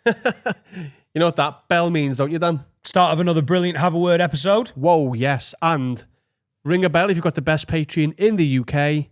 You know what that bell means, don't you, Dan? Start of another brilliant Have a Word episode. Whoa, yes. And ring a bell if you've got the best Patreon in the UK.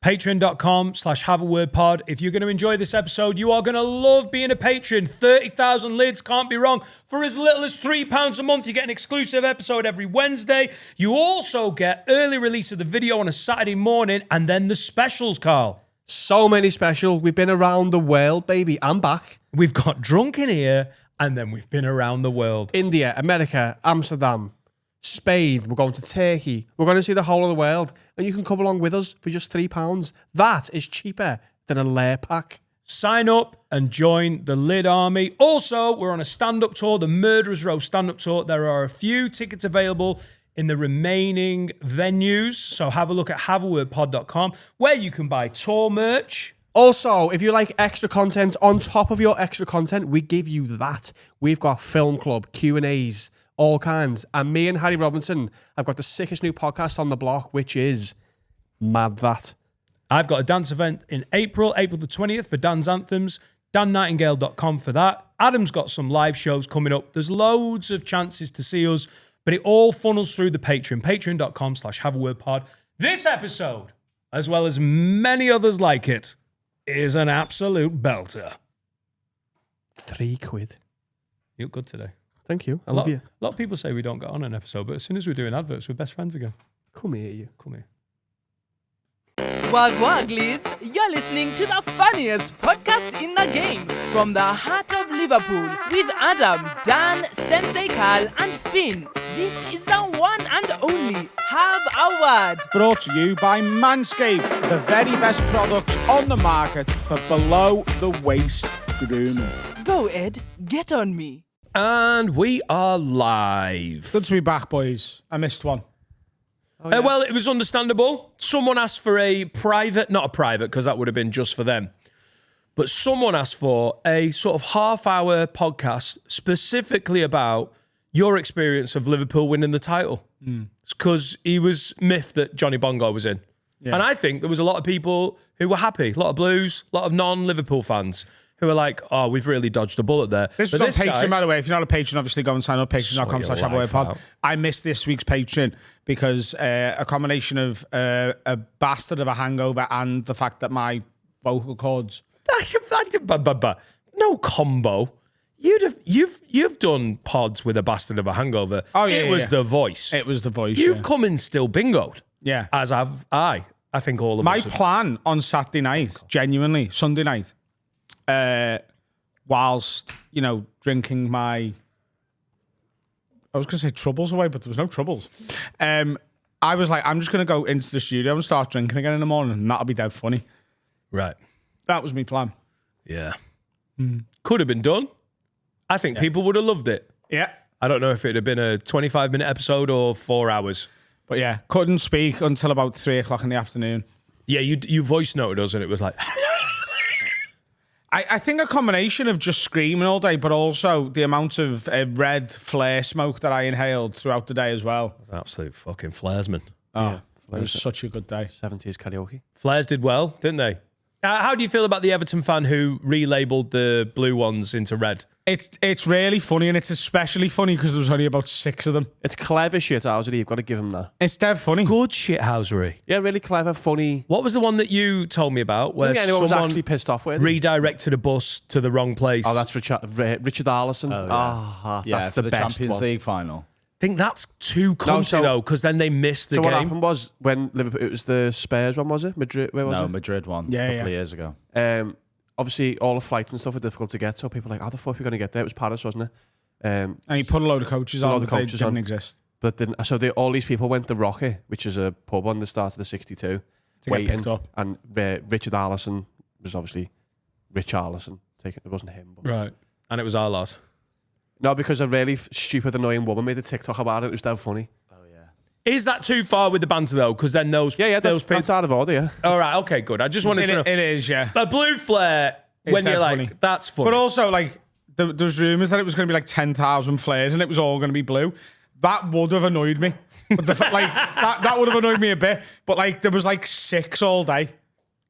Patreon.com/haveawordpod. If you're going to enjoy this episode, you are going to love being a patron. 30,000 lids, can't be wrong. For as little as £3 a month, you get an exclusive episode every Wednesday. You also get early release of the video on a Saturday morning, and then the specials, Carl. So many special. We've been around the world, baby. I'm back. We've got drunk in here, and then we've been around the world. India, America, Amsterdam, Spain. We're going to Turkey. We're going to see the whole of the world. And you can come along with us for just £3. That is cheaper than a layer pack. Sign up and join the Lid Army. Also, we're on a stand-up tour, the Murderers Row stand-up tour. There are a few tickets available in the remaining venues. So have a look at haveawordpod.com where you can buy tour merch. Also, if you like extra content, on top of your extra content, we give you that. We've got film club, Q&As, all kinds. And me and Harry Robinson have got the sickest new podcast on the block, which is Mad That. I've got a dance event in April the 20th for Dan's Anthems, dannightingale.com for that. Adam's got some live shows coming up. There's loads of chances to see us, but it all funnels through the Patreon, patreon.com/haveawordpod. This episode, as well as many others like it, is an absolute belter. £3. You look good today. Thank you. I love you. A lot of people say we don't get on an episode, but as soon as we're doing adverts, we're best friends again. Come here, you. Come here. Wag wag leads, you're listening to the funniest podcast in the game. From the heart of Liverpool, with Adam, Dan, Sensei Carl and Finn. This is the one and only Have a Word. Brought to you by Manscaped, the very best products on the market for below-the-waist grooming. Go Ed, get on me. And we are live. Good to be back, boys. I missed one. Well, it was understandable. Someone asked for a private, not a private, because that would have been just for them. But someone asked for a sort of half-hour podcast specifically about your experience of Liverpool winning the title. It's because he was miffed that Johnny Bongo was in. Yeah. And I think there was a lot of people who were happy, a lot of Blues, a lot of non-Liverpool fans who were like, oh, we've really dodged a bullet there. This was on Patreon, by the way. If you're not a patron, obviously go and sign up, patreon.com/haveawordpod. I missed this week's Patreon because a combination of a bastard of a hangover and the fact that my vocal cords... No combo. You've done pods with a bastard of a hangover. Oh, yeah, It was the voice. It was the voice, You've come in still bingoed. Yeah. As have I. I think all of my us. My plan on Saturday night, genuinely, Sunday night, whilst, drinking my... I was going to say troubles away, but there was no troubles. I was like, I'm just going to go into the studio and start drinking again in the morning, and that'll be dead funny. Right. That was my plan. Yeah. Could have been done. I think people would have loved it. Yeah. I don't know if it'd have been a 25-minute episode or 4 hours. But yeah, couldn't speak until about 3 o'clock in the afternoon. Yeah, you voice noted us and it was like... I think a combination of just screaming all day, but also the amount of red flare smoke that I inhaled throughout the day as well. That's an absolute fucking flaresman. Oh, it was such a good day. 70s karaoke. Flares did well, didn't they? How do you feel about the Everton fan who relabeled the blue ones into red? It's really funny, and it's especially funny because there was only about 6 of them. It's clever shithousery. You've got to give him that. It's dead funny. Good shithousery. Yeah, really clever, funny. What was the one that you told me about where anyone was someone actually pissed off with? Redirected a bus to the wrong place? Oh, that's Richard Allison. Oh, yeah. That's the best Champions one. League final. I think that's too country though, because then they missed the so game. what happened was when Liverpool, it was the Spurs one, was it? Madrid, where was it? No, Madrid won a couple of years ago. Obviously, all the flights and stuff were difficult to get, so people were like, how the fuck are we going to get there? It was Paris, wasn't it? And he put a load of coaches on that didn't exist. But all these people went to Rocky, which is a pub on the start of the 62, to get picked up. And Richard Allison was obviously Rich Allison. It wasn't him. But. Right. And it was our loss. No, because a really stupid, annoying woman made a TikTok about it. It was dead funny. Oh, yeah. Is that too far with the banter though? Because then those... That's out of order, yeah. All right, okay, good. I just wanted to know. It is, yeah. A blue flare, when you're like, funny. That's funny. But also, like, there's rumours that it was going to be like 10,000 flares and it was all going to be blue. That would have annoyed me. But that would have annoyed me a bit. But like, there was like 6 all day.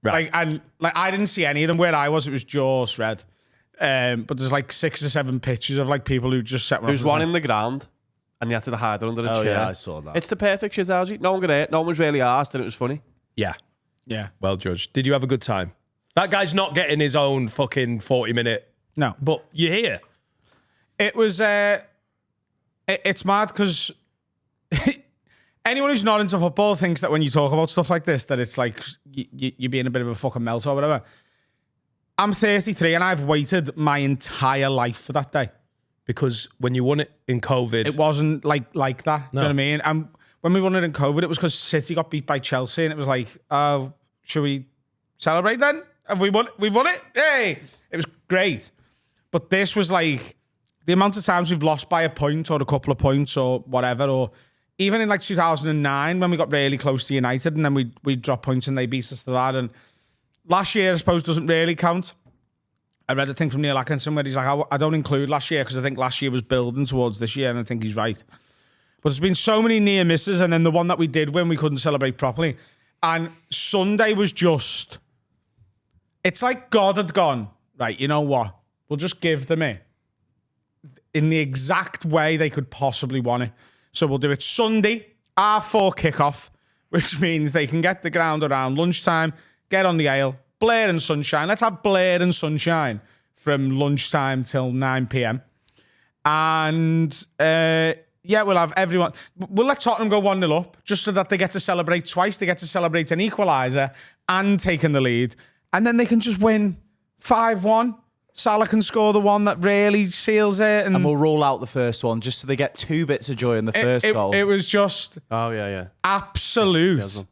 Right. I didn't see any of them. Where I was, it was just red. But there's like 6 or 7 pictures of like people who just set one. There's one in the ground, and you had to hide under a chair. Yeah, I saw that. It's the perfect shit, Algie. No one got hurt. No one was really arsed, and it was funny. Yeah. Yeah. Well judged. Did you have a good time? That guy's not getting his own fucking 40-minute. No. But you're here. It was, it's mad because anyone who's not into football thinks that when you talk about stuff like this, that it's like you're being a bit of a fucking melt or whatever. I'm 33 and I've waited my entire life for that day. Because when you won it in COVID... It wasn't like that. No. Do you know what I mean? And when we won it in COVID, it was because City got beat by Chelsea and it was like, should we celebrate then? Have we won? We won it? Hey! It was great. But this was like the amount of times we've lost by a point or a couple of points or whatever, or even in like 2009 when we got really close to United and then we dropped points and they beat us to that. And last year, I suppose, doesn't really count. I read a thing from Neil Atkinson where he's like, I don't include last year because I think last year was building towards this year, and I think he's right. But there's been so many near misses, and then the one that we did win, we couldn't celebrate properly. And Sunday was just... It's like God had gone, right, you know what? We'll just give them it in the exact way they could possibly want it. So we'll do it Sunday, R4 kickoff, which means they can get the ground around lunchtime, get on the ale, Blair and sunshine. Let's have Blair and sunshine from lunchtime till 9 p.m. And we'll have everyone. We'll let Tottenham go 1-0 up just so that they get to celebrate twice. They get to celebrate an equaliser and taking the lead. And then they can just win 5-1. Salah can score the one that really seals it. And we'll roll out the first one just so they get 2 bits of joy in the first goal. It was just absolute.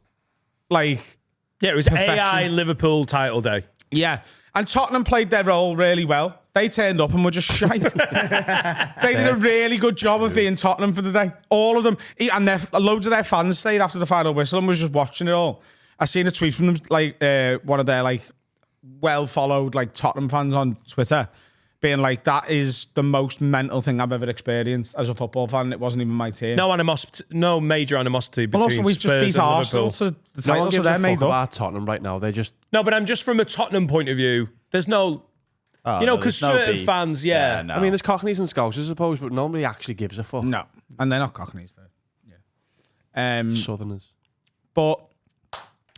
Like... Yeah, it was perfection. AI Liverpool title day. Yeah. And Tottenham played their role really well. They turned up and were just shite. They did a really good job of being Tottenham for the day. All of them. And loads of their fans stayed after the final whistle and was just watching it all. I seen a tweet from them, like one of their like well-followed like Tottenham fans on Twitter, being like, that is the most mental thing I've ever experienced as a football fan. It wasn't even my team. No major animosity between also, we Spurs just beat and Arsenal Liverpool. to the title, so they're made up. About Tottenham right now. They just... No, but I'm just from a Tottenham point of view. There's no... because certain fans, no. I mean, there's Cockneys and Scousers, I suppose, but nobody actually gives a fuck. No. And they're not Cockneys, though. Yeah. Southerners. But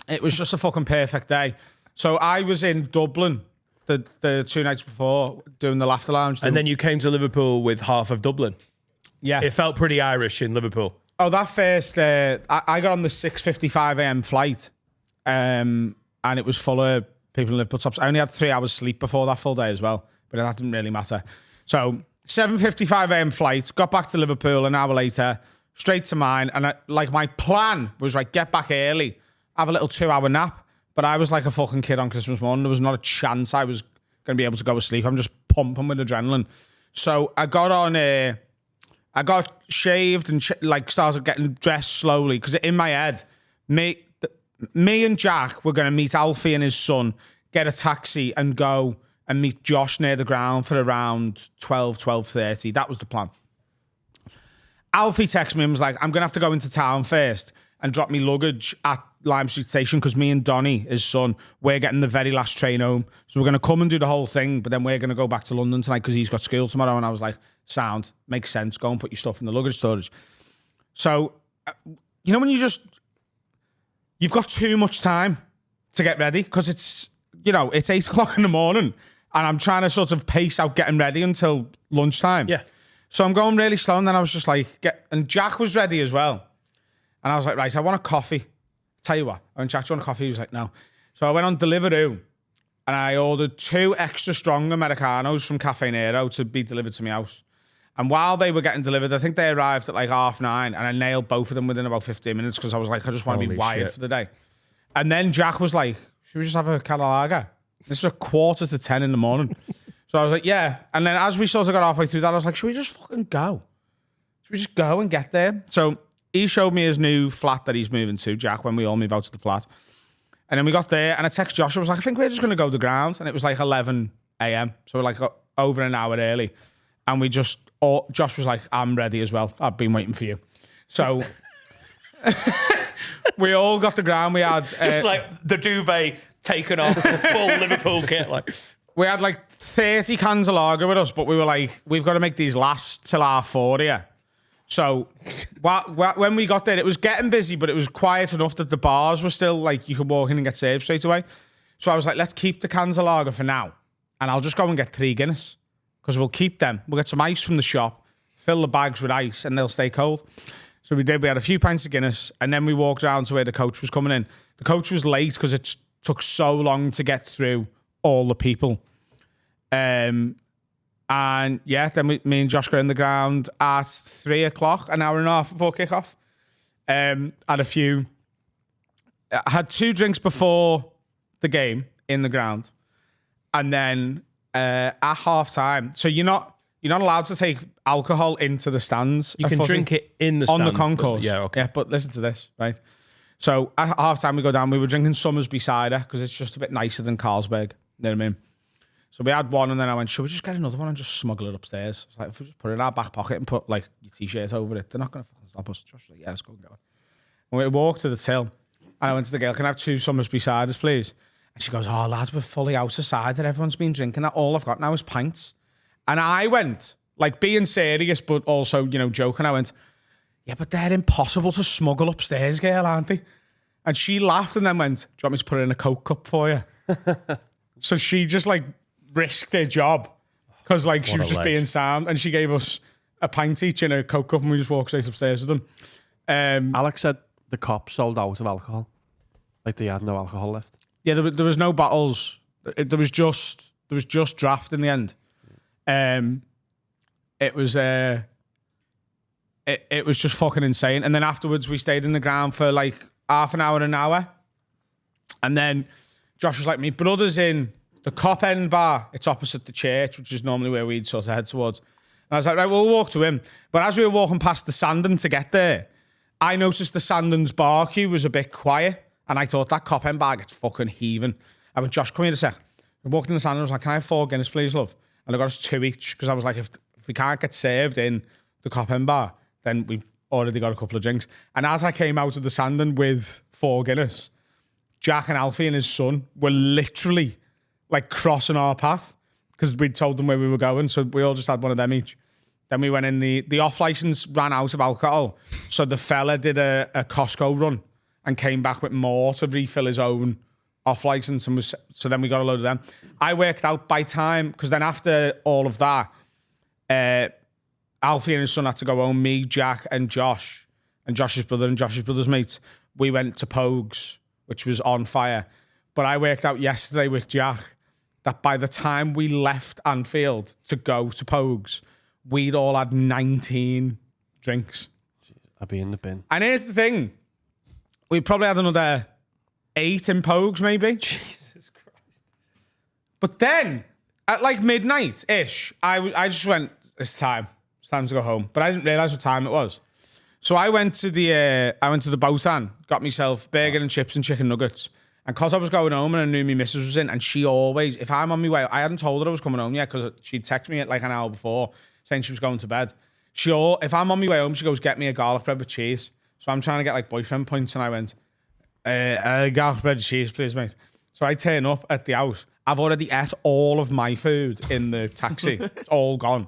it was just a fucking perfect day. So I was in Dublin the 2 nights before doing the Laughter Lounge. And then you came to Liverpool with half of Dublin. Yeah. It felt pretty Irish in Liverpool. Oh, that first... I got on the 6:55 a.m. flight, and it was full of people in Liverpool tops. I only had 3 hours sleep before that full day as well, but that didn't really matter. So 7:55 a.m. flight, got back to Liverpool an hour later, straight to mine, and my plan was like, get back early, have a little 2-hour nap. But I was like a fucking kid on Christmas morning. There was not a chance I was going to be able to go to sleep. I'm just pumping with adrenaline. So I got on I got shaved and started getting dressed slowly because in my head, me and Jack were going to meet Alfie and his son, get a taxi and go and meet Josh near the ground for around 12:30. That was the plan. Alfie texted me and was like, I'm going to have to go into town first and drop me luggage at Lime Street Station because me and Donnie, his son, we're getting the very last train home. So we're going to come and do the whole thing, but then we're going to go back to London tonight because he's got school tomorrow. And I was like, sound, makes sense. Go and put your stuff in the luggage storage. So, when you've got too much time to get ready because it's 8 o'clock in the morning and I'm trying to sort of pace out getting ready until lunchtime. Yeah. So I'm going really slow and then I was just like, and Jack was ready as well. And I was like, right, I want a coffee. Tell you what, I went, Jack, do you want a coffee? He was like, no. So I went on Deliveroo and I ordered 2 extra strong Americanos from Cafe Nero to be delivered to my house. And while they were getting delivered, I think they arrived at like 9:30 and I nailed both of them within about 15 minutes because I was like, I just want to be wired for the day. And then Jack was like, should we just have a Cadillac? This is 9:45 in the morning. So I was like, yeah. And then as we sort of got halfway through that, I was like, should we just fucking go? Should we just go and get there? So he showed me his new flat that he's moving to, Jack, when we all move out to the flat. And then we got there and I texted Josh. I was like, I think we're just going to go to the ground. And it was like 11 a.m. So we're like over an hour early. And Josh was like, I'm ready as well. I've been waiting for you. So we all got the ground. We had... just like the duvet taken off, the full Liverpool kit. Like, we had like 30 cans of lager with us, but we were like, we've got to make these last till our 40. So when we got there, it was getting busy, but it was quiet enough that the bars were still like, you could walk in and get served straight away. So I was like, let's keep the cans of lager for now. And I'll just go and get 3 Guinness because we'll keep them. We'll get some ice from the shop, fill the bags with ice, and they'll stay cold. So we did. We had a few pints of Guinness, and then we walked around to where the coach was coming in. The coach was late because it took so long to get through all the people. And yeah, then me and Josh got in the ground at 3 o'clock, an hour and a half before kickoff. I had 2 drinks before the game in the ground, and then at half time. So you're not allowed to take alcohol into the stands. You can drink it in the stand. On the concourse. Yeah, okay. Yeah, but listen to this, right? So at half time we go down, we were drinking Somersby cider because it's just a bit nicer than Carlsberg. You know what I mean? So we had one, and then I went, should we just get another one and just smuggle it upstairs? It's like, if we just put it in our back pocket and put like your t-shirt over it, they're not going to fucking stop us. Josh was like, yeah, let's go and get one. And we walked to the till, and I went to the girl, can I have 2 Somersby ciders, please? And she goes, oh, lads, we're fully out of cider. Everyone's been drinking that. All I've got now is pints. And I went, like being serious, but also, you know, joking. I went, yeah, but they're impossible to smuggle upstairs, girl, aren't they? And she laughed and then went, do you want me to put it in a Coke cup for you? So she just like risked her job because like she was just being sound, and she gave us a pint each in a Coke cup, and we just walked straight upstairs with them. Alex said the cops sold out of alcohol. Like they had no alcohol left. Yeah, there was no bottles. There was just draft in the end. It was just fucking insane. And then afterwards we stayed in the ground for like half an hour. And then Josh was like, my brother's in the Cop End bar. It's opposite the church, which is normally where we'd sort of head towards. And I was like, right, we'll walk to him. But as we were walking past the Sandon to get there, I noticed the Sandon's bar queue was a bit quiet. And I thought, that Cop End bar gets fucking heaving. I went, Josh, come here a sec. I walked in the Sandon, I was like, can I have 4 Guinness, please, love? And I got us 2 each, because I was like, if we can't get served in the Cop End bar, then we've already got a couple of drinks. And as I came out of the Sandon with 4 Guinness, Jack and Alfie and his son were literally like crossing our path because we'd told them where we were going. So we all just had one of them each. Then we went in, the off license ran out of alcohol. So the fella did a Costco run and came back with more to refill his own off license. And so then we got a load of them. I worked out by time, because then after all of that, Alfie and his son had to go home. Me, Jack, and Josh, and Josh's brother and Josh's brother's mates, we went to Pogues, which was on fire. But I worked out yesterday with Jack that by the time we left Anfield to go to Pogues, we'd all had 19 drinks. I'd be in the bin. And here's the thing. We probably had another 8 in Pogues, maybe. Jesus Christ. But then, at like midnight-ish, I just went, it's time. It's time to go home. But I didn't realise what time it was. So I went to the Botan, got myself burger and chips and chicken nuggets. And because I was going home and I knew my missus was in, and she always, if I'm on my way, I hadn't told her I was coming home yet because she'd text me at like an hour before saying she was going to bed. If I'm on my way home, she goes, get me a garlic bread with cheese. So I'm trying to get like boyfriend points, and I went, garlic bread with cheese, please, mate. So I turn up at the house. I've already ate all of my food in the taxi. It's all gone.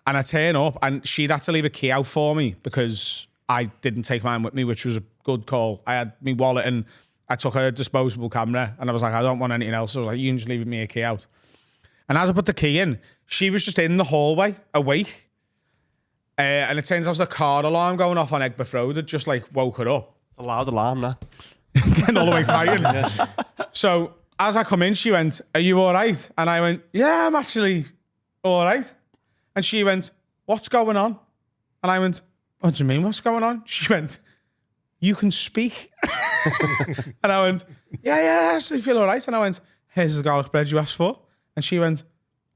And I turn up, and she'd had to leave a key out for me because I didn't take mine with me, which was a good call. I had my wallet, and I took a disposable camera, and I was like, I don't want anything else. So I was like, you can just leave me a key out. And as I put the key in, she was just in the hallway, awake. And it turns out the car alarm going off on Egbert Road had just like woke her up. It's a loud alarm, now. Getting all the way tired. So as I come in, she went, are you all right? And I went, yeah, I'm actually all right. And she went, what's going on? And I went, what do you mean, what's going on? She went, you can speak. And I went, yeah, I actually feel all right. And I went, here's the garlic bread you asked for. And she went,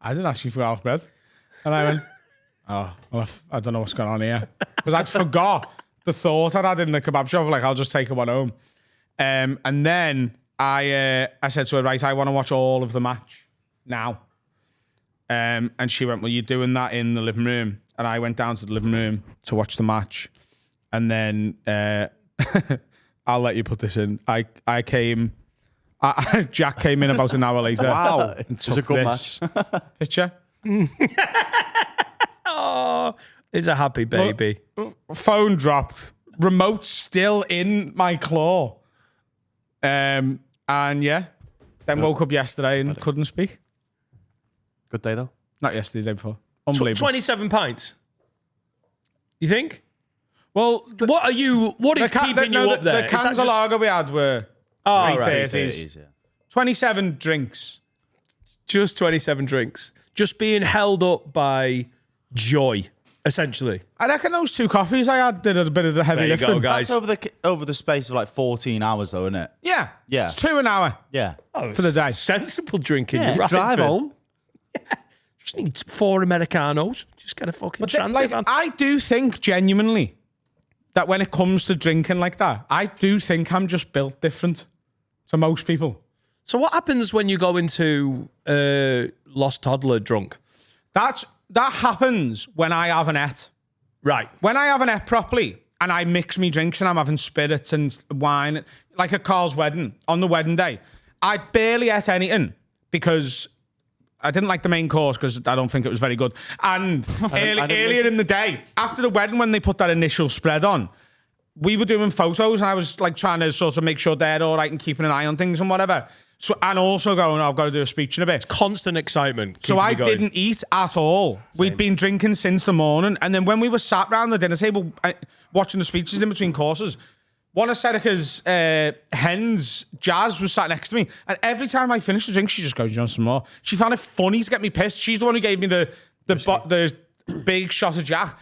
I didn't ask you for garlic bread. And I went, oh, well, I don't know what's going on here. Because I'd forgot the thought I'd had in the kebab shop, like, I'll just take one home. And then I said to her, right, I want to watch all of the match now. And she went, well, you're doing that in the living room. And I went down to the living room to watch the match. And then I'll let you put this in. I Jack came in about an hour later. Wow. And It was a good match. Picture. Oh, it's a happy baby. Phone dropped. Remote still in my claw. And yeah. Then woke up yesterday and couldn't speak. Good day, though. Not yesterday, the day before. Unbelievable. 27 pints. You think? Well, What is keeping you up there? The Is that cans of just- lager we had were Oh, 330s. 27 drinks. Just 27 drinks. Just being held up by joy, essentially. I reckon those 2 coffees I had did a bit of the heavy There you go, lifting. guys. That's over the space of like 14 hours, though, isn't it? Yeah. Yeah. It's 2 an hour Yeah. for the day. Sensible drinking. Yeah, You're right, Drive Finn. home. Just need 4 Americanos. Just get a fucking transit Like, van. I do think genuinely that when it comes to drinking like that, I do think I'm just built different to most people. So what happens when you go into Lost Toddler drunk? That happens when I have an et. Right. When I have an et properly and I mix me drinks and I'm having spirits and wine, like at Carl's wedding, on the wedding day, I barely ate anything because I didn't like the main course because I don't think it was very good. And earlier in the day, after the wedding, when they put that initial spread on, we were doing photos and I was like trying to sort of make sure they're all right and keeping an eye on things and whatever. So, and also going, I've got to do a speech in a bit. Constant excitement. So I didn't eat at all. We'd been drinking since the morning. And then when we were sat round the dinner table watching the speeches in between courses, one of Serica's hens, Jazz, was sat next to me. And every time I finished the drink, she just goes, "You want some more?" She found it funny to get me pissed. She's the one who gave me the big shot of Jack.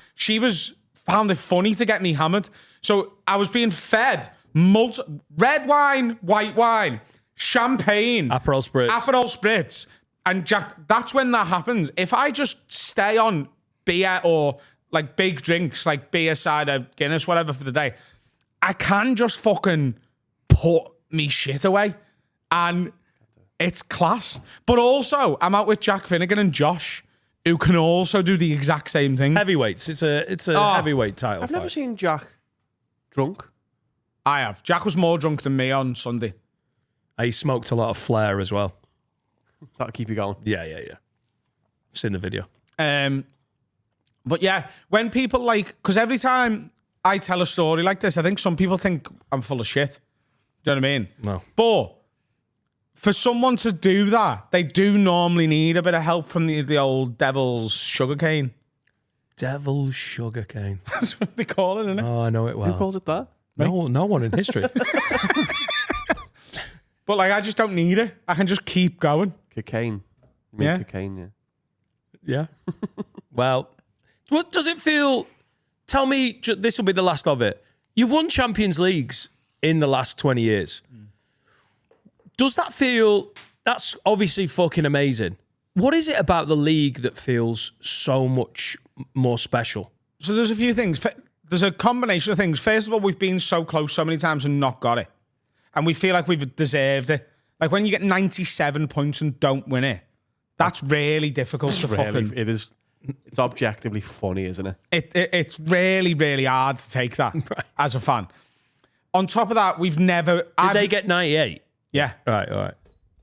Found it funny to get me hammered. So I was being fed red wine, white wine, champagne, Aperol Spritz, and Jack. That's when that happens. If I just stay on beer or like big drinks, like beer, cider, Guinness, whatever for the day, I can just fucking put me shit away, and it's class. But also, I'm out with Jack Finnegan and Josh, who can also do the exact same thing. Heavyweights. It's a heavyweight title I've never fight. seen Jack drunk. I have. Jack was more drunk than me on Sunday. He smoked a lot of Flair as well. That'll keep you going. Yeah. I've seen the video. But yeah, when people like, because every time I tell a story like this, I think some people think I'm full of shit. Do you know what I mean? No. But for someone to do that, they do normally need a bit of help from the old devil's sugarcane. Devil's sugarcane. That's what they call it, isn't it? Oh, I know it well. Who calls it that? No one in history. But like, I just don't need it. I can just keep going. Cocaine. You mean Yeah. cocaine, Yeah. Well, what does it feel? Tell me, this will be the last of it. You've won Champions Leagues in the last 20 years. Does that feel, that's obviously fucking amazing. What is it about the league that feels so much more special? So there's a few things. There's a combination of things. First of all, we've been so close so many times and not got it. And we feel like we've deserved it. Like when you get 97 points and don't win it, that's really difficult to fucking... It is. It's objectively funny, isn't it? It's really, really hard to take that as a fan. On top of that, we've never... Did they get 98? Yeah. All right.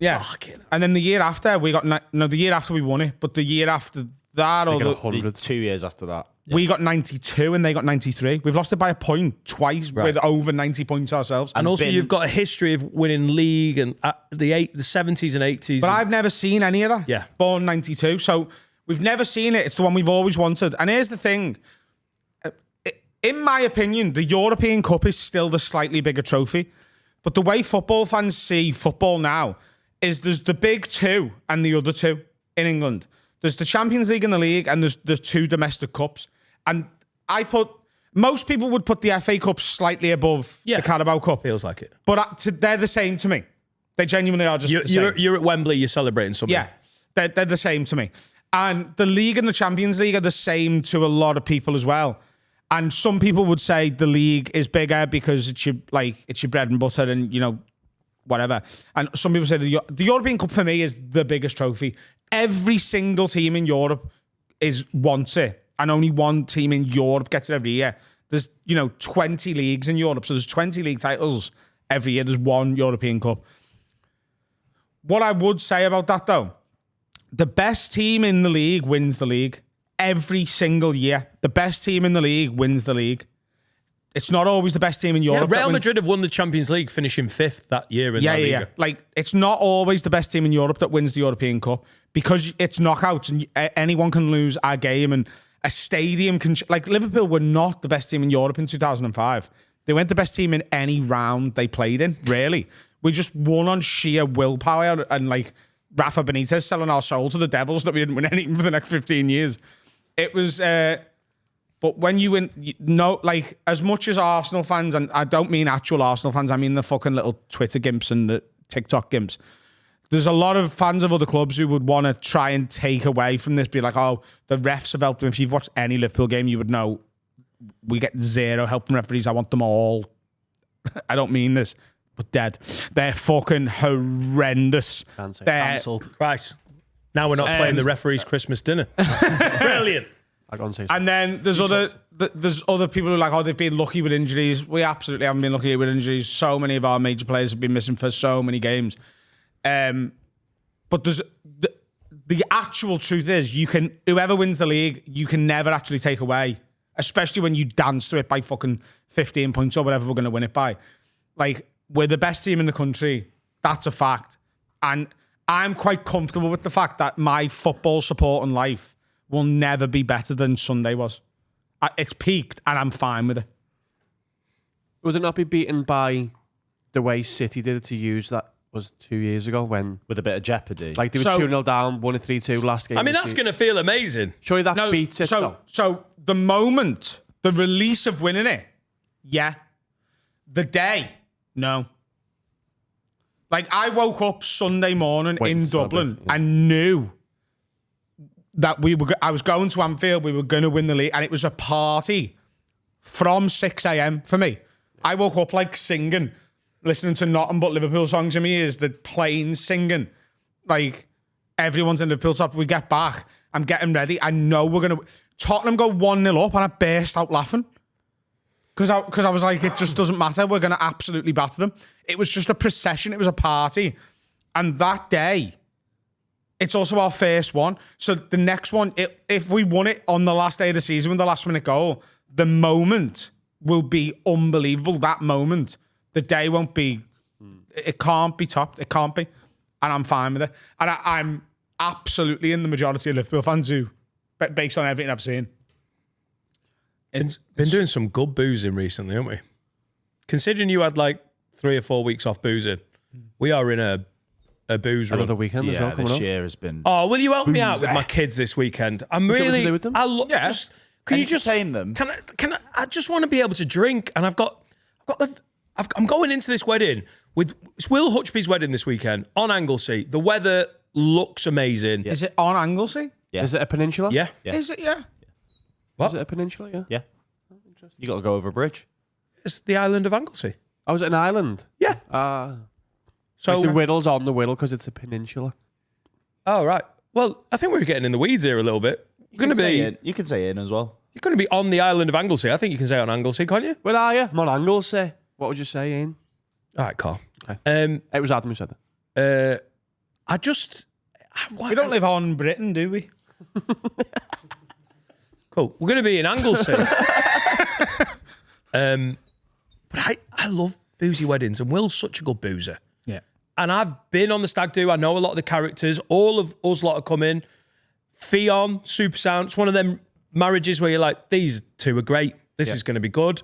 Yeah. Fucking And then the year after, we got... the year after we won it, but the year after that, They or get the, 100. 2 years after that. we got 92 and they got 93. We've lost it by a point twice with over 90 points ourselves. And also, you've got a history of winning league and the 70s and 80s. But I've never seen any of that. Yeah. Born 92. So we've never seen it. It's the one we've always wanted. And here's the thing. In my opinion, the European Cup is still the slightly bigger trophy. But the way football fans see football now is there's the big two and the other two in England. There's the Champions League and the league, and there's the two domestic cups. And most people would put the FA Cup slightly above the Carabao Cup. Feels like it. But they're the same to me. They genuinely are just the same. You're at Wembley, you're celebrating something. Yeah, they're the same to me. And the league and the Champions League are the same to a lot of people as well. And some people would say the league is bigger because it's your bread and butter and, whatever. And some people say the European Cup for me is the biggest trophy. Every single team in Europe wants it. And only one team in Europe gets it every year. There's, 20 leagues in Europe. So there's 20 league titles every year. There's one European Cup. What I would say about that, though, the best team in the league wins the league. Every single year. The best team in the league wins the league. It's not always the best team in Europe. Real Madrid have won the Champions League, finishing 5th that year in La Liga. Yeah. Like, it's not always the best team in Europe that wins the European Cup because it's knockouts and anyone can lose a game and a stadium can... Like, Liverpool were not the best team in Europe in 2005. They weren't the best team in any round they played in, really. We just won on sheer willpower and, like, Rafa Benitez selling our soul to the Devils that we didn't win anything for the next 15 years. It was... But when you win, like, as much as Arsenal fans, and I don't mean actual Arsenal fans, I mean the fucking little Twitter gimps and the TikTok gimps, there's a lot of fans of other clubs who would want to try and take away from this, be like, oh, the refs have helped them. If you've watched any Liverpool game, you would know we get zero help from referees. I want them all. I don't mean this, but dead. They're fucking horrendous. Cancelled. Christ. Now we're not playing the referee's Christmas dinner. Brilliant. And then there's other people who are like, oh, they've been lucky with injuries. We absolutely haven't been lucky with injuries. So many of our major players have been missing for so many games. But there's the actual truth is, whoever wins the league, you can never actually take away, especially when you dance to it by fucking 15 points or whatever we're going to win it by. Like, we're the best team in the country. That's a fact. And I'm quite comfortable with the fact that my football support in life will never be better than Sunday was. It's peaked, and I'm fine with it. Would it not be beaten by the way City did it to Hughes that was 2 years ago when... With a bit of jeopardy. Like, they were 2-0 down, won a 3-2 last game. I mean, that's going to feel amazing. Surely that beats it, though. So the moment, the release of winning it, yeah. The day, no. Like, I woke up Sunday morning in Dublin and knew that I was going to Anfield, we were going to win the league, and it was a party from 6 a.m. for me. I woke up like singing, listening to nothing but Liverpool songs in my ears, the planes singing. Like, everyone's in Liverpool top. We get back, I'm getting ready. I know we're going to... Tottenham go 1-0 up, and I burst out laughing. Because I was like, it just doesn't matter. We're going to absolutely batter them. It was just a procession. It was a party. And that day... It's also our first one. So the next one, if we won it on the last day of the season with the last minute goal, the moment will be unbelievable. That moment. The day won't be... It can't be topped. It can't be. And I'm fine with it. And I'm absolutely in the majority of Liverpool fans who, based on everything I've seen. It's been doing some good boozing recently, haven't we? Considering you had like 3 or 4 weeks off boozing, we are in a booze run. Another weekend as well coming this up. year has been... Oh, will you help me out with my kids this weekend? I'm really... What to do with them? Can you just entertain them? Can I? I just want to be able to drink, and I'm going into this wedding with... It's Will Hutchby's wedding this weekend on Anglesey. The weather looks amazing. Is it on Anglesey? Yeah. Is it a peninsula? Yeah. Is it? Yeah. What? Is it a peninsula? Yeah. Yeah. You got to go over a bridge. It's the island of Anglesey. Oh, is it an island? Yeah. So like the Whittle's on the Whittle because it's a peninsula. Oh, right. Well, I think we're getting in the weeds here a little bit. You can say in as well. You're going to be on the island of Anglesey. I think you can say on Anglesey, can't you? Where are you? I'm on Anglesey. What would you say, Ian? All right, Carl. Okay. It was Adam who said that. We don't live on Britain, do we? Cool. We're going to be in Anglesey. But I love boozy weddings, and Will's such a good boozer. Yeah. And I've been on the stag do. I know a lot of the characters. All of us lot are coming. Fionn, super sound. It's one of them marriages where you're like, these two are great. This is going to be good.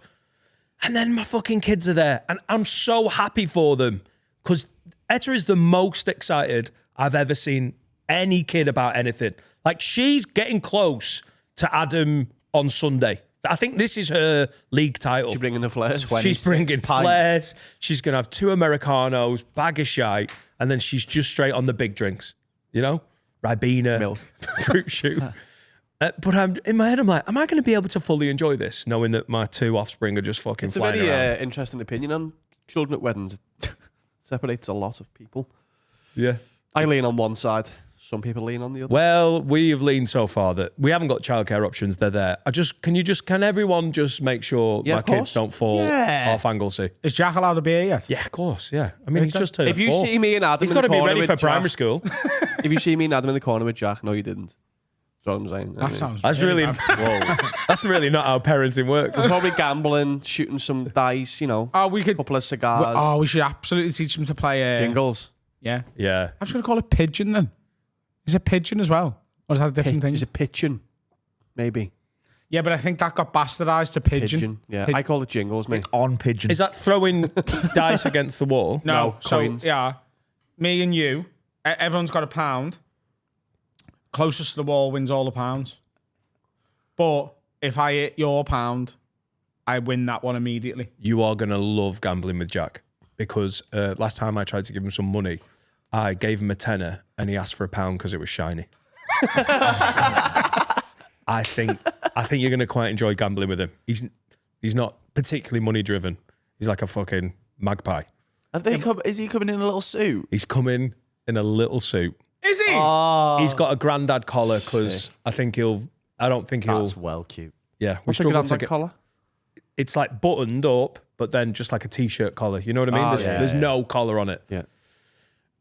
And then my fucking kids are there. And I'm so happy for them because Etta is the most excited I've ever seen any kid about anything. Like, she's getting close to Adam on Sunday. I think this is her league title. She's bringing the flares. She's bringing flares. She's going to have 2 Americanos, bag of shite, and then she's just straight on the big drinks. You know? Ribena, milk, fruit shoot. But in my head, I'm like, am I going to be able to fully enjoy this, knowing that my 2 offspring are just fucking flying around? It's a very interesting opinion on children at weddings. It separates a lot of people. Yeah. I lean on one side Some people lean on the other. Well, we've leaned so far that we haven't got childcare options. They're there. Can everyone just make sure my kids don't fall off Anglesey? Is Jack allowed to be here yet? Yeah, of course. Yeah. I mean, he's just turned If you 4. see me and Adam, he's got to be ready for primary school. If you see me and Adam in the corner with Jack, no, you didn't. That's what I'm saying. That sounds. That's really, that's really not how parenting works. We're probably gambling, shooting some dice, you know. Oh, we could. A couple of cigars. We should absolutely teach him to play Jingles. Yeah. Yeah. I'm just gonna call it pigeon then. Is it pigeon as well, or is that a different thing? Is it pitching? Maybe. Yeah, but I think that got bastardized to pigeon. Yeah, I call it jingles, mate. It's on pigeon. Is that throwing dice against the wall? No, coins. So, yeah, me and you, everyone's got a pound. Closest to the wall wins all the pounds. But if I hit your pound, I win that one immediately. You are going to love gambling with Jack because last time I tried to give him some money, I gave him a tenner and he asked for £1 because it was shiny. I think you're going to quite enjoy gambling with him. He's not particularly money driven. He's like a fucking magpie. Is he coming in a little suit? He's coming in a little suit. Is he? He's got a granddad collar because I don't think he'll. That's well cute. Yeah, What's a granddad collar? It's like buttoned up, but then just like a t-shirt collar. You know what I mean? There's no collar on it. Yeah.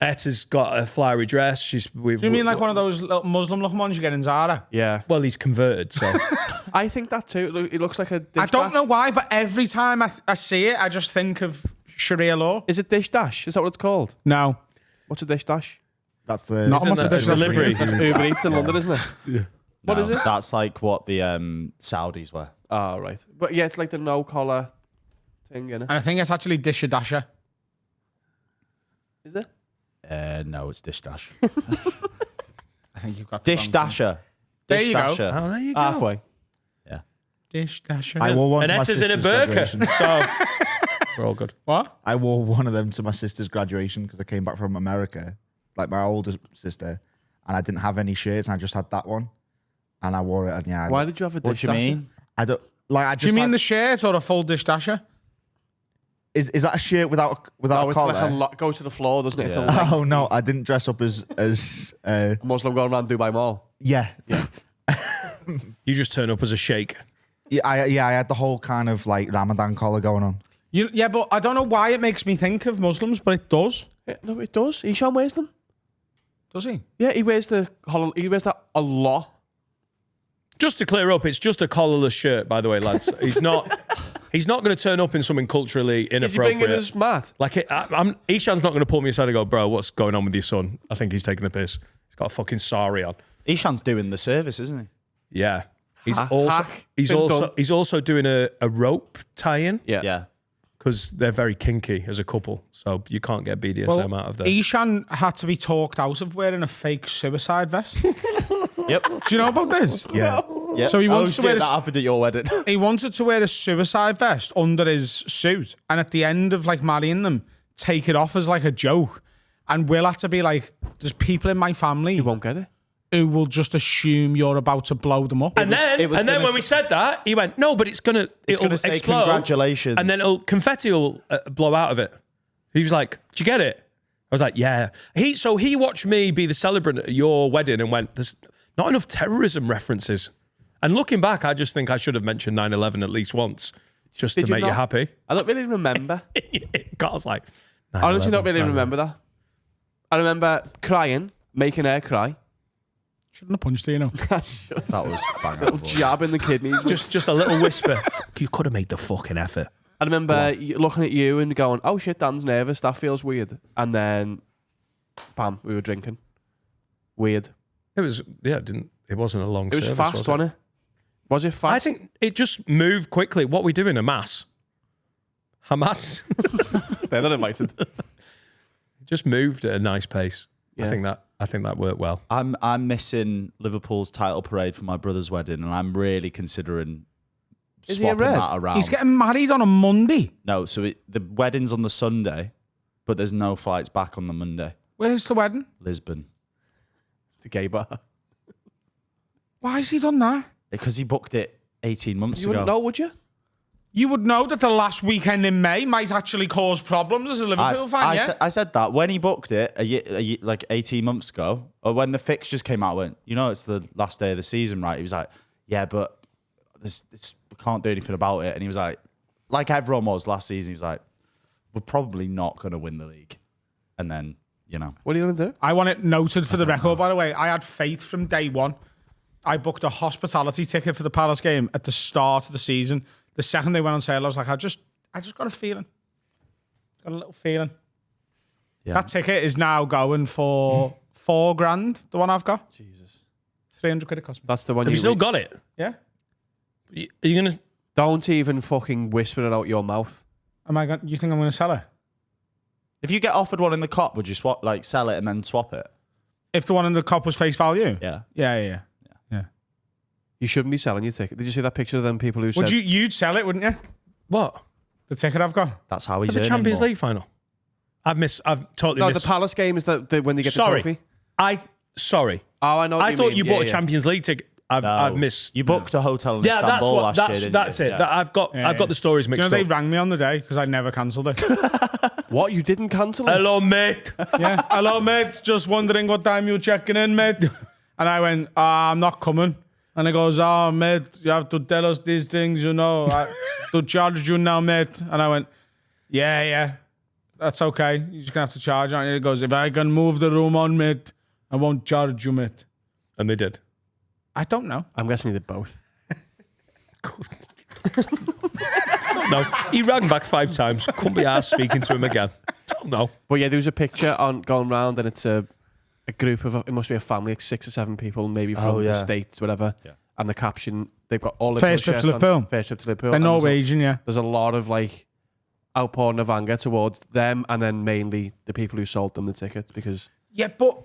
Etta's got a flowery dress. Do you mean like one of those little Muslim-looking ones you get in Zara? Yeah. Well, he's converted, so. I think that too. It looks like a dish I don't dash. know why, but every time I see it, I just think of Sharia law. Is it dish dash? Is that what it's called? No. What's a dish dash? That's the. Not much of that this delivery? That's Uber Eats in London, isn't it? Yeah. What is it? That's like what the Saudis wear. Oh, right. But yeah, it's like the no collar thing, innit? And I think it's actually Disher Dasher. Is it? No, it's Dish Dash. I think you've got Dish Dasher. There Dish you go. Dasher. Oh, there you go. Halfway. Yeah. Dish Dasher. I wore one And to my Etta's in a sister's burqa, graduation. so we're all good. What? I wore one of them to my sister's graduation because I came back from America, like my older sister, and I didn't have any shirts, and I just had that one, and I wore it. And yeah, Why did you have a dish What do you dasher? mean? I don't like. I Do just you mean like, the shirt or a full Dish Dasher? is that a shirt without Oh, a it's collar? like a lot goes to the floor, doesn't it? It's a Yeah. lot. Oh no, I didn't dress up as Muslim going around Dubai Mall. yeah. You just turn up as a sheikh. I had the whole kind of like Ramadan collar going on. Yeah, but I don't know why it makes me think of Muslims, but it does. Yeah, no, it does. Ishan wears them. Does he? Yeah, he wears that a lot. Just to clear up, it's just a collarless shirt, by the way, lads. He's not going to turn up in something culturally Is he inappropriate. bringing his mat? Like, Ishan's not going to pull me aside and go, bro, what's going on with your son? I think he's taking the piss. He's got a fucking sari on. Ishan's doing the service, isn't he? Yeah. He's Hack. also Been done. he's also doing a rope tie-in Yeah. because they're very kinky as a couple, so you can't get BDSM out of them. Ishan had to be talked out of wearing a fake suicide vest. Yep. Do you know about this? Yeah. Yeah. So he wants to wear that happened at your wedding. He wanted to wear a suicide vest under his suit, and at the end of like marrying them, take it off as like a joke. And Will had to be like, "There's people in my family He won't get it. who will just assume you're about to blow them up." And then when we said that, he went, "No, but it'll gonna say explode, congratulations. and then confetti will blow out of it." He was like, "Did you get it?" I was like, "Yeah." He watched me be the celebrant at your wedding and went, "There's not enough terrorism references." And looking back, I just think I should have mentioned 9/11 at least once, just Did to make you not? happy. I don't really remember. Carl's like, I honestly don't really 9/11. remember that. I remember crying, making her cry. Shouldn't have punched her, you know. That was bang Little jab in the kidneys. Just a little whisper. You could have made the fucking effort. I remember looking at you and going, "Oh shit, Dan's nervous. That feels weird." And then, bam, we were drinking. Weird. It was it wasn't a long It was service, fast, was it? wasn't it? Was it fast? I think it just moved quickly. What we doing? Hamas? they're not invited. Just moved at a nice pace. Yeah. I think that worked well. I'm missing Liverpool's title parade for my brother's wedding, and I'm really considering Is he a swapping red? that around. He's getting married on a Monday. No, so the wedding's on the Sunday, but there's no flights back on the Monday. Where's the wedding? Lisbon. It's a gay bar. Why has he done that? Because he booked it 18 months You ago. wouldn't know, would you? You would know that the last weekend in May might actually cause problems as a Liverpool fan, yeah? I said that when he booked it a year, like 18 months ago, or when the fixtures came out, went, it's the last day of the season, right? He was like, yeah, but we can't do anything about it. And he was like everyone was last season, he was like, we're probably not going to win the league. And then, What are you going to do? I want it noted for the record, by the way. I had faith from day one. I booked a hospitality ticket for the Palace game at the start of the season. The second they went on sale, I was like, I just got a feeling. Got a little feeling. Yeah. That ticket is now going for $4,000, the one I've got. Jesus. 300 quid it cost me. That's the one Have you still got it? Yeah. Are you going to... Don't even fucking whisper it out your mouth. You think I'm going to sell it? If you get offered one in the cop, would you sell it and then swap it? If the one in the cop was face value? Yeah. Yeah. You shouldn't be selling your ticket. Did you see that picture of them people who said... You'd sell it, wouldn't you? What? The ticket I've got. That's how For he's the earning Champions more. League final? I've totally No, missed... the Palace game is that when they get the trophy. Sorry. Oh, I know what I you thought mean. you bought a Champions League ticket. I've missed... You booked a hotel in Yeah, Istanbul last year, that's didn't it. you? I've got the stories mixed They up. rang me on the day because I never cancelled it. What? You didn't cancel it? Hello, mate. Yeah. Hello, mate. Just wondering what time you're checking in, mate. And I went, I'm not coming. And he goes, mate, you have to tell us these things, to charge you now, mate. And I went, yeah, that's okay. You're just going to have to charge. And he goes, if I can move the room on, mate, I won't charge you, mate. And they did. I don't know. I'm guessing you did both. No, he rang back 5 times. Couldn't be asked speaking to him again. Don't know. But yeah, there was a picture going round, and it's a group of, it must be a family, like 6 or 7 people, maybe from the States, whatever. Yeah. And the caption, they've got all the First trip to Liverpool. First trip to Liverpool. They're Norwegian, yeah. There's a lot of outpouring of anger towards them, and then mainly the people who sold them the tickets because... Yeah, but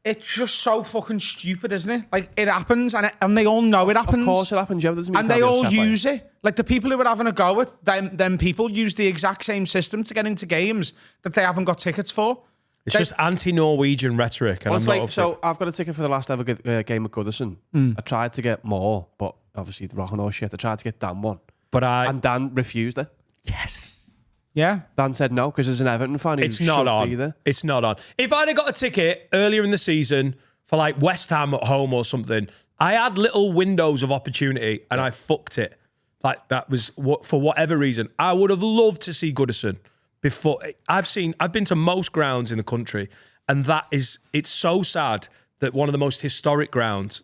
it's just so fucking stupid, isn't it? Like, it happens, and they all know it happens. Of course it happens, yeah. Doesn't mean And they all use it. Like, the people who were having a go at them people use the exact same system to get into games that they haven't got tickets for. It's just anti-Norwegian rhetoric, and Well, I'm not... so I've got a ticket for the last ever game at Goodison. I tried to get more, but obviously the rocking all shit. I tried to get Dan one. And Dan refused it. Yes. Yeah. Dan said no, because there's an Everton fan who It's not on. be there. It's not on. If I'd have got a ticket earlier in the season for West Ham at home or something, I had little windows of opportunity and I fucked it. That was for whatever reason. I would have loved to see Goodison before. I've been to most grounds in the country, and it's so sad that one of the most historic grounds,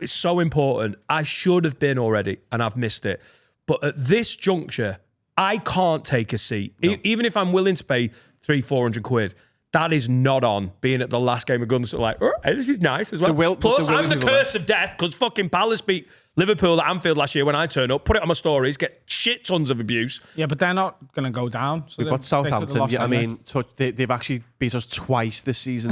it's so important. I should have been already, and I've missed it. But at this juncture, I can't take a seat. No. Even if I'm willing to pay 300-400 quid, that is not on being at the last game of Goodison. Hey, this is nice as well. Plus, I'm the curse of death because fucking Palace beat Liverpool at Anfield last year when I turn up, put it on my stories, get shit tons of abuse. Yeah, but they're not going to go down. So we've got Southampton. Yeah, I mean, they've actually beat us twice this season.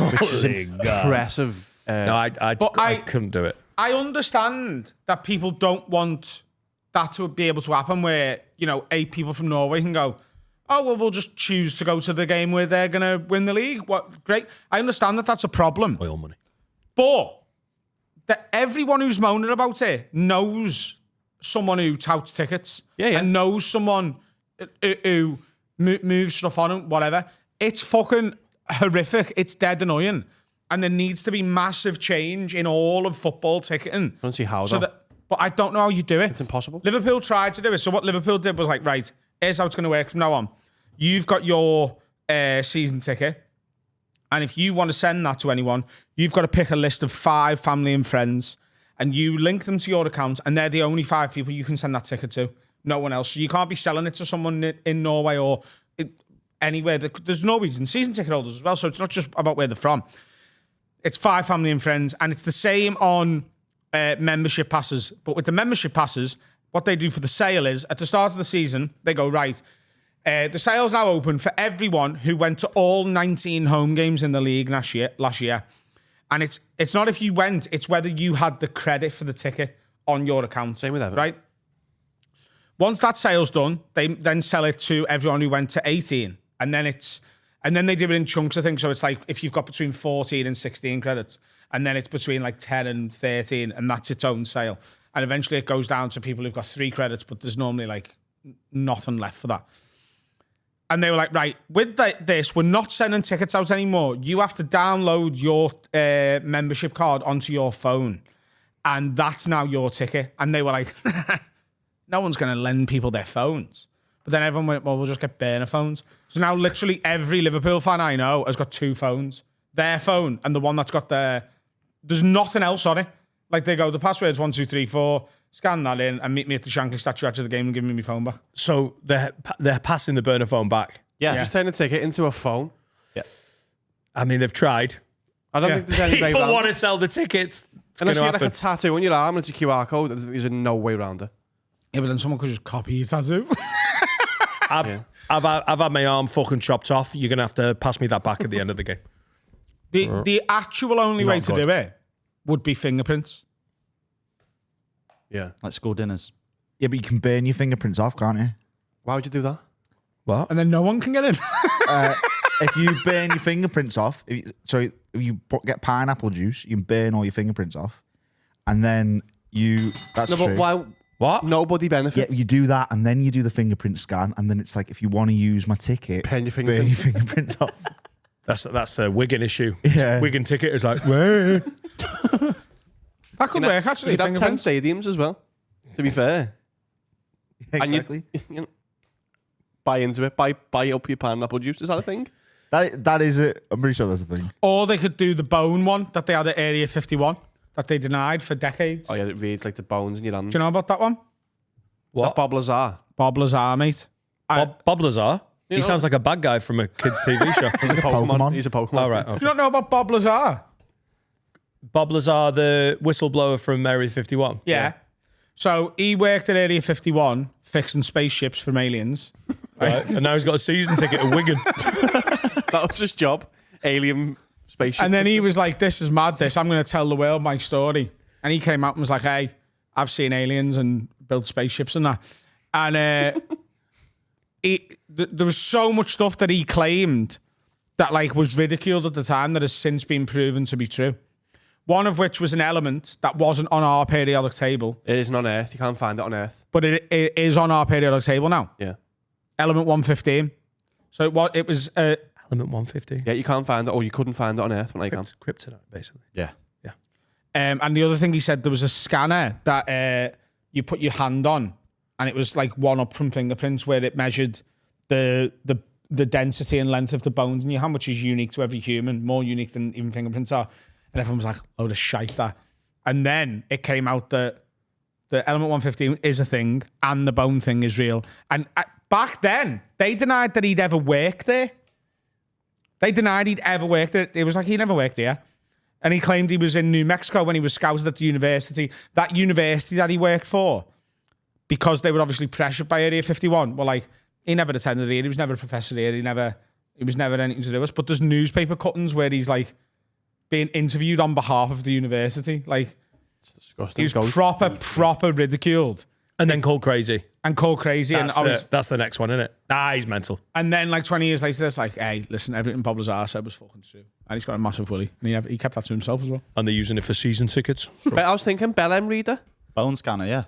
Which is impressive. No, I couldn't do it. I understand that people don't want that to be able to happen where, 8 people from Norway can go, oh, well, we'll just choose to go to the game where they're going to win the league. What? Great. I understand that that's a problem. Oil money. But everyone who's moaning about it knows someone who touts tickets and knows someone who moves stuff on and whatever. It's fucking horrific. It's dead annoying. And there needs to be massive change in all of football ticketing. I don't see how, though. But I don't know how you do it. It's impossible. Liverpool tried to do it. So what Liverpool did was right, here's how it's going to work from now on. You've got your season ticket. And if you want to send that to anyone, you've got to pick a list of 5 family and friends. And you link them to your account. And they're the only 5 people you can send that ticket to. No one else. So you can't be selling it to someone in Norway or anywhere. There's Norwegian season ticket holders as well. So it's not just about where they're from. It's 5 family and friends. And it's the same on membership passes. But with the membership passes, what they do for the sale is, at the start of the season, they go, right, the sale's now open for everyone who went to all 19 home games in the league last year. And it's not if you went, it's whether you had the credit for the ticket on your account. Same with Everton. Right? Once that sale's done, they then sell it to everyone who went to 18. And then they do it in chunks, I think. So it's if you've got between 14 and 16 credits. And then it's between 10 and 13, and that's its own sale. And eventually it goes down to people who've got 3 credits, but there's normally like nothing left for that. And they were like, right, with this, we're not sending tickets out anymore. You have to download your membership card onto your phone. And that's now your ticket. And they were like, no one's going to lend people their phones. But then everyone went, well, we'll just get burner phones. So now literally every Liverpool fan I know has got 2 phones. Their phone and the one that's got there's nothing else on it. Like they go, the password's 1, 2, 3, 4, scan that in and meet me at the Shankly statue after the game and give me my phone back. So they're passing the burner phone back. Yeah. Just turn a ticket into a phone. Yeah. I mean, they've tried. I don't think there's any way People around want it. to sell the tickets. It's Unless you going get to like a happen. tattoo on your arm and it's a QR code, there's no way around it. Yeah, but then someone could just copy your tattoo. I've had my arm fucking chopped off. You're going to have to pass me that back at the end of the game. The actual only way to good. do it would be fingerprints. Yeah. Like school dinners. Yeah, but you can burn your fingerprints off, can't you? Why would you do that? What? And then no one can get in. If you burn your fingerprints off, if you get pineapple juice, you can burn all your fingerprints off, and then that's No, true. but why? What? Nobody Yeah, benefits. you do that, and then you do the fingerprint scan, and then it's like, if you want to use my ticket, Burn your burn your fingerprints off. That's a Wigan issue. Yeah. Wigan ticket is like, where? That could work, actually. You could have 10 fingerprints. stadiums as well, to be fair. And Exactly. you know, buy into it. Buy up your pineapple juice. Is that a thing? That is it. I'm pretty sure that's the thing. Or they could do the bone one that they had at Area 51 that they denied for decades. Oh, yeah, it reads like the bones in your hands. Do you know about that one? What? Bob Lazar. Bob Lazar, mate. Bob Lazar? He know- sounds like a bad guy from a kid's TV show. He's a Pokemon. He's a Pokemon. Oh, right. Do Okay. you not know about Bob Lazar? Bob Lazar, the whistleblower from Area 51. Yeah. So he worked at Area 51 fixing spaceships from aliens. Right. And now he's got a season ticket at Wigan. That was his job. Alien spaceship. And then he was like, this is mad, this. I'm going to tell the world my story. And he came out and was like, hey, I've seen aliens and built spaceships and that. And there was so much stuff that he claimed that like was ridiculed at the time that has since been proven to be true. One of which was an element that wasn't on our periodic table, It isn't on Earth. You can't find it on Earth. but it is on our periodic table now. Yeah. Element 115. So it was Element 150. Yeah, you can't find it, or you couldn't find it on Earth, but now you can. Kryptonite, basically. Yeah. and the other thing he said, there was a scanner that you put your hand on, and it was like one up from fingerprints, where it measured the density and length of the bones in your hand, which is unique to every human, more unique than even fingerprints are. And everyone was like, oh, the shite that. And then it came out that the element 115 is a thing and the bone thing is real. And back then, they denied that he'd ever worked there. They denied he'd ever worked there. It was like he never worked there. And he claimed he was in New Mexico when he was scouted at the university. That university that he worked for, because they were obviously pressured by Area 51, well, like, he never attended here. He was never a professor here. He was never anything to do with us. But there's newspaper cuttings where he's like being interviewed on behalf of the university. Like, Disgusting. he was proper ridiculed And then called crazy. and called crazy. That's the next one, isn't it? Nah, he's mental. And then like 20 years later, it's like, hey, listen, everything Bob Lazar said was fucking true. And he's got a massive willy. And he kept that to himself as well. And they're using it for season tickets. But I was thinking Bellem reader. Bone scanner, yeah.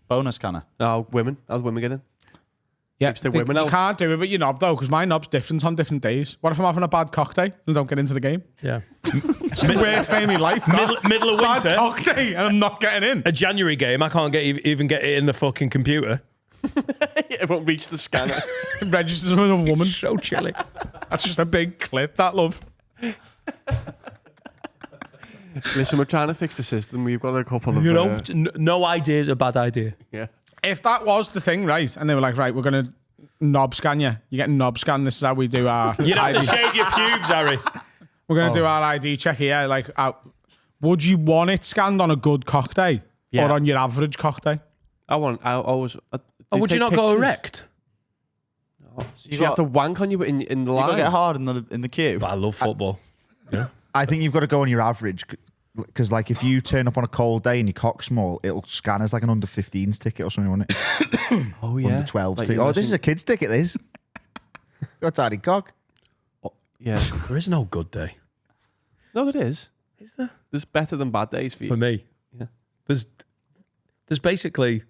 Boner scanner. No, women. How's women getting? Yeah, Keeps the women you out. can't do it with your knob though, because my knob's different on different days. What if I'm having a bad cock day and don't get into the game? Yeah. It's the worst day of my life. that. Middle of Bad winter. cock day and I'm not getting in. A January game, I can't even get it in the fucking computer. It won't reach the scanner. It registers with a woman. So chilly. That's just a big clip, that love. Listen, we're trying to fix the system. We've got a couple of... You know, no idea is a bad idea. Yeah. If that was the thing, right, and they were like, right, we're going to knob scan you. You're getting knob scanned. This is how we do our You'd have to ID. shave your pubes, Harry. We're going to do our ID check here. Like, would you want it scanned on a good cock day Yeah. or on your average cock day? I always... Oh, would you not go erect? So you have to wank on you in the You line? gotta get hard in the queue. But I love football. I think you've got to go on your average, because like if you turn up on a cold day and your cock's small, it'll scan as like an under 15s ticket or something, won't it? Oh, yeah. Under 12s Like ticket. you Oh, this is listen- a kid's ticket, this. Got a tiny cock. Yeah. There is no good day. No, there is. Is there? There's better than bad days for you. For me. Yeah. There's There's basically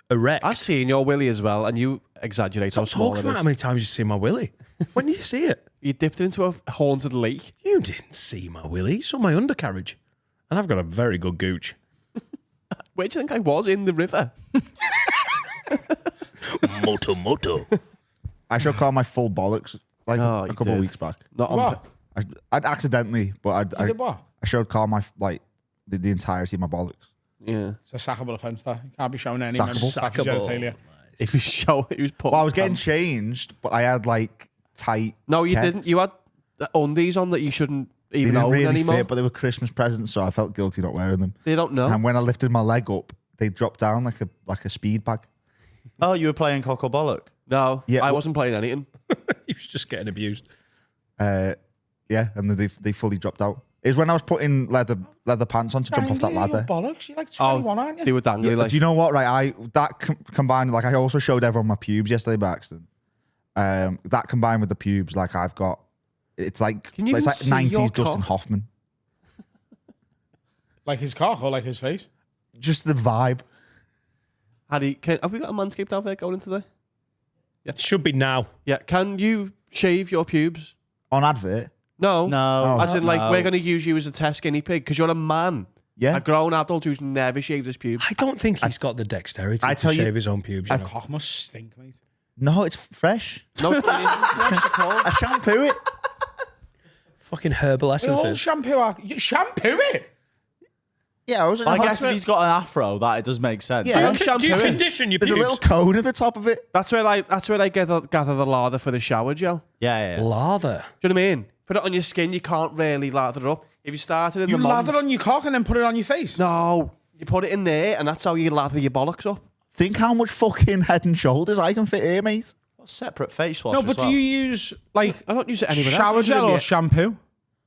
erect. I've seen your willy as well, and you exaggerate how Stop small talking it about is. how many times you see my willy. When did you see it? You dipped it into a haunted lake. You didn't see my willy. You saw my undercarriage. And I've got a very good gooch. Where do you think I was? In the river? Moto. I should call my full bollocks like Oh, a you couple of did. weeks back. Not on. What? I'd accidentally, but You did what? I showed Carl my like the entirety of my bollocks. Yeah. It's a sackable offence, that. You can't be showing any Sackable. members of your genitalia. It was show. It was put. Well, I was getting changed, but I had like tight. No, you keps. didn't. You had undies on that you shouldn't They even didn't own really anymore. fit, but they were Christmas presents, so I felt guilty not wearing them. They don't know. And when I lifted my leg up, they dropped down like a speed bag. Oh, you were playing cock or bollock? No, Yeah, I well- wasn't playing anything. He was just getting abused. Yeah, and they fully dropped out. It was when I was putting leather pants on to jump off that Dangly, you ladder. bollocks. You're like 21, aren't you? They were dangly. Yeah, like, do you know what? Right, combined. Like, I also showed everyone my pubes yesterday by accident. That combined with the pubes, like I've got, it's like Can you it's even like see your 90s Dustin cock? Hoffman. Like his cock or like his face? Just the vibe. Harry, have we got a Manscaped outfit going into there? It should be now. Yeah. Can you shave your pubes? On advert. No. No. As in, like, no. we're going to use you as a test guinea pig because you're a man. Yeah. A grown adult who's never shaved his pubes. I don't think he's got the dexterity I to tell you- shave his own pubes. You That know? cock must stink, mate. No, it's fresh. No, it isn't fresh at all. I shampoo it. Fucking herbal We all essences. shampoo it? Yeah, I was. I guess if he's got an afro, that it does make sense. Yeah. Don't shampoo Do you it. condition your There's pubes? a little cone at the top of it. That's where I gather the lather for the shower gel. Yeah. Lather. Do you know what I mean? Put it on your skin, you can't really lather it up. If you started in You the lather mums- on your cock and then put it on your face? No, you put it in there, and that's how you lather your bollocks up. Think how much fucking head and shoulders I can fit here, mate. Separate face wash. No, as but well. do you use like I don't use it anywhere shower else. gel or shampoo?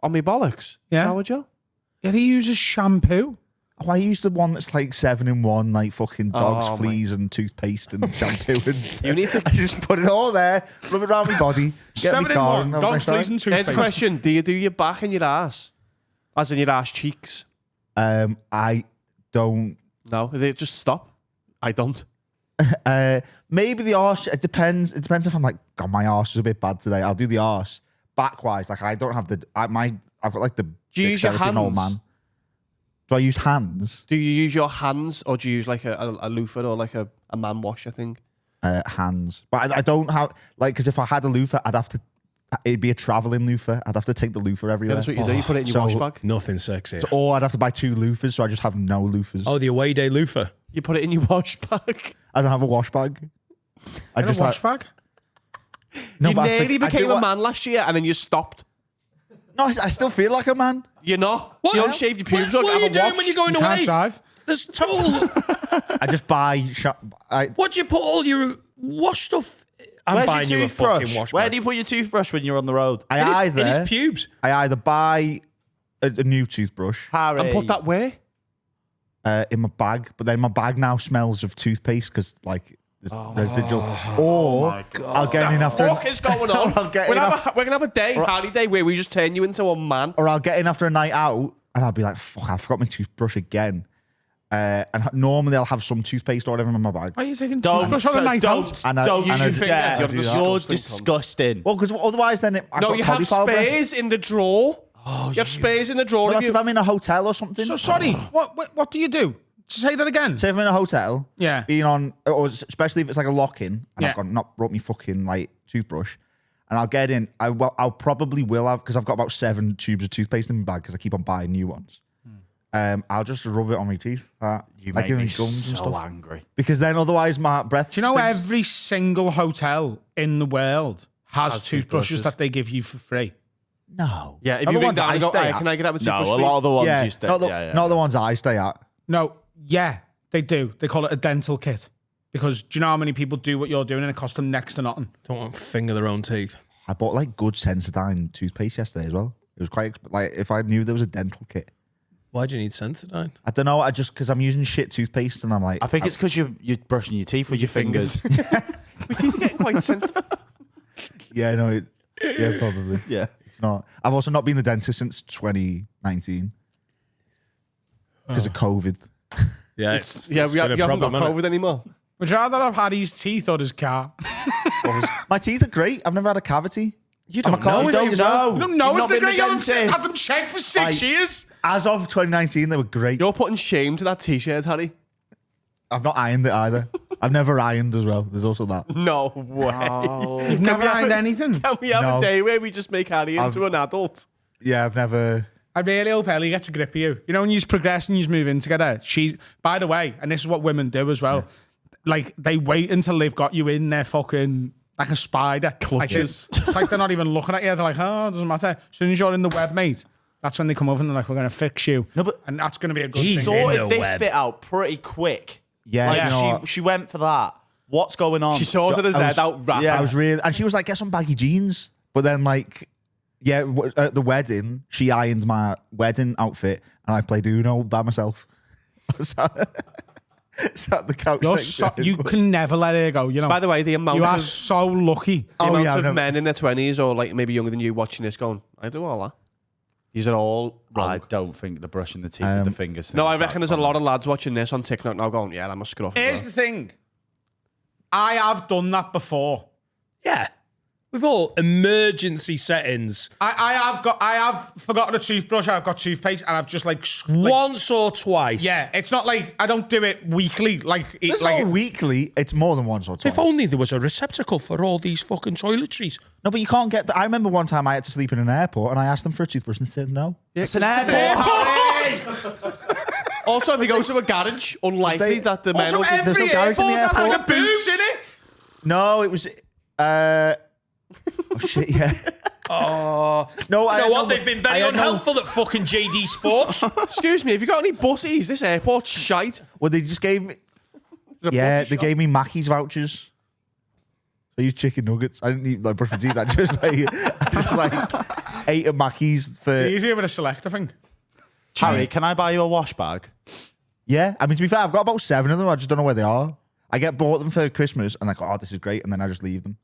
On my bollocks? Yeah. Shower gel? Yeah, he uses shampoo. Oh, I use the one that's like 7-in-1, like fucking dogs, Oh, fleas, and toothpaste and shampoo. And You need to- I just put it all there, rub it around my body, get my car, 7-in-1, and have dog my time. fleas and Here's toothpaste. a question. Do you do your back and your ass? As in your ass cheeks? I don't. No, they just stop. I don't. Maybe the arse. It depends. It depends if I'm like, God, my arse is a bit bad today. I'll do the arse. Backwise, like I don't have the. I've got like the. Do you use your dexterity of an old hands? man. Do I use hands? Do you use your hands or do you use like a loofah or like a man washer thing? Hands, but I don't have like because if I had a loofah, I'd have to. It'd be a traveling loofah. I'd have to take the loofah Yeah, everywhere. that's what you do. You put it in your So- wash bag. Nothing sexy. Or I'd have to buy 2 loofahs, so I just have no loofahs. Oh, the away day loofah. You put it in your wash bag. I don't have a wash bag. I In a just wash like, bag? no, you but I nearly think- I became do a what- man last year and then you stopped. No, I still feel like a man. You're not. What? You don't shave your pubes What or are you have a doing wash. when you're going You away? can't drive. There's total. I just buy. What do you put all your wash stuff? I'm Where's buying your you a fucking toothbrush? wash Where bag. do you put your toothbrush when you're on the road? I It is either pubes. buy a new toothbrush Harry. And put that where? in my bag, but then my bag now smells of toothpaste because like there's residual. Or I'll get in after. What is going on? I'll get We're in going to have a day, Harry Day, where we just turn you into a man. Or I'll get in after a night out and I'll be like, fuck, I forgot my toothbrush again. And normally I'll have some toothpaste or whatever in my bag. Why are you taking Don't, toothbrush on a night out? don't, And I- don't and I you do dare. that. You're You're disgusting, disgusting. Well, because otherwise then I've No, got you have cauliflower breath. spares in the drawer. You have spares in the drawer. Well, if that's you- if I'm in a hotel or something. So sorry. What do you do? Say that again. Say if I'm in a hotel, Yeah. being on, or especially if it's like a lock-in, and Yeah. I've got not brought me fucking like toothbrush, and I'll get in. I'll probably will have because I've got about 7 tubes of toothpaste in my bag because I keep on buying new ones. I'll just rub it on my teeth, You like make in me the gums and so stuff, angry. because then otherwise my breath. Do you know stinks. every single hotel in the world has Has toothbrushes toothbrushes. that they give you for free? No. Yeah, if Not you the ring ones down I and go, stay "Hey, at. can I get out a No, toothbrush, a lot of the ones Yeah, you stay. not the, yeah. not the ones I stay at. No. Yeah, they do. They call it a dental kit because do you know how many people do what you're doing and it costs them next to nothing? Don't want to finger their own teeth. I bought like good Sensodyne toothpaste yesterday as well. It was quite like if I knew there was a dental kit. Why do you need Sensodyne? I don't know. I just because I'm using shit toothpaste and I'm like, I think it's because you're brushing your teeth with your fingers. My teeth are getting quite sensitive. yeah, no, yeah, probably. yeah. It's not. I've also not been the dentist since 2019 because of COVID. Yeah, We haven't got COVID anymore. Would you rather have had his teeth or his car? My teeth are great. I've never had a cavity. You I'm don't a college know. dog as well. I don't know You've if they're not been great. to the I've been checked for 6 years. As of 2019, they were great. You're putting shame to that t-shirt, Harry. I've not ironed it either. I've never ironed as well. There's also that. No way. You've never ironed anything. Can we have No. a day where we just make Harry into an adult? Yeah, I've never. I really hope Ellie gets a grip of you. You know, when you progress and you move in together, by the way, and this is what women do as well, like they wait until they've got you in their fucking, like a spider. Like it's like they're not even looking at you. They're like, oh, it doesn't matter. As soon as you're in the web, mate, that's when they come over and they're like, we're going to fix you. No, but and that's going to be a good Jesus. thing. In the sorted this web. bit out pretty quick. Yeah, Like, you know what? she went for that. What's going on? She sorted his head out rapid. Yeah. I was really, and she was like, get some baggy jeans. But then, like, yeah, at the wedding, she ironed my wedding outfit, and I played Uno by myself. Sat the couch. You can never let her go. You know. By the way, the amount you are of so lucky. men in their 20s or like maybe younger than you watching this going, I do all that. These are all wrong. I don't think the brushing the teeth with the fingers. No, I reckon there's a lot of lads watching this on TikTok now going, yeah, I'm a scruff. Here's the thing. I have done that before. Yeah. With all emergency settings. I have forgotten a toothbrush. I've got toothpaste, and I've just like Once or twice. Yeah, it's not like I don't do it weekly. Like It's like not weekly. It's more than once or twice. If only there was a receptacle for all these fucking toiletries. No, but you can't get that. I remember one time I had to sleep in an airport, and I asked them for a toothbrush, and they said no. It's an airport. Also, if you go to a garage, unlikely that the men will be... There's no garage in the has airport. like a boots in it. No, it was. Oh shit! Yeah. Oh. No, You know what? They've been very I had no- unhelpful at fucking JD Sports. Excuse me, have you got any butties? This airport's shite. Well, they just gave me. There's a Yeah, butty they shop. gave me Mackey's vouchers. I used chicken nuggets. I didn't eat like brush my teeth. I just ate a Mackey's for. Easier with a select, I think. Harry, can I buy you a wash bag? Yeah, I mean to be fair, I've got about 7 of them. I just don't know where they are. I get bought them for Christmas, and like, oh, this is great, and then I just leave them.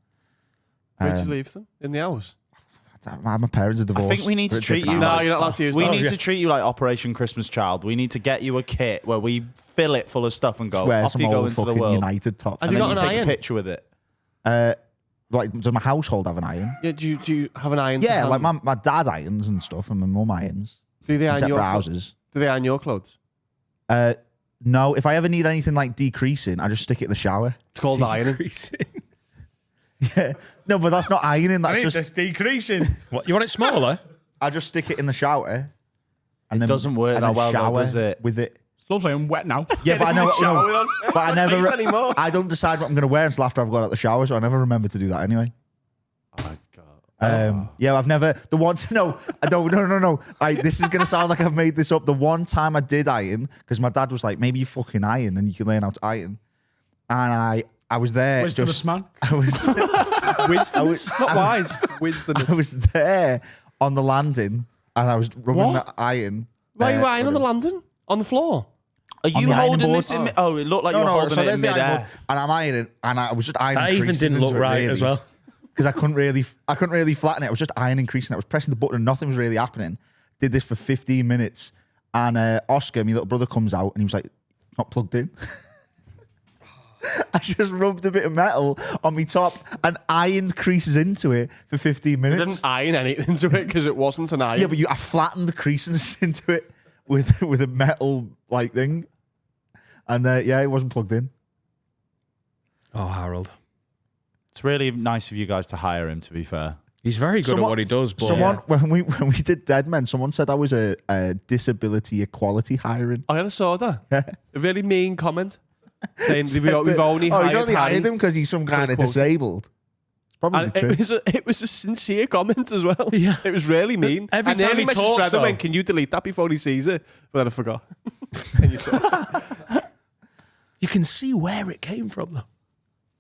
Where'd you leave them? In the house? My parents are divorced. I think we need to They're treat different you. hours. No, you're not allowed to use We that. need to treat you like Operation Christmas Child. We need to get you a kit where we fill it full of stuff and go, Wear off some you go old into the fucking world. United top. Have And you then got you an take iron? a picture with it. Like, does my household have an iron? Yeah, do you have an iron? to Yeah, hand? like my dad irons and stuff, and my mum irons. Do they iron Separate your houses. Do they iron your clothes? No, if I ever need anything like decreasing, I just stick it in the shower. It's called ironing. Yeah. No, but that's not ironing. That's just That's decreasing. What, you want it smaller? I just stick it in the shower. And It doesn't work and that then well, though, shower does it? with it. It's lovely. I'm wet now. Yeah, but I know. shower No, on. but I never. Face anymore. I don't decide what I'm going to wear until after I've got out the shower, so I never remember to do that anyway. Oh, God. Yeah, I've never. The one. No, I don't. No. This is going to sound like I've made this up. The one time I did iron, because my dad was like, maybe you fucking iron and you can learn how to iron. And I was there. Wisdomous man. I was. Wisdom, not wise. Wisdom. I was there on the landing, and I was rubbing What? the iron. Why are you ironing on the landing? On the floor? Are you the ironing holding board? this in? Oh, it looked like you were No. holding So it there's in the iron midair. board, and I'm ironing, and I was just ironing. That even creases didn't look into it, right really, as well. because I couldn't really flatten it. I was just ironing, creasing. I was pressing the button, and nothing was really happening. Did this for 15 minutes, and Oscar, my little brother, comes out, and he was like, "Not plugged in." I just rubbed a bit of metal on my top and ironed creases into it for 15 You minutes. didn't iron anything into it because it wasn't an iron. Yeah, but I flattened the creases into it with a metal like thing, and it wasn't plugged in. Oh, Harold. It's really nice of you guys to hire him, to be fair. He's very good at what he does, but When we did Dead Men, someone said I was a disability equality hiring. I saw that. A really mean comment. Saying we've only he's hired only Harry. hired him because he's some kind of Quote. disabled. It's probably And the truth. it was a sincere comment as well. Yeah. It was really mean. Every and time then he messaged talks, Fred and though- went, can you delete that before he sees it? But then I forgot. And you saw it. you can see where it came from, though.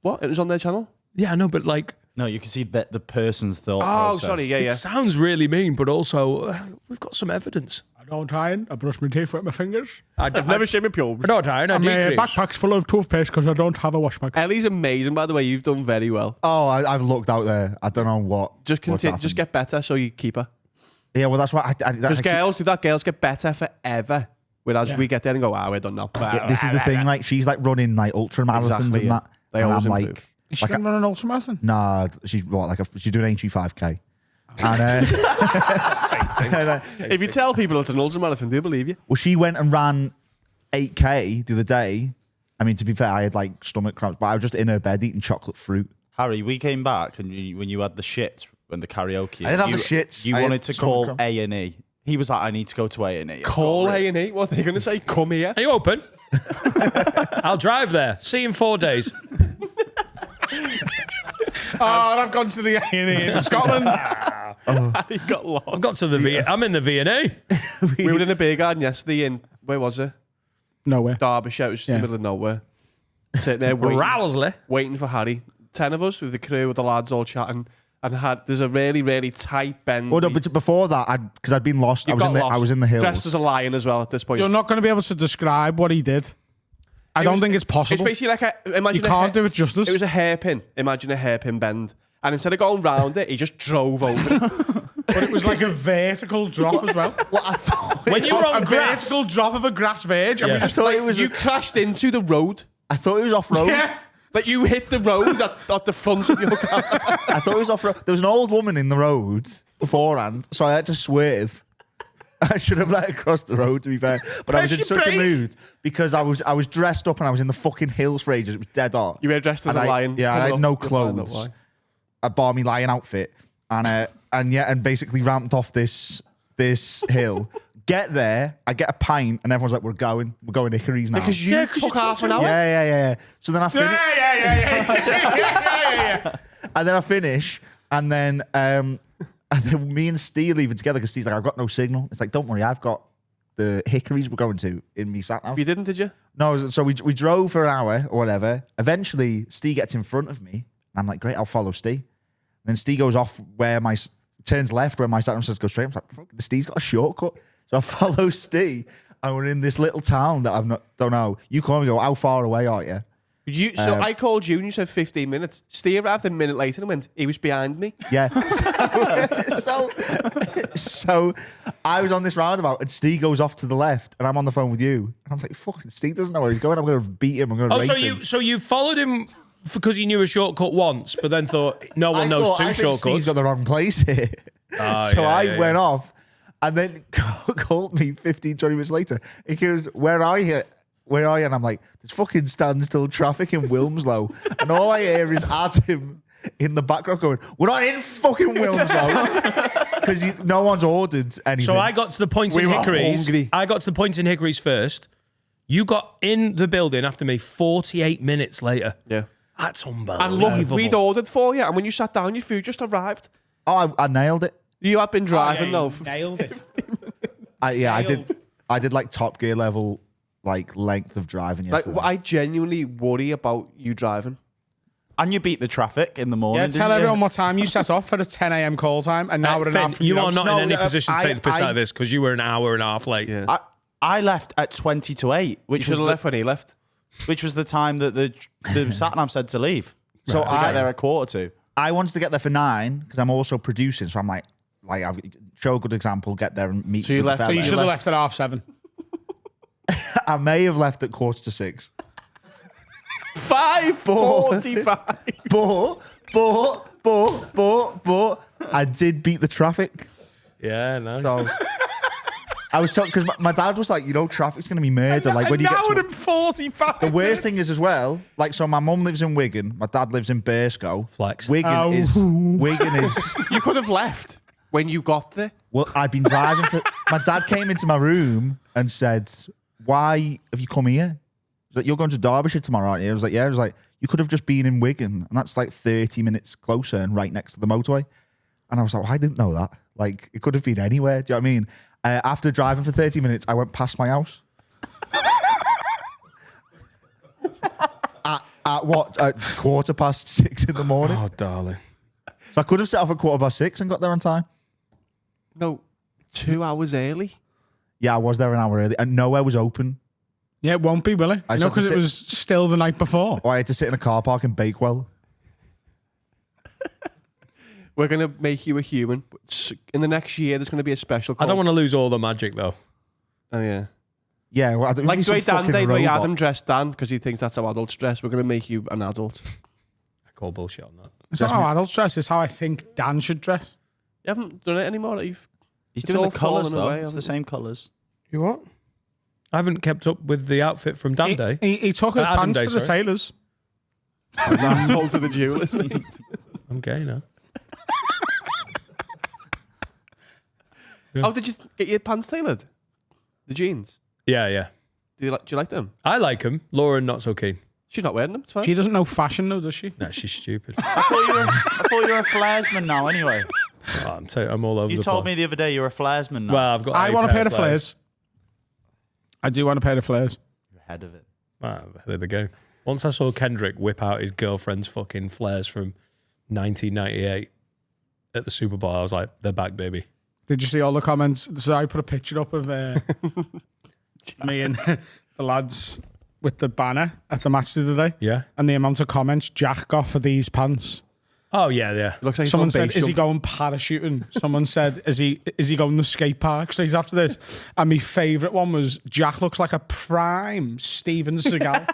What? It was on their channel? Yeah, I know, but like, No, you can see the person's thought Oh, process. sorry. Yeah, it yeah. sounds really mean, but also we've got some evidence. I don't iron. I brush my teeth with my fingers. I've never shaved my pubes. I don't iron. I My decrease. backpack's full of toothpaste because I don't have a wash bag. Ellie's amazing, by the way. You've done very well. Oh, I've looked out there. I don't know what. Just what's continue. Just happened. get better so you keep her. Yeah, well, that's what I Because girls do that. Girls get better forever. Whereas we get there and go, we're done now. Yeah, this is the thing, like she's like running like ultra marathons Exactly, and yeah. that. They and always I'm improve. like, Is she going to run an ultramarathon? nah, she's doing 85k. And If you tell people it's an ultramarathon, do believe you? well, she went and ran 8k the other day. I mean, to be fair, I had like stomach cramps, but I was just in her bed eating chocolate fruit. Harry, we came back and when you had the shits when the karaoke. I didn't have the shits. You I had wanted to stomach call cramp. A&E. He was like, I need to go to A&E. Call A&E. What are they going to say? Come here. Are you open? I'll drive there. See you in 4 days. I've gone to the A&E in Scotland. He got lost. I've got to the V. I'm in the V&A. We were in a beer garden yesterday in, where was it? Nowhere. Derbyshire. It was just in the middle of nowhere. Sitting there waiting for Harry. 10 of us with the crew, with the lads all chatting. And there's a really, really tight bend. Well, no, but before that, because I'd been lost, I was in the hills. Dressed as a lion as well at this point. You're not going to be able to describe what he did. I don't think it's possible. It's basically like imagine you can't do it justice. It was a hairpin. Imagine a hairpin bend. And instead of going round it, he just drove over it. But it was like a vertical drop as well. Well, I thought When you were on a grass, vertical drop of a grass verge. And we I just thought it was. You crashed into the road. I thought it was off road. yeah. Like you hit the road at the front of your car. I thought it was off road. There was an old woman in the road beforehand, so I had to swerve. I should have let her cross the road, to be fair. But I was in such a mood because I was dressed up and I was in the fucking hills for ages. It was dead hot. You were dressed as And a lion. Yeah, and I had no You'll find out clothes. why. A balmy lion outfit, and basically ramped off this hill. Get there, I get a pint, and everyone's like, "We're going Hickories now." Because you took half an hour. Yeah. So then I finish, Yeah. and then I finish, and then me and Steve leaving together because Steve's like, "I've got no signal." It's like, "Don't worry, I've got the Hickories we're going to in me sat nav." You didn't, did you? No, so we drove for an hour or whatever. Eventually, Steve gets in front of me, and I'm like, "Great, I'll follow Steve." And then Steve goes off turns left where my sat nav says go straight. I'm like, "Fuck, Steve's got a shortcut." So I follow Steve, and we're in this little town that don't know. You call me, go, "How far away are you?" So I called you and you said 15 minutes. Steve arrived a minute later and went, he was behind me. Yeah. So I was on this roundabout, and Steve goes off to the left, and I'm on the phone with you. And I'm like, fucking Steve doesn't know where he's going. I'm going to beat him. I'm going to race him. so you followed him because he knew a shortcut once, but then thought no one knows two I think shortcuts. Steve's got the wrong place here. I went off, and then called me 15, 20 minutes later. He goes, where are you? And I'm like, there's fucking standstill traffic in Wilmslow. And all I hear is Adam in the background going, we're not in fucking Wilmslow. Because no one's ordered anything. So I got to the point in were Hickories. hungry. I got to the point in Hickories first. You got in the building after me 48 minutes later. Yeah. That's unbelievable. And look, we'd ordered for you, and when you sat down, your food just arrived. Oh, I nailed it. You had been driving though. Nailed it. I did like Top Gear level like length of driving Like, yesterday. I genuinely worry about you driving. And you beat the traffic in the morning. Yeah, didn't tell you? everyone what time you set off for a 10 a.m. call time, and now we're an Finn, afternoon. you are not No, in any position to take the piss I- out of this because you were an hour and a half late. Yeah. I left at 20 to 8, You which should was have left when he left. which was the time that the sat nav said to leave. So to get there at 2:45. I wanted to get there for 9 because I'm also producing. So I'm like I've show a good example, get there and meet. So you with left- the So you fella. should have left at 7:30. I may have left at 6:15. 5:45. But I did beat the traffic. Yeah, no. So I was talking because my dad was like, traffic's going to be murder. Like when you get to 45. the worst thing is as well, like, so my mum lives in Wigan, my dad lives in Burscough. Flex. Wigan is. You could have left when you got there. Well, I'd been driving for. My dad came into my room and said, "Why have you come here?" He's like, "You're going to Derbyshire tomorrow, aren't you?" I was like, "Yeah." I was like, "You could have just been in Wigan, and that's like 30 minutes closer and right next to the motorway." And I was like, well, "I didn't know that. Like, it could have been anywhere." Do you know what I mean? After driving for 30 minutes, I went past my house. At what? At 6:15 in the morning. Oh, darling. So I could have set off at 6:15 and got there on time. No, 2 hours early. Yeah, I was there an hour early, and nowhere was open. Yeah, it won't be, will it? I No, just had to because it sit- was still the night before. Or I had to sit in a car park in Bakewell. We're going to make you a human. In the next year, there's going to be a special call. I don't want to lose all the magic, though. Oh, yeah. Yeah, well, I don't Like the way Dan did, the way robot. Adam dressed Dan, because he thinks that's how adults dress. We're going to make you an adult. I call bullshit on that. It's not how adults dress. It's how I think Dan should dress. You haven't done it anymore. He's It's doing all the colours fallen though. away, It's the hasn't same colours. You what? I haven't kept up with the outfit from Dan Day. He took his Adam pants Day, to the sorry. tailors. Asshole to the jewellers. I'm gay now. Oh, did you get your pants tailored? The jeans? Yeah. Do you like them? I like them. Lauren, not so keen. She's not wearing them. It's fine. She doesn't know fashion, though, does she? No, she's stupid. I thought you were a flaresman now. Anyway, I'm all over you the told place. me the other day you're a flaresman now. Well, I've got. I want a pair of flares. I do want a pair of flares. You're ahead of it. Ahead of the game. Once I saw Kendrick whip out his girlfriend's fucking flares from 1998 at the Super Bowl, I was like, they're back, baby. Did you see all the comments? So I put a picture up of me and the lads with the banner at the match the other day. Yeah. And the amount of comments Jack got for these pants. Oh, yeah. Looks like Someone said, is he going parachuting? Someone said, is he going to skate park? So he's after this. And my favourite one was, Jack looks like a prime Steven Seagal.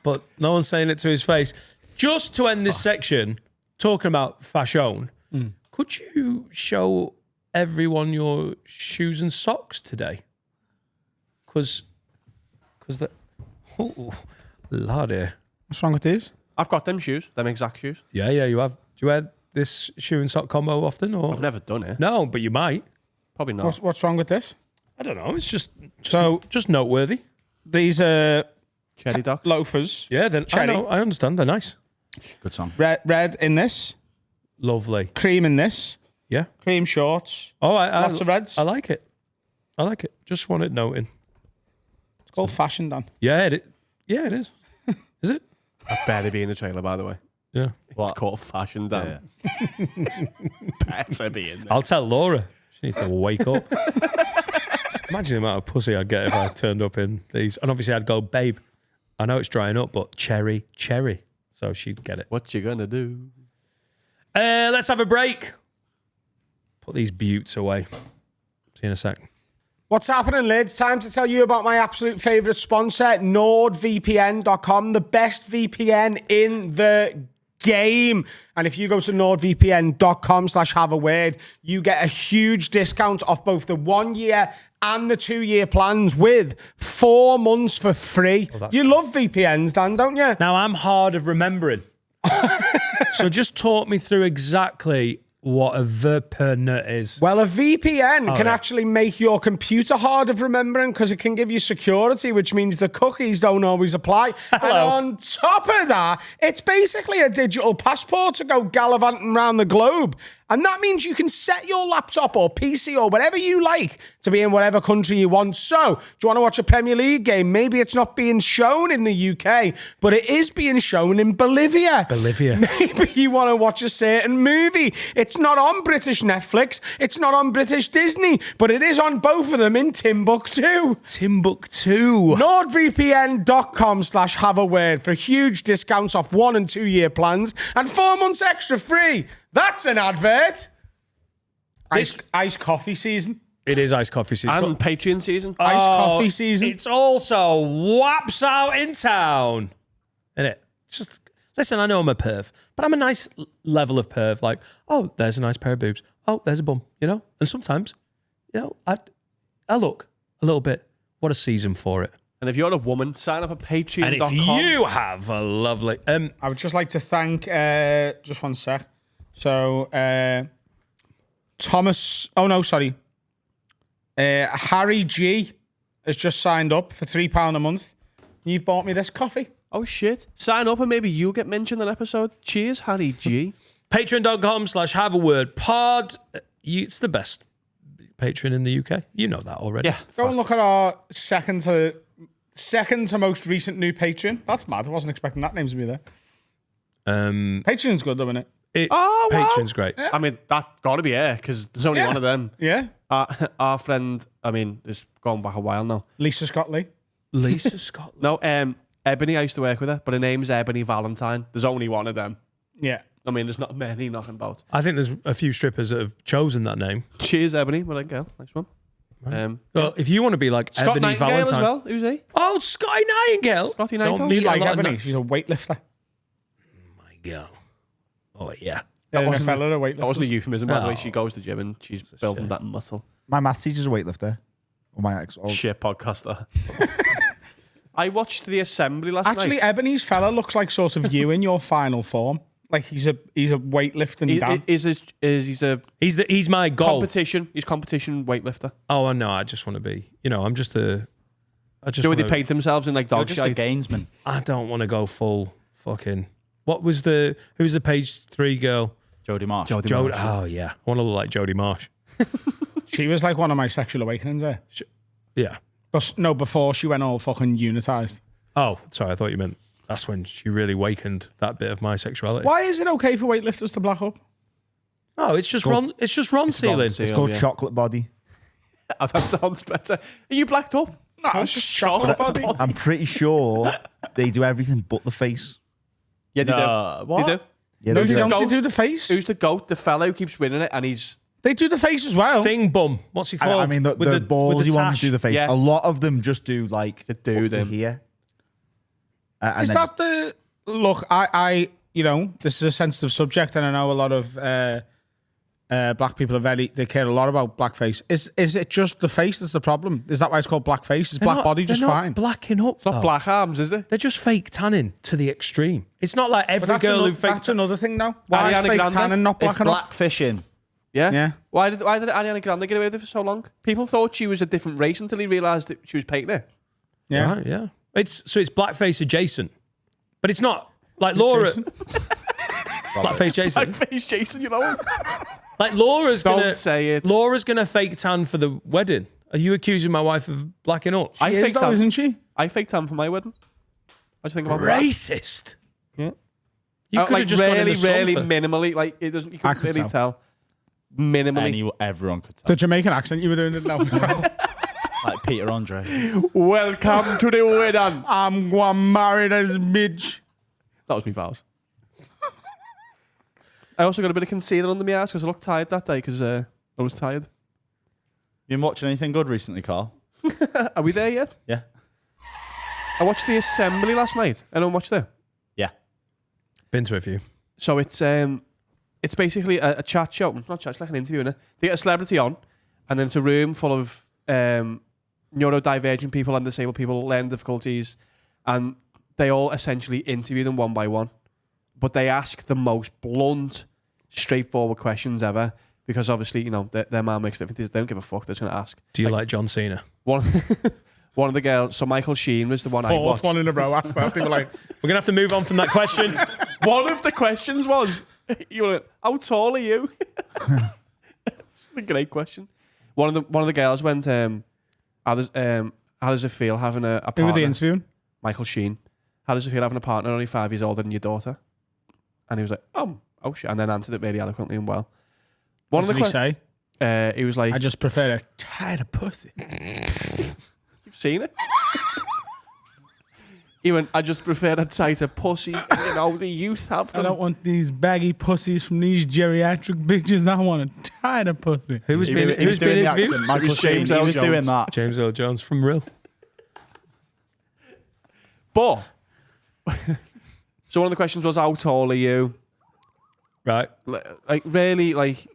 But no one's saying it to his face. Just to end this section, talking about fashion, could you show everyone your shoes and socks today? Because the... Oh, lordy. What's wrong with these? I've got them shoes, them exact shoes. Yeah, you have. Do you wear this shoe and sock combo often? Or? I've never done it. No, but you might. Probably not. What's wrong with this? I don't know. It's just noteworthy. These are Cherry docs. loafers. Yeah, then I Cherry. know. I understand. They're nice. Good song. Red in this. Lovely. Cream in this. Yeah. Cream shorts. Oh, Lots of reds. I like it. Just want it noting. It's called fashion, Dan. Yeah, it is. Is it? I'd barely be in the trailer, by the way. Yeah. It's called fashion, Dan. Yeah. Better be in there. I'll tell Laura. She needs to wake up. Imagine the amount of pussy I'd get if I turned up in these. And obviously I'd go, babe, I know it's drying up, but cherry. So she'd get it. What you gonna do? Let's have a break. Put these buttes away. See you in a sec. What's happening, lads? Time to tell you about my absolute favourite sponsor, NordVPN.com, the best VPN in the game. And if you go to NordVPN.com/have-a-word, you get a huge discount off both the 1 year and the 2 year plans with 4 months for free. You love VPNs, Dan, don't you? Now, I'm hard of remembering. So just talk me through exactly what a VPN is. Well, a VPN can actually make your computer hard of remembering because it can give you security, which means the cookies don't always apply. And on top of that, it's basically a digital passport to go gallivanting around the globe. And that means you can set your laptop or PC or whatever you like to be in whatever country you want. So, do you want to watch a Premier League game? Maybe it's not being shown in the UK, but it is being shown in Bolivia. Maybe you want to watch a certain movie. It's not on British Netflix. It's not on British Disney, but it is on both of them in Timbuktu. NordVPN.com/have-a-word for huge discounts off 1 and 2 year plans and 4 months extra free. That's an advert. Iced coffee season. It is iced coffee season. And Patreon season. Iced coffee season. It's also Waps Out in Town. Isn't it? Just listen, I know I'm a perv, but I'm a nice level of perv. Like, oh, there's a nice pair of boobs. Oh, there's a bum, you know? And sometimes, you know, I look a little bit. What a season for it. And if you're a woman, sign up at Patreon.com. And if you have a lovely... I would just like to thank... just one sec. So, Thomas... Oh, no, sorry. Harry G has just signed up for £3 a month. You've bought me this coffee. Oh, shit. Sign up and maybe you'll get mentioned in an episode. Cheers, Harry G. Patreon.com/have-a-word-pod. It's the best Patreon in the UK. You know that already. Yeah. Go and look at our second to most recent new Patreon. That's mad. I wasn't expecting that name to be there. Patreon's good, though, isn't it? Oh, wow. Patreon's great. I mean, that's got to be air because there's only one of them. Yeah. Our friend, I mean, it's gone back a while now. Lisa Scottley. Lisa Scotland. No, Ebony, I used to work with her, but her name's Ebony Valentine. There's only one of them. Yeah. I mean, there's not many knocking about. I think there's a few strippers that have chosen that name. Cheers, Ebony. Well, girl. Nice one. Well, if you want to be like Scott Ebony Nightingale Valentine. as well. Who's he? Oh, Scotty Nightingale. Scotty Don't Nightingale. meet You a like lot of Ebony? She's a weightlifter. My girl. Oh, yeah. That wasn't- wasn't a weightlifter. That wasn't a euphemism, by the way. No. She goes to the gym and she's building that muscle. My maths teacher's a weightlifter. Or my ex. Shit podcaster. I watched the assembly last Actually, night. Ebony's fella looks like sort of you in your final form. Like he's a weightlifting Dan. He's my goal. competition. He's competition weightlifter. Oh, no, I just want to be, I'm just a... I just Do they wanna- paint themselves in like You're dog just a shite? gainsman. I don't want to go full fucking... Who's the page 3 girl? Jodie Marsh. Jodie. Oh, yeah. I want to look like Jodie Marsh. She was like one of my sexual awakenings there. Yeah. But no, before she went all fucking unitized. Oh, sorry. I thought you meant that's when she really wakened that bit of my sexuality. Why is it okay for weightlifters to black up? Oh, it's just Ron. It's just Ron sealing. It's called chocolate body. That sounds better. Are you blacked up? No, it's just chocolate body. I'm pretty sure they do everything but the face. Yeah, they No, do. what? They do. Yeah, No, they they do. don't. They goat? do the face. Who's the goat? The fellow who keeps winning it, and he's They do the face as well. Thing bum. What's he called? I mean, the With ballsy ones tash. do the face. Yeah. A lot of them just do like To do up to them. here. And Is then- that the look? I this is a sensitive subject, and I know a lot of black people they care a lot about blackface. Is it just the face that's the problem? Is that why it's called blackface? Is They're black not- body just they're not fine? blacking up. it's not black arms, is it? They're just fake tanning to the extreme. It's not like But every that's, girl who fake. that's another thing now. Why Ariana is fake Grande? tanning not It's blacking up? blackfishing. Yeah. Yeah. Why did Ariana Grande get away with it for so long? People thought she was a different race until he realised that she was painting it. Yeah. Right, yeah. It's blackface adjacent, but it's not like Laura. Jason? Blackface Jason. Blackface Jason, you know. Like Laura's Don't gonna say it. Laura's gonna fake tan for the wedding. Are you accusing my wife of blacking up? I She is faked though, tan. isn't she? I faked tan for my wedding. I just think about that. Racist. Yeah. You could have Like just gone in really, the sun really for- minimally. Like it doesn't. You I couldn't could really tell. Minimally. Everyone could tell. The Jamaican accent you were doing it now. Like Peter Andre. Welcome to the wedding. I'm going marry this bitch. That was me vows. I also got a bit of concealer under my eyes because I looked tired that day because I was tired. You been watching anything good recently, Carl? Are we there yet? Yeah. I watched the assembly last night. Anyone watched it? Yeah. Been to a few. So it's basically a chat show. Not chat, it's like an interview, innit? They get a celebrity on, and then it's a room full of neurodivergent people and disabled people, learning difficulties, and they all essentially interview them one by one. But they ask the most blunt, straightforward questions ever, because obviously, their man makes different. They don't give a fuck. They're just going to ask. Do you like John Cena? One of the girls, so Michael Sheen was the one I Fourth watched. one in a row asked that. They were like, We're gonna have to move on from that question. One of the questions was, how tall are you? It's a great question. One of the girls went, how does it feel having a partner? who were they interviewing? Michael Sheen. How does it feel having a partner only 5 years older than your daughter? And he was like, oh shit, and then answered it really eloquently and well. What did he say? He was like, I just prefer a tighter pussy. you've seen it? He went, I just prefer a tighter pussy. The youth have them. I don't want these baggy pussies from these geriatric bitches. I want a tighter pussy. Who's He been was doing the interviewed? accent. Michael was Sheen. James He L. was Jones. doing that. James Earl Jones from Real. But, so one of the questions was, how tall are you? Right. Like, really, like,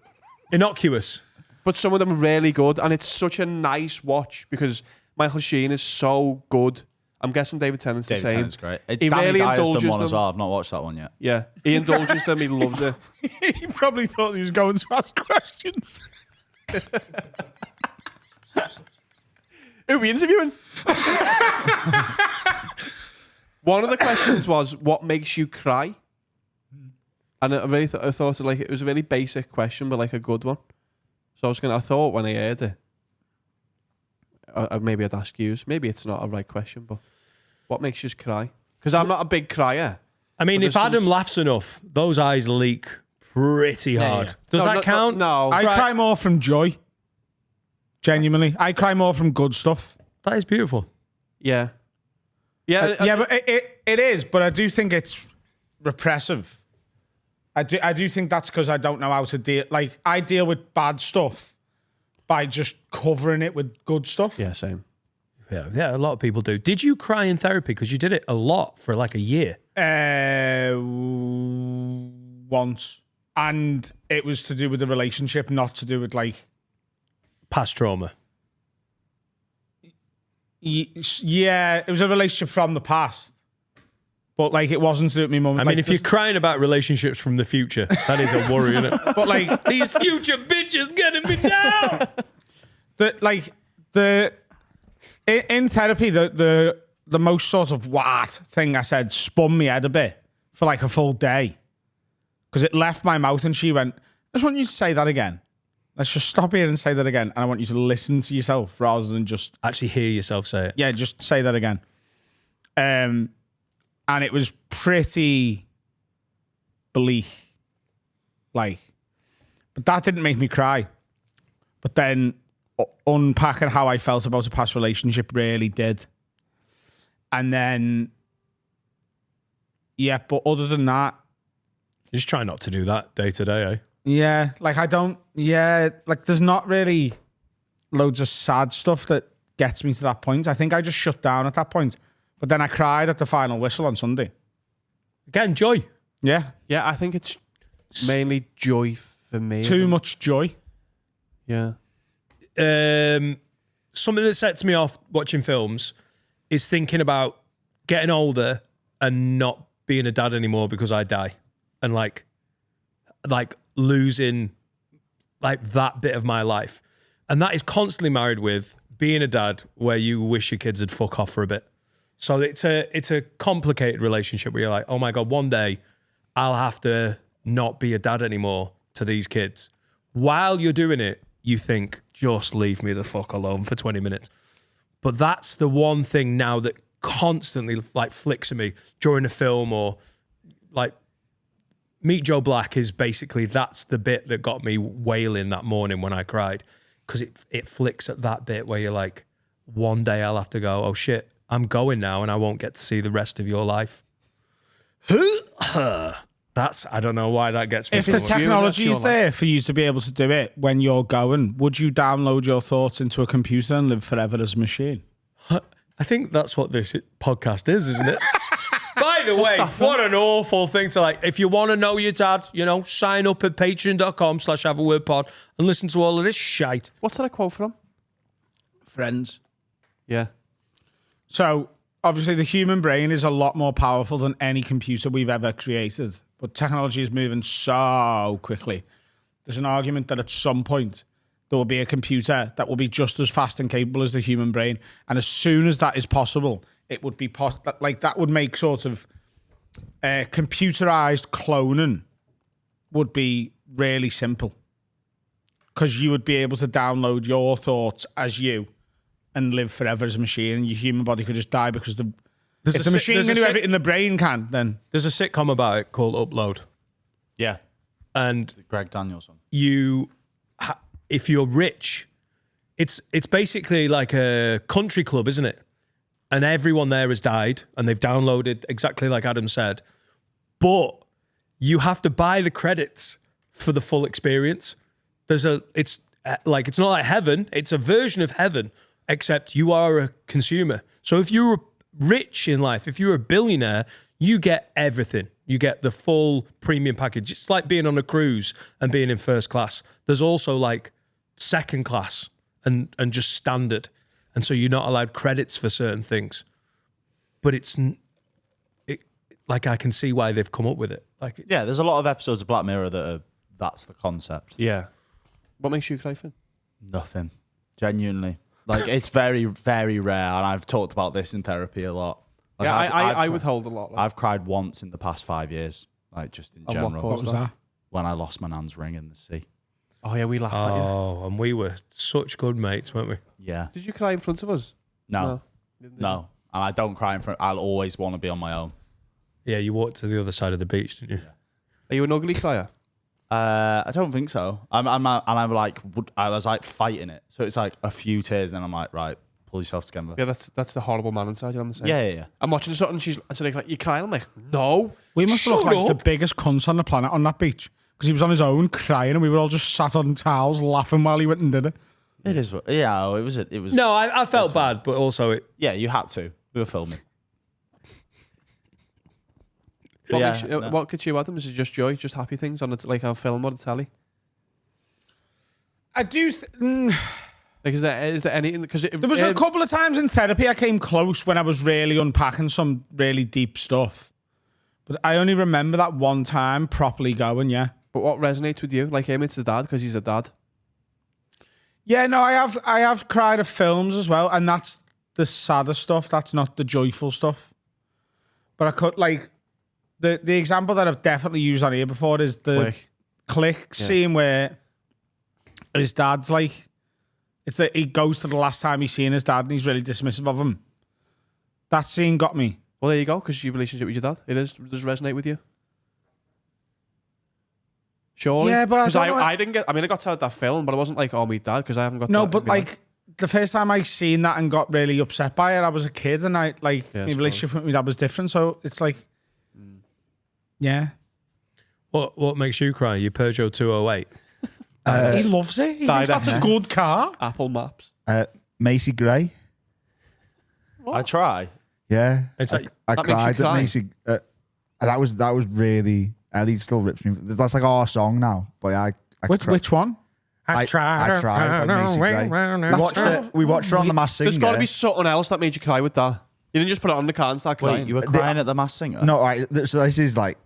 Innocuous. but some of them are really good, and it's such a nice watch because Michael Sheen is so good. I'm guessing David Tennant's the David same. Tennant's great. He Danny really Dyer's done indulges one as them. well. I've not watched that one yet. Yeah, he indulges them. He loves it. He probably thought he was going to ask questions. Who are we interviewing? One of the questions was, what makes you cry? And I really I thought it was a really basic question, but like a good one. So I thought when I heard it, maybe I'd ask you. Maybe it's not a right question, but what makes you cry? Because I'm not a big crier. I mean, But if there's Adam some- laughs enough, those eyes leak pretty hard. Does that count? No. I cry more from joy. Genuinely. I cry more from good stuff. That is beautiful. Yeah. Yeah. Yeah, but it is, but I do think it's repressive. I do think that's because I don't know how to deal. Like, I deal with bad stuff, by just covering it with good stuff. Yeah, same. Yeah, a lot of people do. Did you cry in therapy? Because you did it a lot for like a year. Once. And it was to do with the relationship, not to do with like Past trauma. Yeah, it was a relationship from the past. But like it wasn't to do with me mum. I mean, if you're crying about relationships from the future, that is a worry, isn't it? But like these future bitches getting me down. In therapy, the most sort of what thing I said spun me head a bit for like a full day. Because it left my mouth and she went, I just want you to say that again. Let's just stop here and say that again. And I want you to listen to yourself rather than just... Actually hear yourself say it. Yeah, just say that again. And it was pretty bleak. Like, but that didn't make me cry. But then unpacking how I felt about a past relationship really did. And then, yeah, but other than that, You just try not to do that day to day, eh? yeah, like there's not really loads of sad stuff that gets me to that point. I think I just shut down at that point. But then I cried at the final whistle on Sunday. Again, joy. Yeah. Yeah, I think it's mainly joy for me. Too much joy. Yeah. Something that sets me off watching films is thinking about getting older and not being a dad anymore because I die. And like losing like that bit of my life. And that is constantly married with being a dad where you wish your kids would fuck off for a bit. So it's a complicated relationship where you're like, oh my God, one day I'll have to not be a dad anymore to these kids. While you're doing it, you think, just leave me the fuck alone for 20 minutes. But that's the one thing now that constantly like flicks at me during a film, or like Meet Joe Black is basically, that's the bit that got me wailing that morning when I cried. Because it flicks at that bit where you're like, one day I'll have to go, oh shit, I'm going now and I won't get to see the rest of your life. That's, I don't know why that gets me. If the technology is there for you to be able to do it when you're going, would you download your thoughts into a computer and live forever as a machine? I think that's what this podcast is, isn't it? By the way, what an awful thing to like. If you want to know your dad, sign up at patreon.com/haveawordpod and listen to all of this shite. What's that a quote from? Friends. Yeah. So, obviously, the human brain is a lot more powerful than any computer we've ever created. But technology is moving so quickly. There's an argument that at some point, there will be a computer that will be just as fast and capable as the human brain. And as soon as that is possible, it would be that would make sort of computerized cloning would be really simple. Because you would be able to download your thoughts as you and live forever as a machine, and your human body could just die because if the machine can do everything the brain can, then... There's a sitcom about it called Upload. Yeah. And Greg Daniels one. If you're rich, it's basically like a country club, isn't it? And everyone there has died and they've downloaded exactly like Adam said. But you have to buy the credits for the full experience. It's not like heaven. It's a version of heaven, except you are a consumer. So if you're rich in life, if you're a billionaire, you get everything. You get the full premium package. It's like being on a cruise and being in first class. There's also like second class and just standard. And so you're not allowed credits for certain things. But like I can see why they've come up with it. Yeah, there's a lot of episodes of Black Mirror that's the concept. Yeah. What makes you cry, Finn? Nothing. Genuinely. Like, it's very, very rare, and I've talked about this in therapy a lot. Like, yeah, I withhold a lot. I've cried once in the past 5 years, like just in general. What was that? When I lost my nan's ring in the sea. Oh, yeah, we laughed at you. Oh, and we were such good mates, weren't we? Yeah. Did you cry in front of us? No. And I don't cry in front. I'll always want to be on my own. Yeah, you walked to the other side of the beach, didn't you? Yeah. Are you an ugly crier? I don't think so. I was like fighting it. So it's like a few tears, then I'm like, right, pull yourself together. Yeah, that's the horrible man inside you. I'm saying. Yeah. I'm watching something. She's like, you crying? I'm like, no. We must look like the biggest cunts on the planet on that beach because he was on his own crying, and we were all just sat on towels laughing while he went and did it. It is. Yeah, it was. No, I felt bad, but also Yeah, you had to. We were filming. What could you, Adam? Is it just joy, just happy things on like a film or the telly? I do. Like, is there anything? Because There was a couple of times in therapy I came close when I was really unpacking some really deep stuff. But I only remember that one time properly going, yeah. But what resonates with you? Like him, it's his dad because he's a dad. Yeah, no, I have cried at films as well, and that's the sadder stuff. That's not the joyful stuff. But I could like the example that I've definitely used on here before is the Click scene where his dad's like, it's that he goes to the last time he's seen his dad and he's really dismissive of him. That scene got me. Well, there you go, because your relationship with your dad, does resonate with you. Surely. Yeah, but I didn't get. I mean, I got to that film, but I wasn't like, oh, my dad, because I haven't got. No, that, but like the first time I seen that and got really upset by it, I was a kid, and my relationship with my dad was different. So it's like, yeah. what makes you cry? Your Peugeot 208. He loves it. He thinks that's a good car. Apple Maps. Macy Gray. I try. Yeah, It's like I that makes you cried cry. at Macy. That was really. Ellie still rips me. That's like our song now. But I Which one? I tried by Macy Gray. We watched her on The Masked Singer. There's got to be something else that made you cry with that. You didn't just put it on the car and start crying. Wait, you were crying at the Masked Singer? No, right. So this is like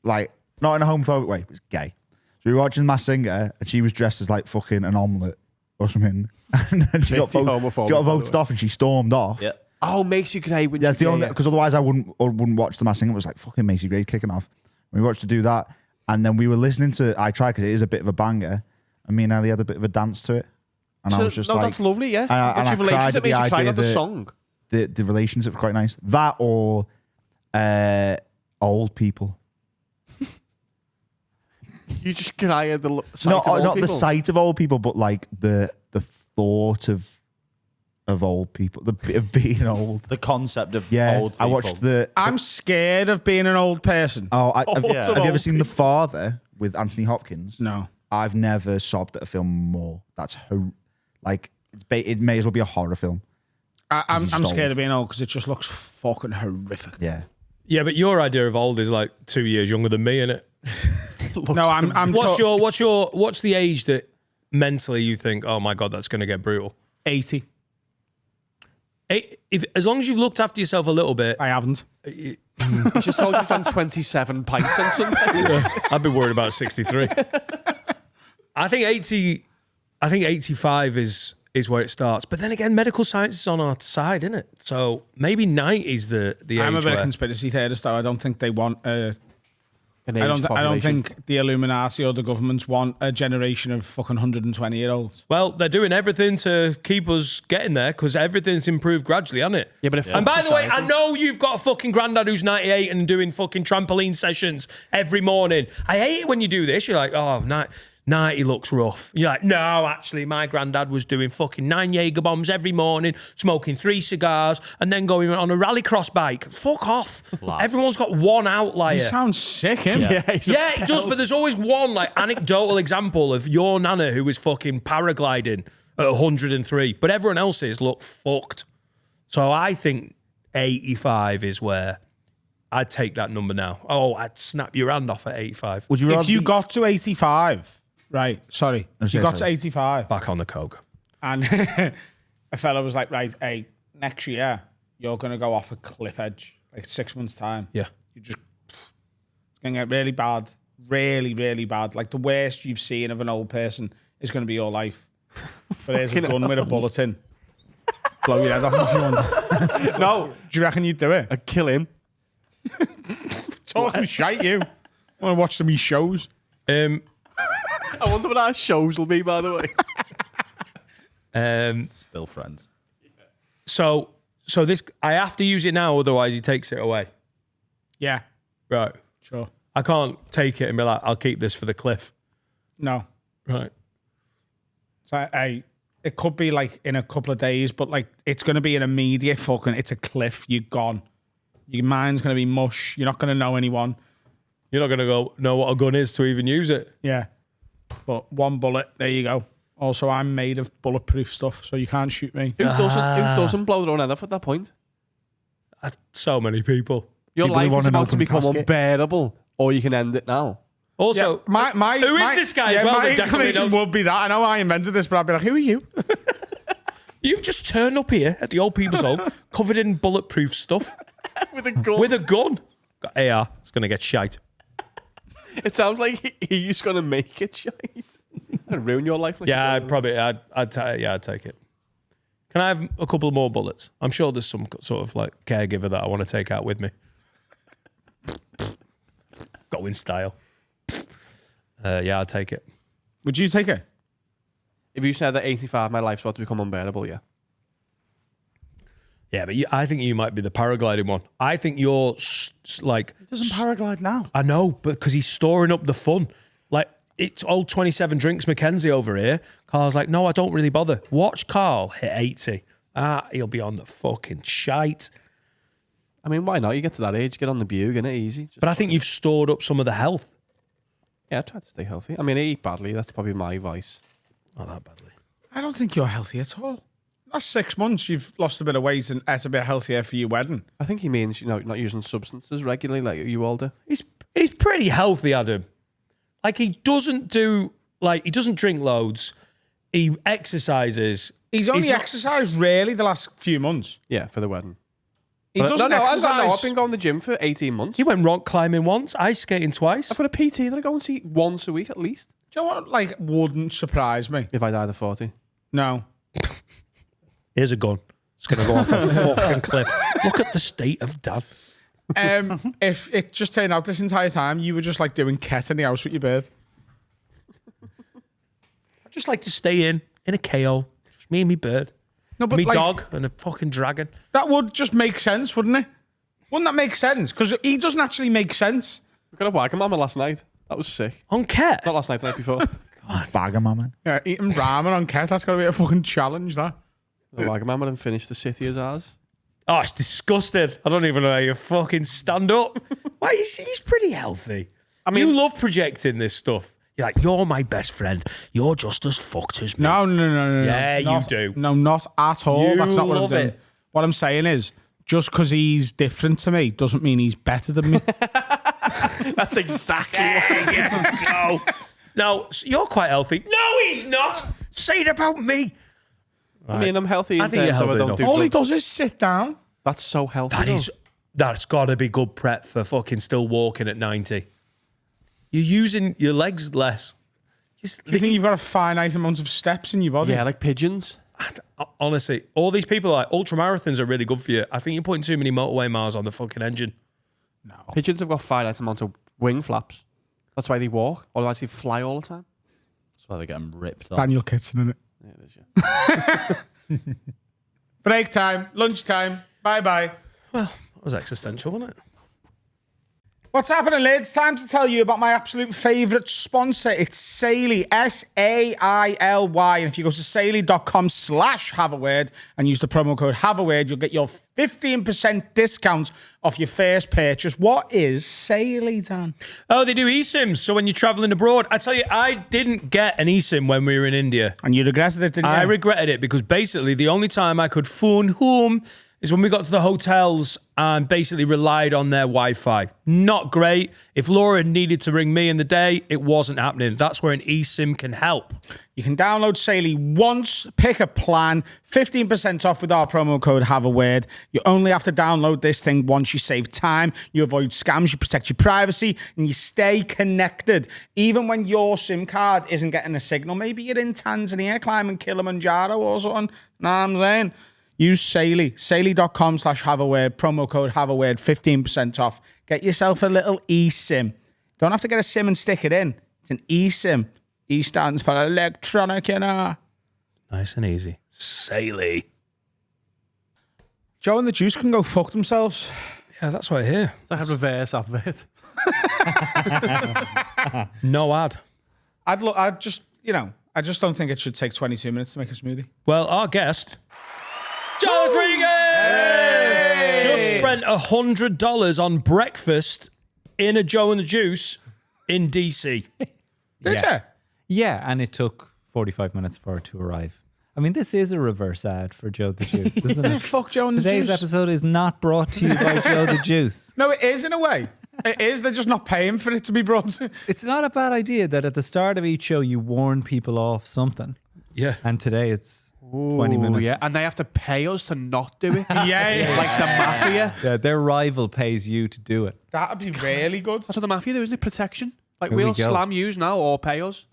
not in a homophobic way. It was gay. So we were watching The Masked Singer, and she was dressed as like fucking an omelette or something, and then she got voted off, and she stormed off. Yeah. Oh, Macy Gray. That's the only because otherwise I wouldn't watch The Masked Singer. It was like fucking Macy Gray kicking off. We watched her do that, and then we were listening to I Try because it is a bit of a banger. And me and Ellie had a bit of a dance to it, and I was just like, that's lovely, yeah. And I cried at the idea of the song. The relationship was quite nice. That or old people. You just cry at the sight of old not people. the sight of old people, but like the thought of old people, of being old. The concept of Yeah, old people. I watched the. I'm scared of being an old person. Have you ever seen The Father with Anthony Hopkins? No. I've never sobbed at a film more. That's it may as well be a horror film. I'm just scared old. of being old because it just looks fucking horrific. Yeah. Yeah, but your idea of old is like 2 years younger than me, innit? No, I'm. What's the age that mentally you think, oh my god, that's going to get brutal? 80. As long as you've looked after yourself a little bit, I haven't. He just told you he's done 27 pints on something. I'd be worried about 63. I think 80. I think 85 is where it starts. But then again, medical science is on our side, isn't it? So maybe 90 is the age. I'm a bit where, of a conspiracy theorist, though. I don't think they want. I I don't think the Illuminati or the governments want a generation of fucking 120-year-olds. Well, they're doing everything to keep us getting there because everything's improved gradually, hasn't it? Yeah, but if and by the way, I know you've got a fucking granddad who's 98 and doing fucking trampoline sessions every morning. I hate it when you do this. You're like, oh, 90 looks rough. You're like, no, actually, my granddad was doing fucking 9 Jaeger bombs every morning, smoking 3 cigars, and then going on a rallycross bike. Fuck off. Everyone's got one outlier. He sounds sick, him. Yeah, it does, but there's always one like anecdotal example of your nana who was fucking paragliding at 103, but everyone else's look fucked. So I think 85 is where I'd take that number now. Oh, I'd snap your hand off at 85. Would you If rather you be- got to 85, right, sorry. If you got to sorry. 85 Back on the coke. and a fella was like, right, hey, next year, you're going to go off a cliff edge, like 6 months' time. Yeah. It's going to get really bad, really, really bad. Like the worst you've seen of an old person is going to be your life. But there's a gun with a bullet in. Blow your head off if you want. No, Do you reckon you'd do it? I'd kill him. Talking shite, you. I want to watch some of these shows. I wonder what our shows will be, by the way. Still friends. So this, I have to use it now, otherwise he takes it away. Yeah, Right. sure. I can't take it and be like, I'll keep this for the cliff. No. Right. So it could be like in a couple of days, but like it's going to be an immediate fucking, it's a cliff. You're gone. Your mind's going to be mush. You're not going to know anyone. You're not going to know what a gun is to even use it. Yeah. But one bullet, there you go. Also, I'm made of bulletproof stuff, so you can't shoot me. Who doesn't blow their own head off at that point? So many people. Your People who life want is an about to open become casket. unbearable, or you can end it now. Also, who is this guy as well? My that definitely inclination knows- would be that. I know I invented this, but I'd be like, who are you? You've just turned up here at the old people's home, covered in bulletproof stuff. With a gun. With a gun. Got AR. It's going to get shite. It sounds like he's going to make it shite. And ruin your life. Like Yeah, I'd take it. Can I have a couple more bullets? I'm sure there's some sort of like caregiver that I want to take out with me. Go in style. Yeah, I'd take it. Would you take it? If you said at 85, my life's about to become unbearable, yeah. Yeah, but I think you might be the paragliding one. I think you're like... He doesn't paraglide now. I know, but because he's storing up the fun. Like, it's old 27 drinks Mackenzie over here. Carl's like, no, I don't really bother. Watch Carl hit 80. He'll be on the fucking shite. I mean, why not? You get to that age, get on the bug, and it's easy. But I think you've stored up some of the health. Yeah, I try to stay healthy. I mean, I eat badly. That's probably my vice. Not that badly. I don't think you're healthy at all. Last 6 months, you've lost a bit of weight and ate a bit healthier for your wedding. I think he means, not using substances regularly like you all do. He's pretty healthy, Adam. Like, he doesn't drink loads. He exercises. He's only exercised really the last few months. Yeah, for the wedding. He doesn't exercise. I've been going to the gym for 18 months. He went rock climbing once, ice skating twice. I've got a PT that I go and see once a week at least. Do you know what, like, wouldn't surprise me? If I died at 40. No. Here's a gun. It's going to go off a fucking cliff. Look at the state of Dan. If it just turned out this entire time, you were just like doing ket in the house with your bird. I'd just like to stay in a KO. Just me and me bird. No, but Me like, dog and a fucking dragon. that would just make sense, wouldn't it? Wouldn't that make sense? Because he doesn't actually make sense. We got a Wagamama last night. That was sick. On ket? Not last night, the night before. Wagamama. Yeah, eating ramen on ket, that's got to be a fucking challenge, that. The Wagamama and finished the city as ours. Oh, it's disgusting. I don't even know how you fucking stand up. Why? He's pretty healthy. I mean, you love projecting this stuff. You're like, you're my best friend. You're just as fucked as me. No. Yeah, you not, do. No, not at all. You That's not what I'm love doing. it. What I'm saying is, just because he's different to me doesn't mean he's better than me. That's exactly what Go. No, you're quite healthy. No, he's not. Say it about me. I mean, I'm healthy I in think you're terms of I healthy don't enough. do All he drugs. does is sit down. That's so healthy. That's got to be good prep for fucking still walking at 90. You're using your legs less. Do you think you've got a finite amount of steps in your body? Yeah, like pigeons. Honestly, all these people like ultramarathons are really good for you. I think you're putting too many motorway miles on the fucking engine. Pigeons have got finite amount of wing flaps. That's why they walk. Otherwise, they fly all the time. That's why they get them ripped off. Daniel Kitson, innit? Yeah, it is, yeah. Break time, lunchtime, bye-bye. Well, that was existential, wasn't it? What's happening, lads? Time to tell you about my absolute favourite sponsor. It's Saily, S-A-I-L-Y. And if you go to saily.com/haveaword and use the promo code haveaword, you'll get your 15% discount off your first purchase. What is Saily, Dan? Oh, they do eSIMs. So when you're traveling abroad, I tell you, I didn't get an eSIM when we were in India. And you regretted it, didn't you? I regretted it because basically the only time I could phone home is when we got to the hotels and basically relied on their Wi-Fi. Not great. If Laura needed to ring me in the day, it wasn't happening. That's where an eSIM can help. You can download Saily once, pick a plan, 15% off with our promo code haveaword. You only have to download this thing once. You save time, you avoid scams, you protect your privacy, and you stay connected. Even when your SIM card isn't getting a signal. Maybe you're in Tanzania climbing Kilimanjaro or something. Know what I'm saying? Use Saily, saily.com/haveaword, promo code haveaword, 15% off. Get yourself a little eSIM. Don't have to get a SIM and stick it in. It's an eSIM. E stands for electronic, you know. Nice and easy. Saily. Joe and the Juice can go fuck themselves. Yeah, that's what I hear. It's like a reverse advert. No ad. I just don't think it should take 22 minutes to make a smoothie. Well, our guest, Jarlath Regan, just spent $100 on breakfast in a Joe and the Juice in DC. Did you? Yeah, and it took 45 minutes for it to arrive. I mean, this is a reverse ad for Joe the Juice, isn't it? Fuck Joe and the Today's Juice. episode is not brought to you by Joe the Juice. No, it is in a way. It is. They're just not paying for it to be brought. It's not a bad idea that at the start of each show you warn people off something. Yeah. And today it's 20 minutes. Yeah, and they have to pay us to not do it. Yeah. Like the mafia. Yeah, their rival pays you to do it. That'd be really good. That's what the mafia do, isn't it? Protection. Like, Here we we'll go. slam yous now or pay us.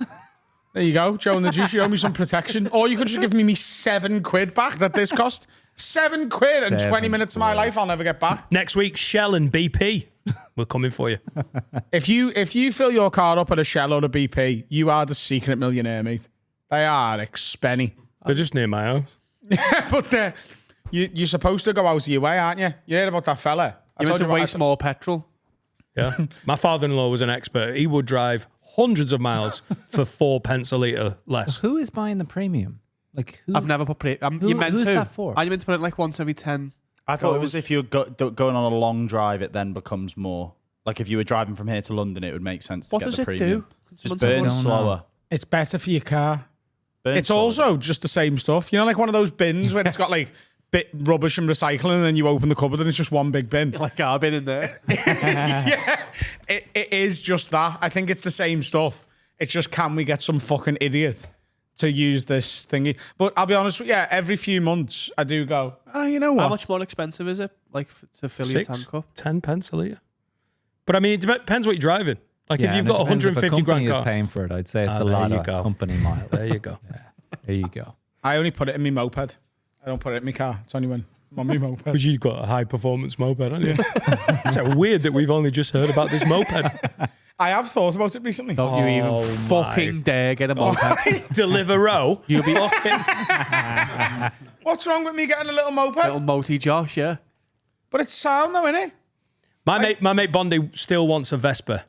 There you go, Joe and the Juice. You owe me some protection. Or you could just give me £7 back that this cost. £7 and 20 7 minutes of my life I'll never get back. Next week, Shell and BP. We're coming for you. If you fill your car up at a Shell or a BP, you are the secret millionaire, mate. They are expenny. They're just near my house. But you're supposed to go out of your way, aren't you? You heard about that fella? You meant to waste more petrol. Yeah. My father-in-law was an expert. He would drive hundreds of miles for 4 pence a litre less. Who is buying the premium? Like who? I've never put you meant who's to. that for? Are you meant to put it like once every 10? I thought it was if you're going on a long drive, it then becomes more. Like if you were driving from here to London, it would make sense to What get does the it premium. do? Just Someone tell burn me. slower. It's better for your car. Burn It's slower. also just the same stuff. You know, like one of those bins where it's got like bit rubbish and recycling, and then you open the cupboard and it's just one big bin. Like I've been in there. Yeah, it is just that. I think it's the same stuff. It's just, can we get some fucking idiot to use this thingy? But I'll be honest with you, every few months I do go, oh, you know what? How much more expensive is it? Like to fill your tank up? 10 pence a litre. But I mean, it depends what you're driving. Like Yeah, if you've and got it a depends if 150 a company grand is car. paying for it. I'd say it's a there lot you of go. company miles. There you go. There you go. I only put it in my moped. I don't put it in my car. It's only when I'm on my moped. Because you've got a high performance moped, haven't you? It's so weird that we've only just heard about this moped. I have thought about it recently. Don't you even fucking dare get a moped. Deliver row. You'll be What's wrong with me getting a little moped? little motey Josh, yeah. But it's sound though, innit? My mate Bondi still wants a Vespa.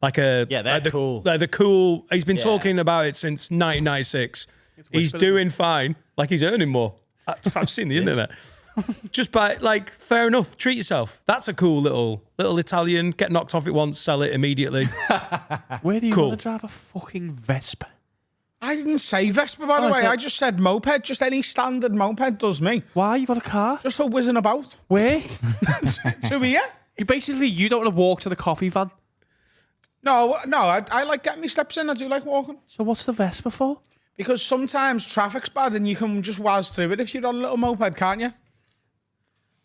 Like a Yeah, they're cool. They're the cool. He's been Yeah. talking about it since 1996. He's doing fine. Like he's earning more. I've seen the internet. Just by like, fair enough. Treat yourself. That's a cool little Italian. Get knocked off it once, sell it immediately. Where do you Cool. want to drive a fucking Vespa? I didn't say Vespa, by the way. I just said moped. Just any standard moped does me. Why? You got a car? Just for whizzing about. Where? To here? You basically, you don't want to walk to the coffee van. No, I like getting my steps in. I do like walking. So what's the Vespa for? Because sometimes traffic's bad and you can just whiz through it if you're on a little moped, can't you?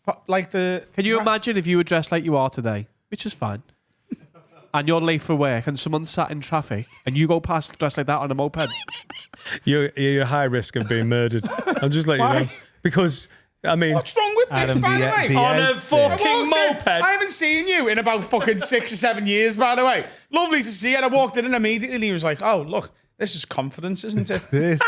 But like the... Can you imagine if you were dressed like you are today, which is fine, and you're late for work and someone sat in traffic and you go past dressed like that on a moped? You're high risk of being murdered. I'm just letting you know. Because, I mean, What's wrong with this, Adam, by the way? the on a outfit. fucking moped. I haven't seen you in about fucking 6 or 7 years, by the way. Lovely to see you. And I walked in and immediately he was like, oh, look, this is confidence, isn't it? This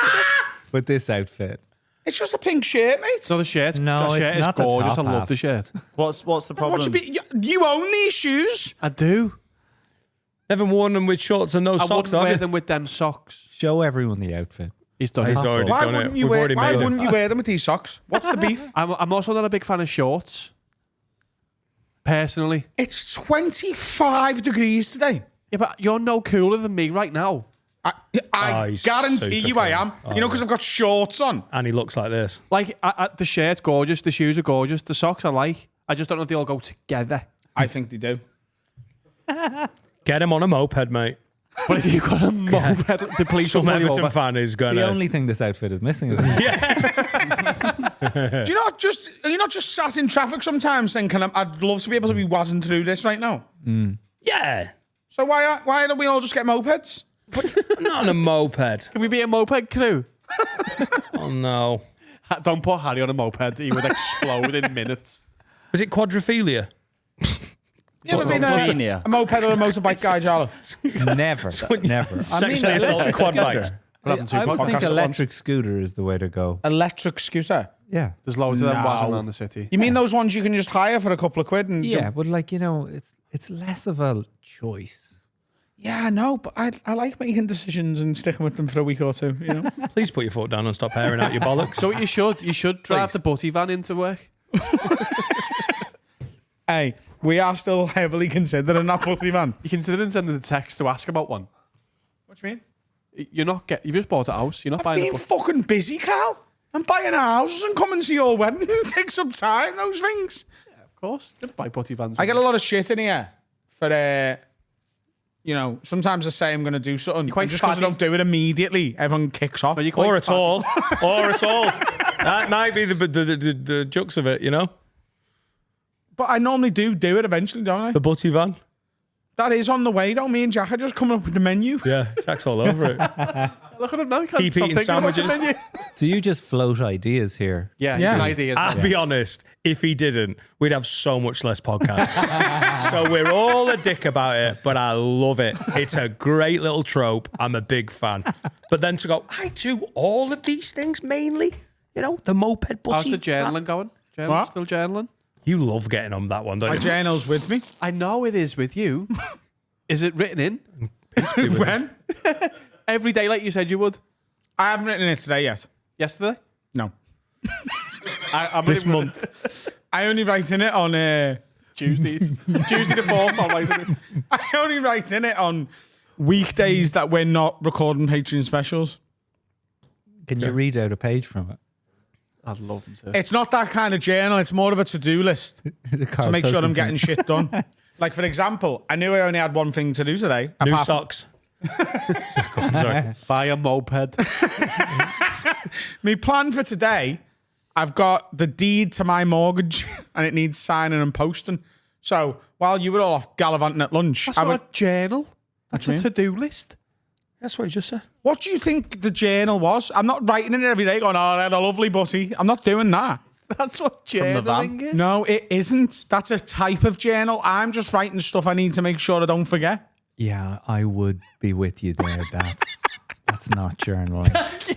with this outfit. It's just a pink shirt, mate. It's not the shirt. No, the shirt it's is not the gorgeous. top I love half. the shirt. What's the What problem? should be, you own these shoes? I do. never worn them with shorts and no I socks, wouldn't have wear you? them with them socks. Show everyone the outfit. He's done He's it. already Why done it. wouldn't you We've wear? already Why made wouldn't it. you wear them with these socks? What's the beef? I'm also not a big fan of shorts. Personally. It's 25 degrees today. Yeah, but you're no cooler than me right now. I he's guarantee super you I cool. am. You know, because I've got shorts on. And he looks like this. Like, the shirt's gorgeous, the shoes are gorgeous, the socks I like. I just don't know if they all go together. I think they do. Get him on a moped, mate. But if you've got a moped, the police will Some pull you Everton over. fan is going The to... only thing this outfit is missing is Do you not just are you not just sat in traffic sometimes thinking I'd love to be able to be whizzing through this right now? Yeah. So why don't we all just get mopeds? Not on a moped. Can we be a moped crew? Oh, no. Don't put Harry on a moped. He would explode in minutes. Was it quadrophilia? You ever been Mania? a moped or a motorbike guy, Jarlath? never. Never. Sexually assaulted quad bikes. We're having two I would podcasts think at electric scooter is the way to go. Electric scooter. Yeah. There's loads of them No. whizzing around the city. You mean those ones you can just hire for a couple of quid and Yeah, jump? but like, you know, it's less of a choice. Yeah, no, but I like making decisions and sticking with them for a week or two, you know? Please put your foot down and stop airing out your bollocks. So what you should drive the butty van into work. Hey, we are still heavily considering that putty van. You considering sending a text to ask about one? What do you mean? You're not you've just bought a house. You're not buying a Being book. fucking busy, Carl. I'm buying houses and coming to your wedding. It takes some time, those things. Of course. Just buy putty vans. I get a lot of shit in here for, sometimes I say I'm going to do something. quite And just because I fatty. don't do it immediately, everyone kicks off. But you're quite Or at fat. all. Or at all. That might be the jux of it, you know? But I normally do it eventually, don't I? The butty van. That is on the way, though. Me and Jack are just coming up with the menu. Yeah, Jack's all over it. Look at him now. He can't Keep stop eating thinking about the sandwiches. menu. So you just float ideas here. Yeah, Yeah. it's an idea. I'll be honest, if he didn't, we'd have so much less podcast. So we're all a dick about it, but I love it. It's a great little trope. I'm a big fan. But then to go, I do all of these things mainly, the moped How's butty. the journaling going? What? Still journaling? You love getting on that one, don't My you? journal's with me. I know it is with you. Is it written in? When? Every day like you said you would? I haven't written it today yet. Yesterday? No. I'm This really- month. I only write in it on... Tuesdays. Tuesday the 4th, I'll write it. I only write in it on weekdays that we're not recording Patreon specials. Can you read out a page from it? I'd love them to. It's not that kind of journal. It's more of a to-do list to make sure I'm getting shit done. Like, for example, I knew I only had one thing to do today. New apart from- socks. Sorry. Buy a moped. My plan for today, I've got the deed to my mortgage and it needs signing and posting. So while you were all off gallivanting at lunch, That's not a journal. That's a to-do list. That's what you just said. what do you think the journal was? I'm not writing it every day going, oh, I had a lovely butty. I'm not doing that. That's what the van. journaling is. No, it isn't. That's a type of journal. I'm just writing stuff I need to make sure I don't forget. Yeah, I would be with you there. That's not journaling.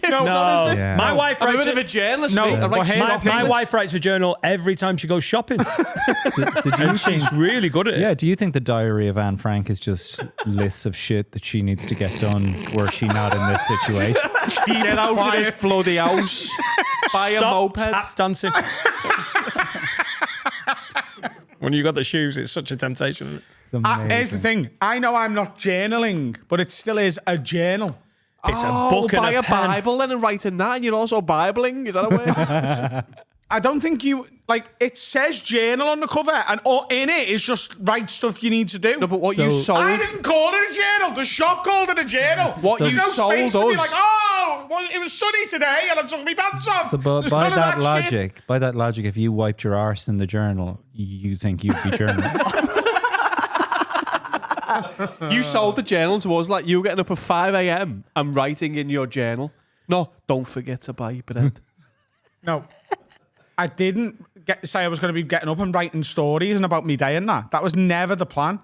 No. Yeah. My wife I'm a writes bit of a journalist. No, mate. I well, write here's stuff the my thing. wife writes a journal every time she goes shopping. So do you think? She's really good at it. Yeah, do you think the diary of Anne Frank is just lists of shit that she needs to get done were she not in this situation? Get out of this bloody house. Buy a Stop moped. tap dancing. When you got the shoes, it's such a temptation. It's amazing. Here's the thing. I know I'm not journaling, but it still is a journal. It's a book and buy a a pen. Bible then and write in that, and you're also Bibling. Is that a way? I don't think you it says journal on the cover, and all in it is just write stuff you need to do. No, but what you So- sold. I didn't call it a journal. The shop called it a journal. What There's you no sold space to be us. like, it was sunny today, and I took my pants off. So There's by none of that shit. logic, if you wiped your arse in the journal, you think you'd be journaling. You sold the journal to us like you were getting up at 5 a.m. and writing in your journal. No, don't forget to buy bread. No, I didn't say I was going to be getting up and writing stories and about me day and that. That was never the plan.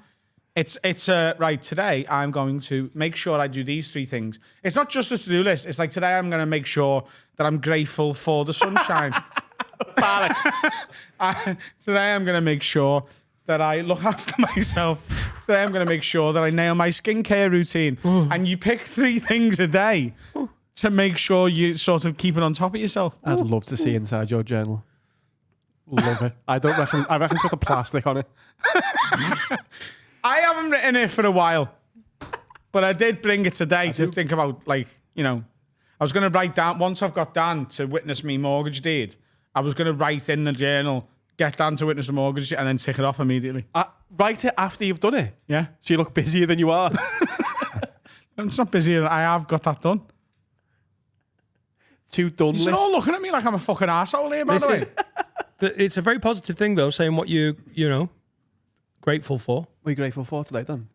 It's right, today I'm going to make sure I do these 3 things. It's not just a to-do list. It's like today I'm going to make sure that I'm grateful for the sunshine. Today I'm going to make sure that I look after myself. Today I'm going to make sure that I nail my skincare routine. And you pick 3 things a day to make sure you sort of keep it on top of yourself. I'd love to see inside your journal. Love it. I reckon put the plastic on it. I haven't written it for a while, but I did bring it today to think about, I was going to write down, once I've got Dan to witness me mortgage deed, I was going to write in the journal, get Dan to witness the mortgage and then tick it off immediately. Write it after you've done it. Yeah. So you look busier than you are. I'm just not busy. I have got that done. 2 done You're list. all looking at me like I'm a fucking arsehole here, by the way. It's a very positive thing, though, saying what you grateful for. What are you grateful for today, Dan?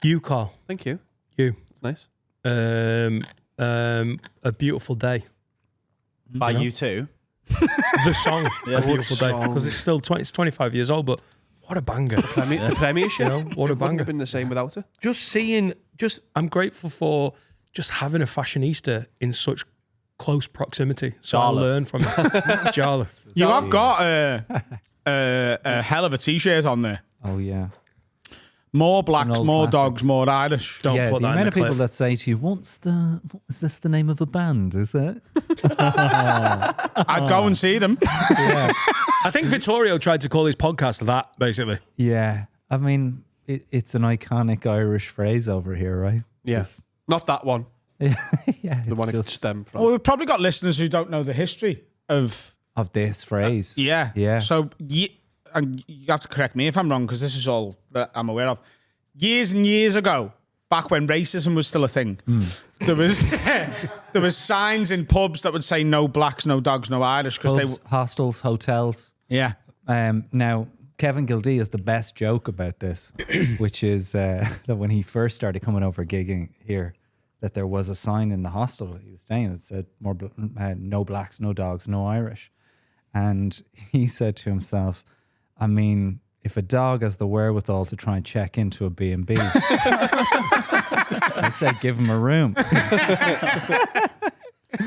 You, Carl. Thank you. You. It's nice. A beautiful day. By you too. The song, A Beautiful Day, song. because it's 25 years old, but what a banger. The Premiership. You know, what a It wouldn't banger. have been the same without it. I'm grateful for just having a fashionista in such close proximity. So I Jarlath. learn from it. Jarlath. You have got a hell of a t-shirt on there. Oh yeah. More blacks, An old more classic. dogs, more Irish. Don't Yeah, put the that in amount the of people clip. that say to you, is this the name of a band, is it? I'd go and see them. Yeah. I think Vittorio tried to call his podcast that, basically. Yeah. I mean, it's an iconic Irish phrase over here, right? Yeah. Not that one. yeah, The it's one it just stemmed from. Well, we've probably got listeners who don't know the history of this phrase. Yeah. So, and you have to correct me if I'm wrong, because this is all that I'm aware of. Years and years ago, back when racism was still a thing, there was signs in pubs that would say "No blacks, no dogs, no Irish" because they hostels, hotels. Yeah. Now, Kevin Gildee has the best joke about this, which is that when he first started coming over gigging here, that there was a sign in the hostel he was staying that said "No blacks, no dogs, no Irish," and he said to himself, "I mean, if a dog has the wherewithal to try and check into a B&B, I said give him a room."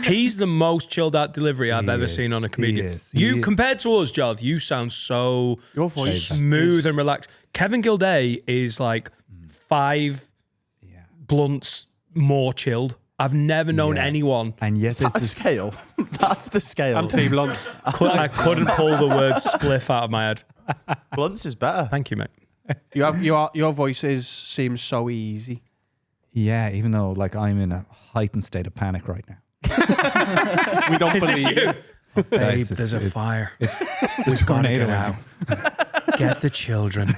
He's the most chilled out delivery I've ever seen on a comedian. You compared to us, Jarlath, you sound so Your voice smooth and relaxed. Kevin Gildee is like 5 blunts more chilled. I've never known anyone. And yet That's the scale. That's the scale. I'm 2 blunts. I couldn't pull the word spliff out of my head. Blunts is better. Thank you, mate. You have your voices seem so easy. Yeah, even though like I'm in a heightened state of panic right now. We don't Is this believe you? you. Babe, there's a fire. We've Gotta get out. Get the children.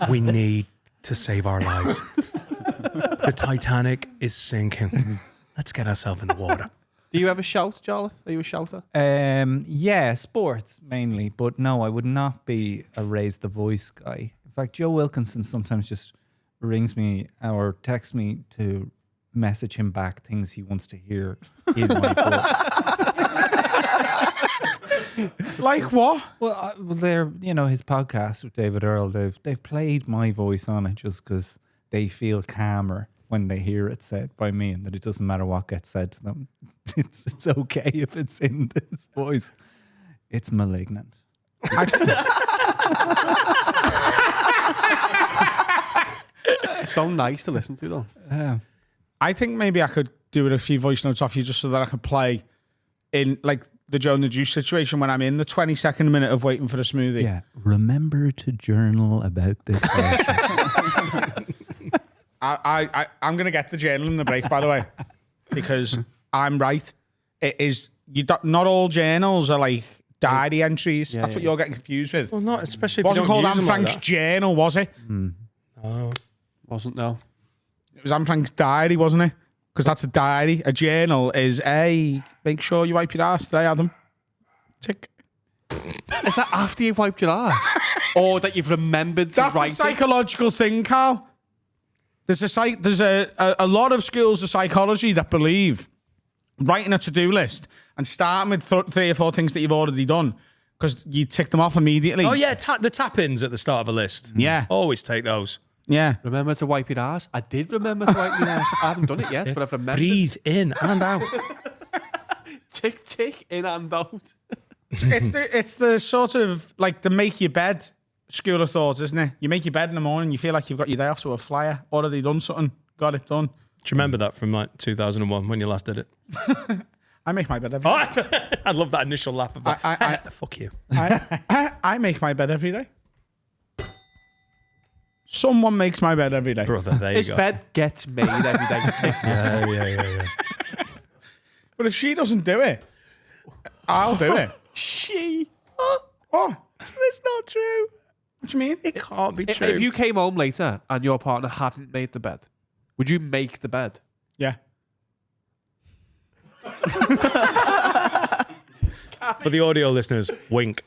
We need to save our lives. The Titanic is sinking. Let's get ourselves in the water. Do you ever shout, Jarlath? Are you a shouter? Yeah, sports mainly, but no, I would not be a raise the voice guy. In fact, Joe Wilkinson sometimes just rings me or texts me to message him back things he wants to hear in my voice. Like what? Well, they're his podcast with David Earl. They've played my voice on it just because they feel calmer when they hear it said by me, and that it doesn't matter what gets said to them. It's okay if it's in this voice. It's malignant. It's so nice to listen to, though. I think maybe I could do with a few voice notes off you just so that I could play in like the Joe and the Juice situation when I'm in the 22nd minute of waiting for the smoothie. Yeah. Remember to journal about this version. I'm going to get the journal in the break, by the way, because I'm right. It is, not all journals are like diary entries. That's what you're getting confused with. Well, not especially if Wasn't you don't called use Anne them like Frank's that. journal, was it? Wasn't, no. It was Anne Frank's diary, wasn't it? Because that's a diary. A journal is make sure you wipe your ass today, Adam. Tick. Is that after you've wiped your ass? Or that you've remembered to That's write a psychological thing, Carl. There's a lot of schools of psychology that believe writing a to-do list and starting with 3 or 4 things that you've already done because you tick them off immediately. Oh, yeah, the tap-ins at the start of a list. Yeah. Always take those. Yeah. Remember to wipe your ass? I did remember to wipe my ass. I haven't done it yet, but I've remembered. Breathe in and out. Tick, tick, in and out. It's the sort of like the make your bed school of thoughts, isn't it? You make your bed in the morning, you feel like you've got your day off to a flyer. Already done something, got it done. Do you remember that from like 2001 when you last did it? I make my bed every day. I love that initial laugh of that. Fuck you. I make my bed every day. Someone makes my bed every day. Brother, there you His go. bed gets made every day. Yeah. But if she doesn't do it, I'll do it. She. What? That's not true. What do you mean? It can't be true. If you came home later and your partner hadn't made the bed, would you make the bed? Yeah. For the audio listeners, wink.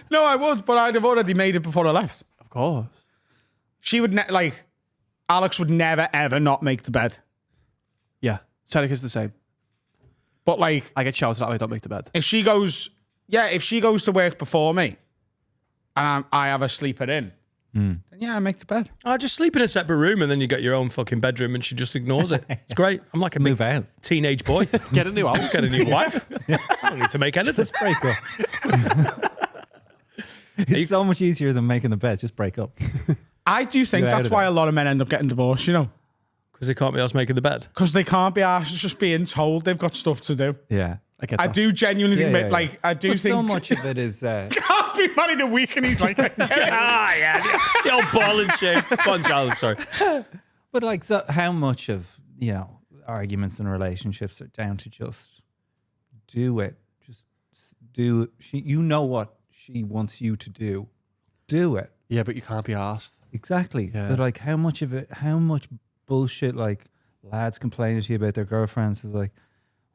No, I would, but I'd have already made it before I left. Of course. She would Alex would never ever not make the bed. Yeah. Seneka's the same. But like, I get shouted at when I don't make the bed. if she goes to work before me, and I have a sleeper in, then yeah, I make the bed. I just sleep in a separate room and then you get your own fucking bedroom and she just ignores it. It's great. I'm like a Move big out. teenage boy. Get a new house. Get a new wife. I don't need to make anything. Break up. It's so much easier than making the bed. Just break up. I do think You're out that's of why it. a lot of men end up getting divorced, Because they can't be asked making the bed. because they can't be asked just being told they've got stuff to do. Yeah. I get I that. do genuinely think, Yeah. like, I do But think so much of it is. Carl's been married a week and he's like, Yeah. The old ball and chain. Go on, Jarlath, sorry. But like, so how much of, arguments and relationships are down to just do it. Just do it. You know what she wants you to do. Do it. Yeah, but you can't be asked. Exactly. Yeah. But like, how much bullshit like lads complaining to you about their girlfriends is like,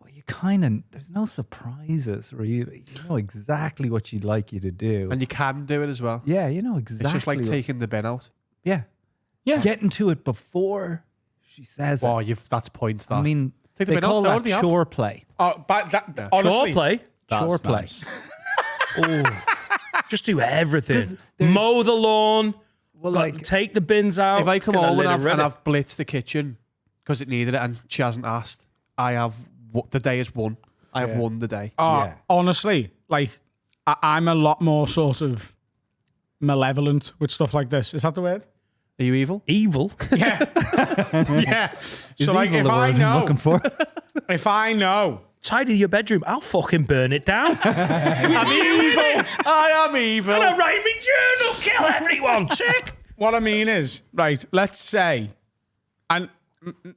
well, you kind of, there's no surprises really. You know exactly what she'd like you to do. And you can do it as well. Yeah, you know exactly. It's just like taking the bin out. Yeah. Getting to it before she says Oh, it. that's points. That. I mean, Take the they bin out, call throw that it off. shore play. Oh, but that honestly, Shore play. That's Shore play. nice. Just do everything. there's- Mow the lawn. Well, Like, take the bins out. if I come get the home lid and ready. I've blitzed the kitchen because it needed it and she hasn't asked, the day is won. I have won the day. Yeah. honestly, like I'm a lot more sort of malevolent with stuff like this. Is that the word? Are you evil? evil. Yeah. Yeah. Is So like evil if the I word I'm know, looking for? if I know, Tidy your bedroom. I'll fucking burn it down. I'm evil. I am evil. And I write me journal. Kill everyone. Check. what I mean is, right, let's say, and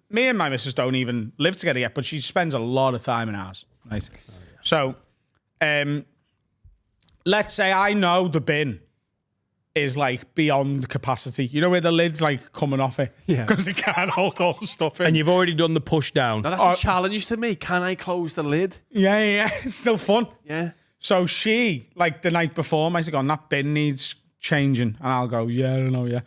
me and my missus don't even live together yet, but she spends a lot of time in ours, right? So, let's say I know the bin is like beyond capacity. You know where the lid's like coming off it? Yeah. Because it can't hold all the stuff in. And you've already done the push down. Now that's a challenge to me. Can I close the lid? yeah, it's still fun. Yeah. So she, like the night before, might have gone, that bin needs changing. And I'll go, yeah, I don't know, yeah.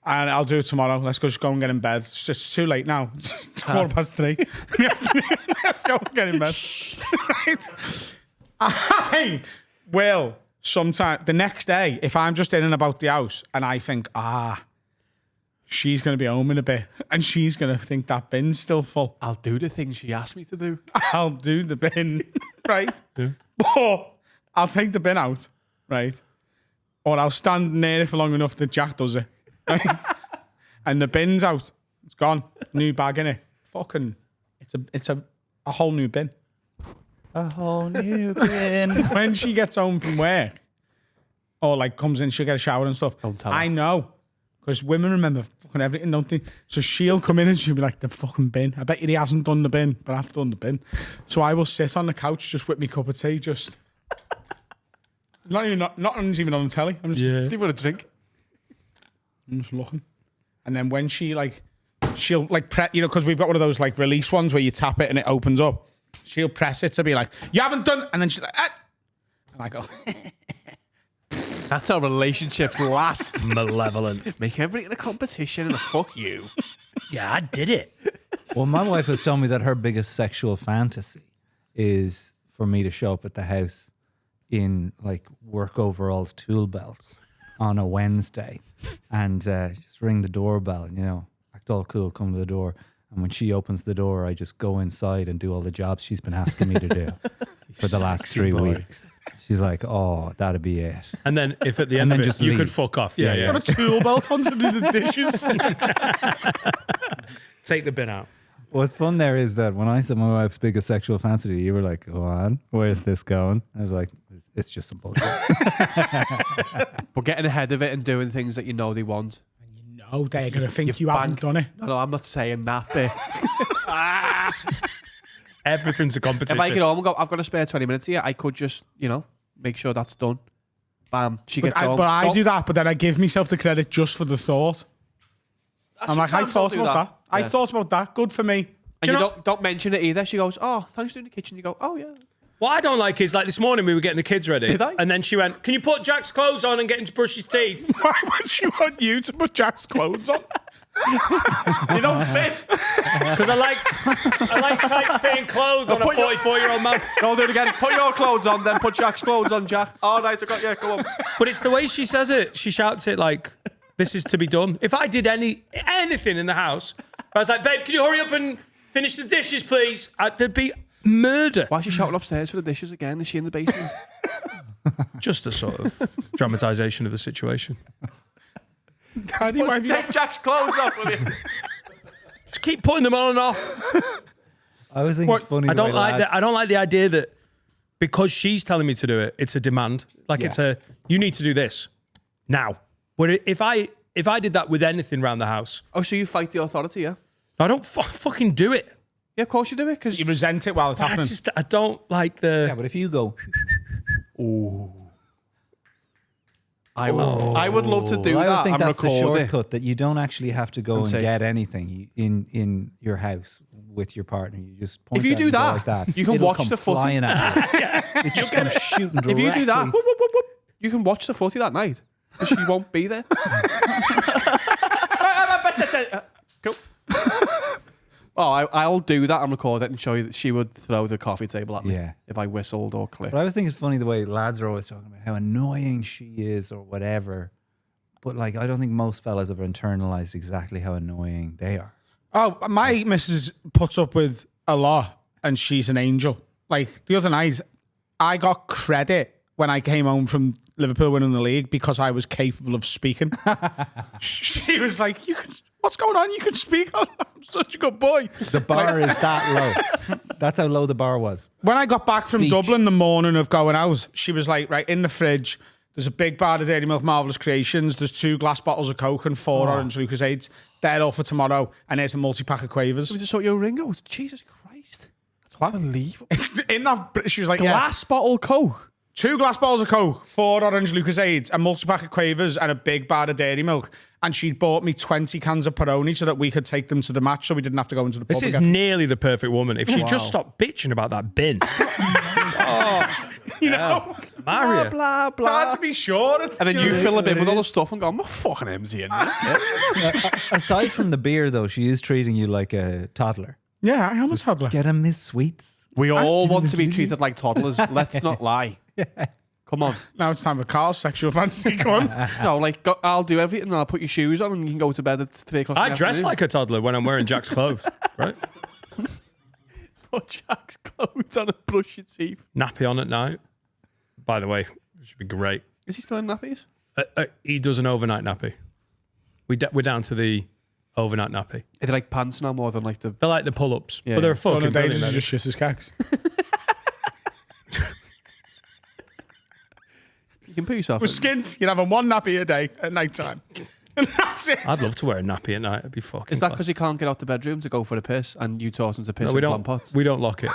And I'll do it tomorrow. Let's go, just go and get in bed. It's just too late now. It's 3:15 in the afternoon. Let's go and get in bed. Right? I will sometime, the next day, if I'm just in and about the house and I think, she's going to be home in a bit and she's going to think that bin's still full, I'll do the thing she asked me to do. I'll do the bin, right? Yeah. But I'll take the bin out, right? Or I'll stand near it for long enough that Jack does it, right? And the bin's out. It's gone. New bag in it. Fucking, it's a whole new bin. A whole new bin. When she gets home from work, or like comes in, she'll get a shower and stuff. Don't tell her. I know, because women remember fucking everything, don't they? So she'll come in and she'll be like, the fucking bin. I bet you he hasn't done the bin, but I've done the bin. So I will sit on the couch just with my cup of tea, just not even on the telly. I'm just, Do you want a drink? I'm just looking. And then when she'll like press, because we've got one of those like release ones where you tap it and it opens up. She'll press it to be like, you haven't done, and then she's like, ah. And I go, That's how relationships last. Malevolent. Make everything a competition and a fuck you. Yeah, I did it. Well, my wife has told me that her biggest sexual fantasy is for me to show up at the house in like work overalls, tool belt on a Wednesday and just ring the doorbell and, act all cool, come to the door. And when she opens the door, I just go inside and do all the jobs she's been asking me to do for the last 3 weeks. She's like, oh, that'd be it. And then if at the end then of it, just you leave. could fuck off. Yeah. got a tool belt on to do the dishes. Take the bin out. What's fun there is that when I said my wife's biggest sexual fantasy, you were like, go on, where's this going? I was like, it's just some bullshit. But getting ahead of it and doing things that you know they want. No, they're going to think You've you haven't banked- done it. No, I'm not saying that bit. Everything's a competition. If I get home and go, I've got a spare 20 minutes here, I could just, make sure that's done. Bam. She gets home. But I Don't- do that, but then I give myself the credit just for the thought. I'm like, I sometimes thought I'll do about that. I Yeah. thought about that. Good for me. And you don't mention it either. She goes, oh, thanks for doing the kitchen. You go, oh, yeah. What I don't like is like this morning we were getting the kids ready. Did I? And then she went, can you put Jack's clothes on and get him to brush his teeth? Why would she want you to put Jack's clothes on? You don't fit. Because I like tight fitting clothes on a put your- 44-year-old man. Go do it again. Put your clothes on, then put Jack's clothes on, Jack. All right, I got yeah, go on. But it's the way she says it. She shouts it like, this is to be done. If I did anything in the house, I was like, babe, can you hurry up and finish the dishes, please? There'd be murder. Why is she shouting upstairs for the dishes again? Is she in the basement? Just a sort of dramatisation of the situation. Daddy, why have you Take Jack's clothes off, will you? Just keep putting them on and off. I always think it's funny. I the way don't like lads- that. I don't like the idea that because she's telling me to do it, it's a demand. Like it's a, you need to do this now. But if I if I did that with anything around the house, Oh, so you fight the authority, yeah? I don't fucking do it. Yeah, of course you do it, because You resent it while it's happening. I don't like the. Yeah, but if you go, I would love to do I always that think and that's the record it. shortcut, that you don't actually have to go and say- get anything in your house with your partner. You just point If you at it do and go that, like that, you can it'll watch come the footy. flying at you. It just comes shooting directly. If you do that, whoop, whoop, whoop, whoop, you can watch the footy that night, because she won't be there. Cool. Oh, I'll do that and record it and show you that she would throw the coffee table at me Yeah. if I whistled or clicked. But I always think it's funny the way lads are always talking about how annoying she is or whatever. But like, I don't think most fellas have internalized exactly how annoying they are. Oh, my missus puts up with a lot, and she's an angel. Like the other night, I got credit when I came home from Liverpool winning the league because I was capable of speaking. She was like, "You can, what's going on? You can speak. I'm such a good boy." The bar is that low. That's how low the bar was. When I got back from Speech. Dublin the morning of going out, she was like, right, in the fridge, there's a big bar of Dairy Milk Marvellous Creations, there's 2 glass bottles of Coke and 4 orange Lucasades. They're all for tomorrow, and there's a multi-pack of Quavers. We just saw your Ringo. Jesus Christ. That's unbelievable. In that, she was like, Glass bottle Coke. 2 glass bottles of Coke, 4 orange Lucasades, a multi-pack of Quavers, and a big bar of Dairy Milk. And she'd bought me 20 cans of Peroni so that we could take them to the match so we didn't have to go into the pub This is again. nearly the perfect woman. If she just stopped bitching about that bin. You know? Mario. Blah, It's hard to be sure. And then you fill a bin with all the stuff and go, I'm not fucking emptying it. Aside from the beer, though, she is treating you like a toddler. Yeah, I am a toddler. Get him his sweets. We all want to be treated like toddlers. Let's not lie. Come on. Now it's time for Carl's sexual fantasy. Come on. No, like, I'll do everything and I'll put your shoes on and you can go to bed at 3 o'clock. I dress like a toddler when I'm wearing Jack's clothes, right? Put Jack's clothes on and brush your teeth. Nappy on at night. By the way, it should be great. Is he still in nappies? He does an overnight nappy. We're down to the overnight nappy. Are they like pants now more than like the... They're like the pull-ups, Yeah, but they're yeah. fucking One of the days brilliant. he just shits his cacks. You can put yourself With in. skint, you'd have a 1 nappy a day at night time. And that's it. I'd love to wear a nappy at night. It'd be fucking. Is that class. because he can't get out the bedroom to go for a piss and you taught him to piss No, we in don't. plant pots? We don't lock it.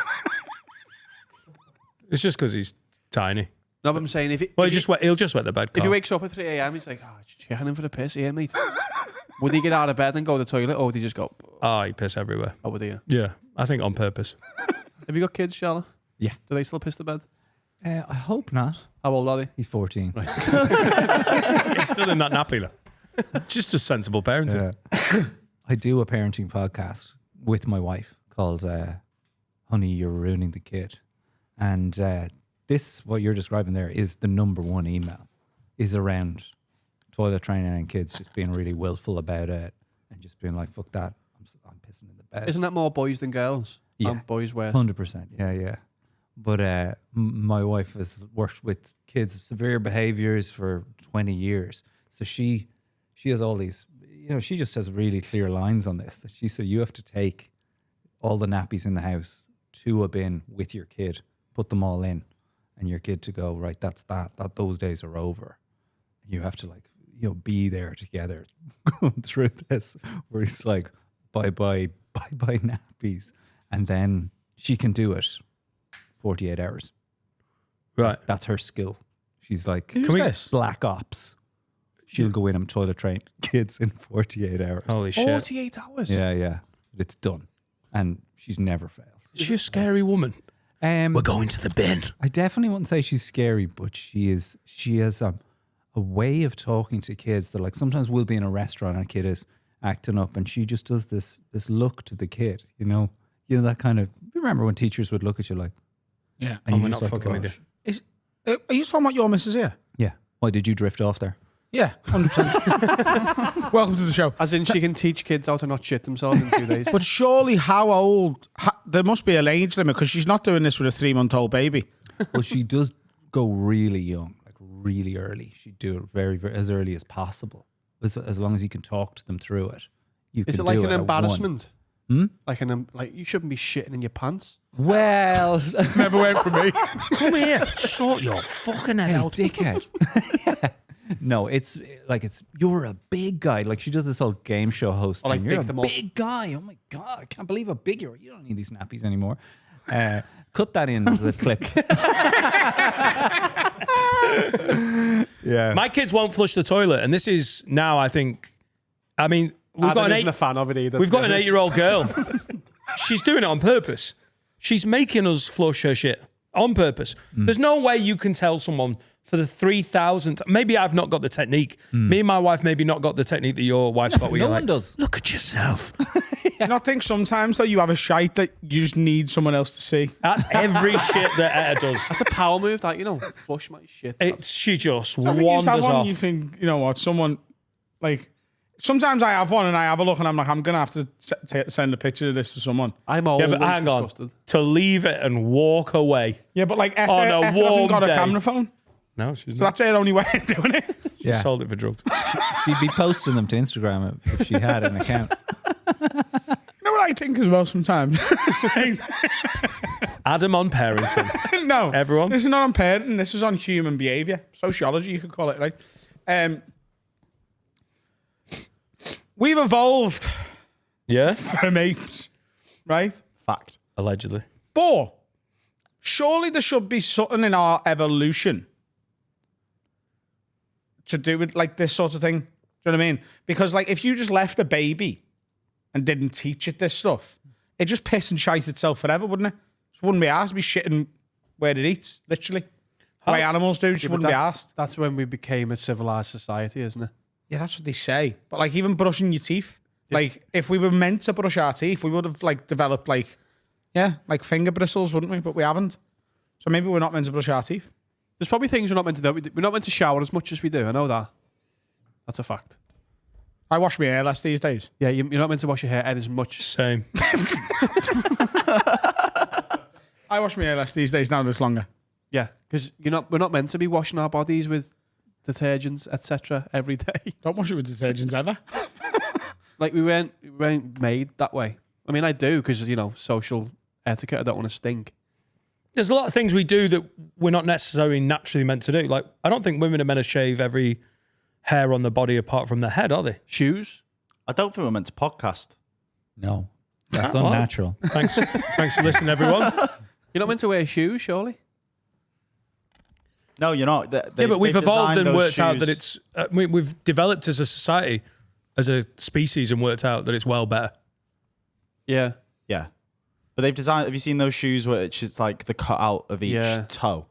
It's just because he's tiny. No, but I'm saying if Well, he'll just wet the bed. if he Carl. wakes up at 3 a.m, he's like, checking in for the piss here, mate. Would he get out of bed and go to the toilet, or would he just go, Oh, he piss everywhere. oh, would he? Yeah, I think on purpose. Have you got kids, Jarlath? Yeah. Do they still piss the bed? I hope not. How old are they? He's 14. He's still in that nappy though. Just a sensible parenting. I do a parenting podcast with my wife called Honey, You're Ruining the Kid. And this, what you're describing there, is the number one email, is around toilet training and kids just being really willful about it and just being like, fuck that, I'm pissing in the bed. Isn't that more boys than girls? Yeah. And boys worse. 100%. Yeah. But my wife has worked with kids with severe behaviors for 20 years. So she has all these, she just has really clear lines on this. That she said, you have to take all the nappies in the house to a bin with your kid, put them all in, and your kid to go, right, that's that those days are over. You have to be there together going through this, where he's like, bye nappies. And then she can do it 48 hours. Right. That's her skill. She's like, Who's this? Black Ops. She'll go in and toilet train kids in 48 hours. Holy shit. 48 hours? Yeah. But it's done. And she's never failed. Is she a scary woman? We're going to the bin. I definitely wouldn't say she's scary, but she has a way of talking to kids that, like, sometimes we'll be in a restaurant and a kid is acting up and she just does this look to the kid, that kind of, you remember when teachers would look at you like, Yeah. and we're you just not like, fucking with "Oh, you." Are you talking about your missus here? yeah. Why did you drift off there? Yeah, 100%. Welcome to the show. As in, she can teach kids how to not shit themselves in 2 days. But surely, how old? There must be an age limit because she's not doing this with a 3-month-old baby. Well, she does go really young, like really early. She'd do it very, very as early as possible, as long as you can talk to them through it. You Is can it like do an at 1. embarrassment? Like you shouldn't be shitting in your pants. Well, Never went for me. Come here. Sort your fucking head hey, out. dickhead. No, it's you're a big guy. Like she does this whole game show host like thing. You're big a them up. big guy. Oh my god, I can't believe how big you are. You don't need these nappies anymore. Cut that into the clip. Yeah. My kids won't flush the toilet, and this is now. I think. I mean, we've got isn't a fan of it either. We've got an 8-year-old girl. She's doing it on purpose. She's making us flush her shit on purpose. There's no way you can tell someone for the 3,000th. Maybe I've not got the technique. Me and my wife maybe not got the technique that your wife's got. No one does. Look at yourself. I not think sometimes though you have a shite that you just need someone else to see. That's every shit that Etta does. That's a power move, that, flush my shit. She just I think you just wanders have one, off. you think, you know what, someone, like, sometimes I have one and I have a look and I'm like, I'm going to have to send a picture of this to someone. I'm always Yeah, but hang disgusted. on. To leave it and walk away. Yeah, but like, Etta, On a Etta warm hasn't got day. a camera phone. No, she's So not. that's her only way of doing it. She sold it for drugs. She'd be posting them to Instagram if she had an account. You know what I think as well sometimes? Adam on parenting. No. Everyone? This is not on parenting. This is on human behaviour. Sociology, you could call it, right? We've evolved Yeah? from apes, right? Fact. Allegedly. But surely there should be something in our evolution to do with like this sort of thing. Do you know what I mean? Because like if you just left a baby and didn't teach it this stuff, it just piss and shite itself forever, wouldn't it? It wouldn't be asked to be shitting where it eats, literally. The way animals do, just wouldn't be asked. That's when we became a civilized society, isn't it? Yeah, that's what they say. But like even brushing your teeth, like if we were meant to brush our teeth, we would have like developed like finger bristles, wouldn't we? But we haven't. So maybe we're not meant to brush our teeth. There's probably things we're not meant to do. We're not meant to shower as much as we do. I know that. That's a fact. I wash my hair less these days. Yeah, you're not meant to wash your hair as much. Same. I wash my hair less these days now that it's longer. Yeah, because we're not meant to be washing our bodies with detergents, etc. every day. Don't wash it with detergents ever. Like we weren't made that way. I mean, I do because social etiquette. I don't want to stink. There's a lot of things we do that we're not necessarily naturally meant to do. Like, I don't think women are meant to shave every hair on the body apart from the head, are they? Shoes. I don't think we're meant to podcast. No, that's unnatural. Thanks for listening, everyone. You're not meant to wear shoes, surely. No, you're not. Yeah, but we've they've evolved designed and those worked out that shoes- it's... we've developed as a society, as a species, and worked out that it's well better. Yeah. Yeah. But they've designed... Have you seen those shoes where it's like the cutout of each toe?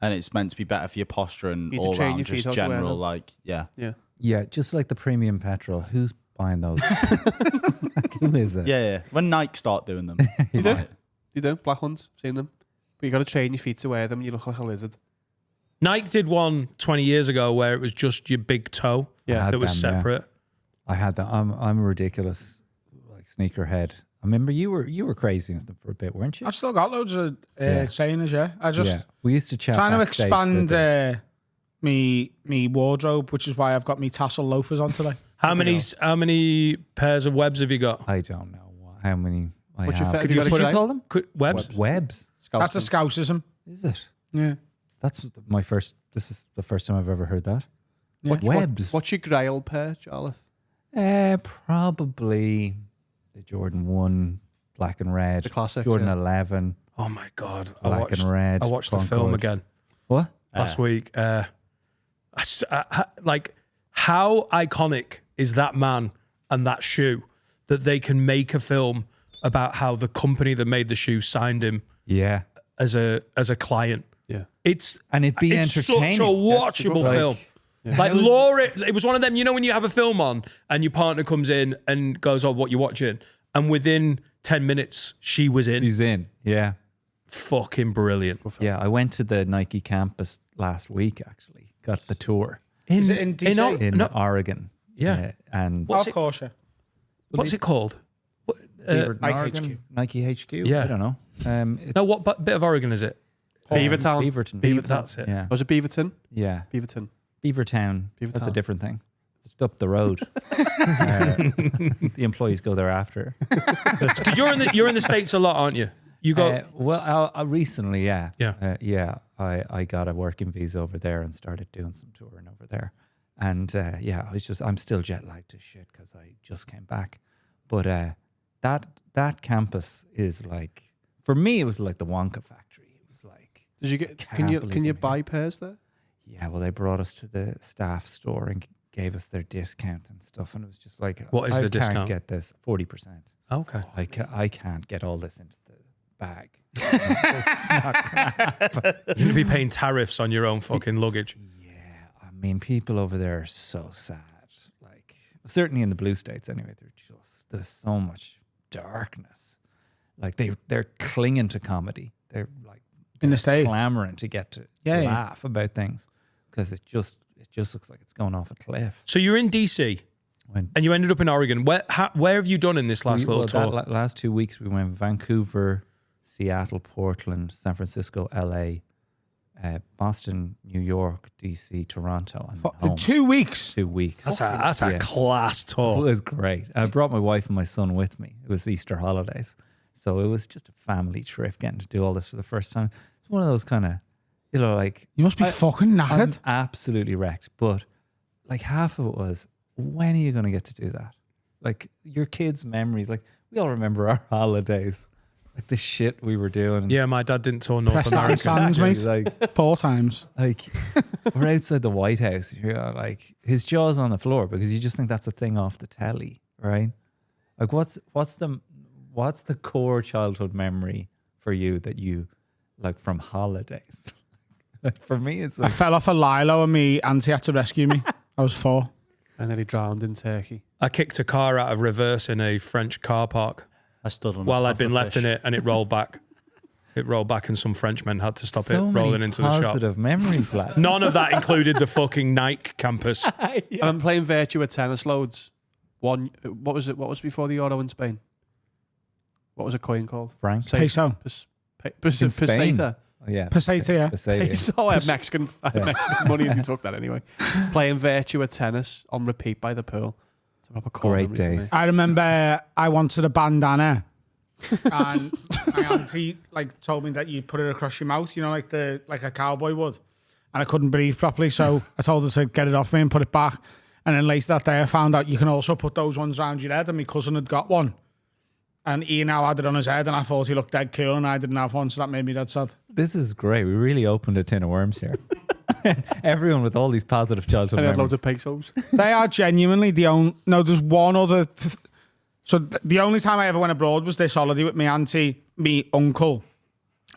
And it's meant to be better for your posture and You need to all train around your feet just how to wear general, them. like, yeah. Yeah. Yeah, just like the premium petrol. Who's buying those? Who is it? Yeah. When Nike start doing them. You do? You do? Black ones? Seen them? But you got to train your feet to wear them. You look like a lizard. Nike did one 20 years ago where it was just your big toe Yeah. that was them, yeah. separate. I had that. I'm a ridiculous sneakerhead. I remember you were crazy with them for a bit, weren't you? I've still got loads of trainers, yeah. I just We used to chat. trying to backstage for a expand bit. me wardrobe, which is why I've got me tassel loafers on today. How many pairs of webs have you got? I don't know how many I What's your have. fa- Could have you you got a put shape? call them? Webs? Webs. That's a Scousism. Is it? Yeah. That's my first. This is the first time I've ever heard that. Yeah. Webs. What's your grail pair, Jarlath? Probably the Jordan 1, black and red. The classic, Jordan yeah. 11, Oh my God. black and red. I watched the Concord. film again What? last week. Like, how iconic is that man and that shoe that they can make a film about how the company that made the shoe signed him Yeah. as a client? Yeah. It's And it'd be it's entertaining. such a watchable Like- film. Like Laura, it was one of them, when you have a film on and your partner comes in and goes, "Oh, what you watching?" And within 10 minutes, she was in. He's in. Yeah. Fucking brilliant. Yeah. I went to the Nike campus last week, actually. Got the tour Is it in DC? in Oregon. Yeah. And What's Of course, yeah. What's it called? Beaverton, Nike Oregon? HQ. Nike HQ? Yeah. I don't know. No, what bit of Oregon is it? Beavertown. Beaverton. That's it. Yeah. Was it Beaverton? Yeah. Beaverton. Beavertown. That's a Beavertown. different thing. It's up the road. The employees go there after. Because you're in the States a lot, aren't you? You go. Well, recently, yeah. Yeah. Yeah. I got a working visa over there and started doing some touring over there. And I'm still jet lagged to shit because I just came back. But that campus is like, for me, it was like the Wonka factory. It was like, Did you get? Can you buy pairs there? Yeah, well, they brought us to the staff store and gave us their discount and stuff, and it was just like, what is the discount? I can't get this 40%. Okay, I can't get all this into the bag. It's not gonna happen. You're gonna be paying tariffs on your own fucking luggage. Yeah, I mean, people over there are so sad. Like, certainly in the blue states, anyway. There's so much darkness. Like they're clinging to comedy. They're like in the States clamoring to get to laugh about things because it just looks like it's going off a cliff. So you're in DC and you ended up in Oregon. Where have you done in this last little tour? Last 2 weeks we went Vancouver, Seattle, Portland, San Francisco, LA, Boston, New York, DC, Toronto, and home. 2 weeks. 2 weeks. That's a class tour. It was great. I brought my wife and my son with me. It was Easter holidays. So it was just a family trip, getting to do all this for the first time. It's one of those kind of, like... You must be fucking knackered. I'm absolutely wrecked. But like half of it was, when are you going to get to do that? Like your kids' memories. Like we all remember our holidays. Like the shit we were doing. Yeah, my dad didn't tour North Preston America. Sands, mate. Like 4 times. Like we're outside the White House. Like his jaw's on the floor because you just think that's a thing off the telly, right? Like what's the core childhood memory for you that you like from holidays? Like for me, it's like, I fell off a lilo and me auntie had to rescue me. I was 4. And then he drowned in Turkey. I kicked a car out of reverse in a French car park. I stood on while I'd been left in it, and it rolled back. It rolled back, and some Frenchmen had to stop so it rolling many into the shop. Positive memories, lads. None of that included the fucking Nike campus. I'm playing Virtua Tennis loads. What was it? What was before the Euro in Spain? What was a coin called? Frank. Peso. In Spain. Peseta. Oh, yeah. Peseta, yeah. Peseta. So I had Mexican money and he took that anyway. Playing Virtua Tennis on repeat by the pool. It's a proper core Great memory for me. days. I remember I wanted a bandana and my auntie told me that you put it across your mouth, like a cowboy would. And I couldn't breathe properly, so I told her to get it off me and put it back. And then later that day I found out you can also put those ones around your head, and my cousin had got one. And he now had it on his head, and I thought he looked dead cool, and I didn't have one, so that made me dead sad. This is great. We really opened a tin of worms here. Everyone with all these positive childhood And I had loads memories. of pesos. They are genuinely the only... No, there's one other... the only time I ever went abroad was this holiday with my auntie, me uncle,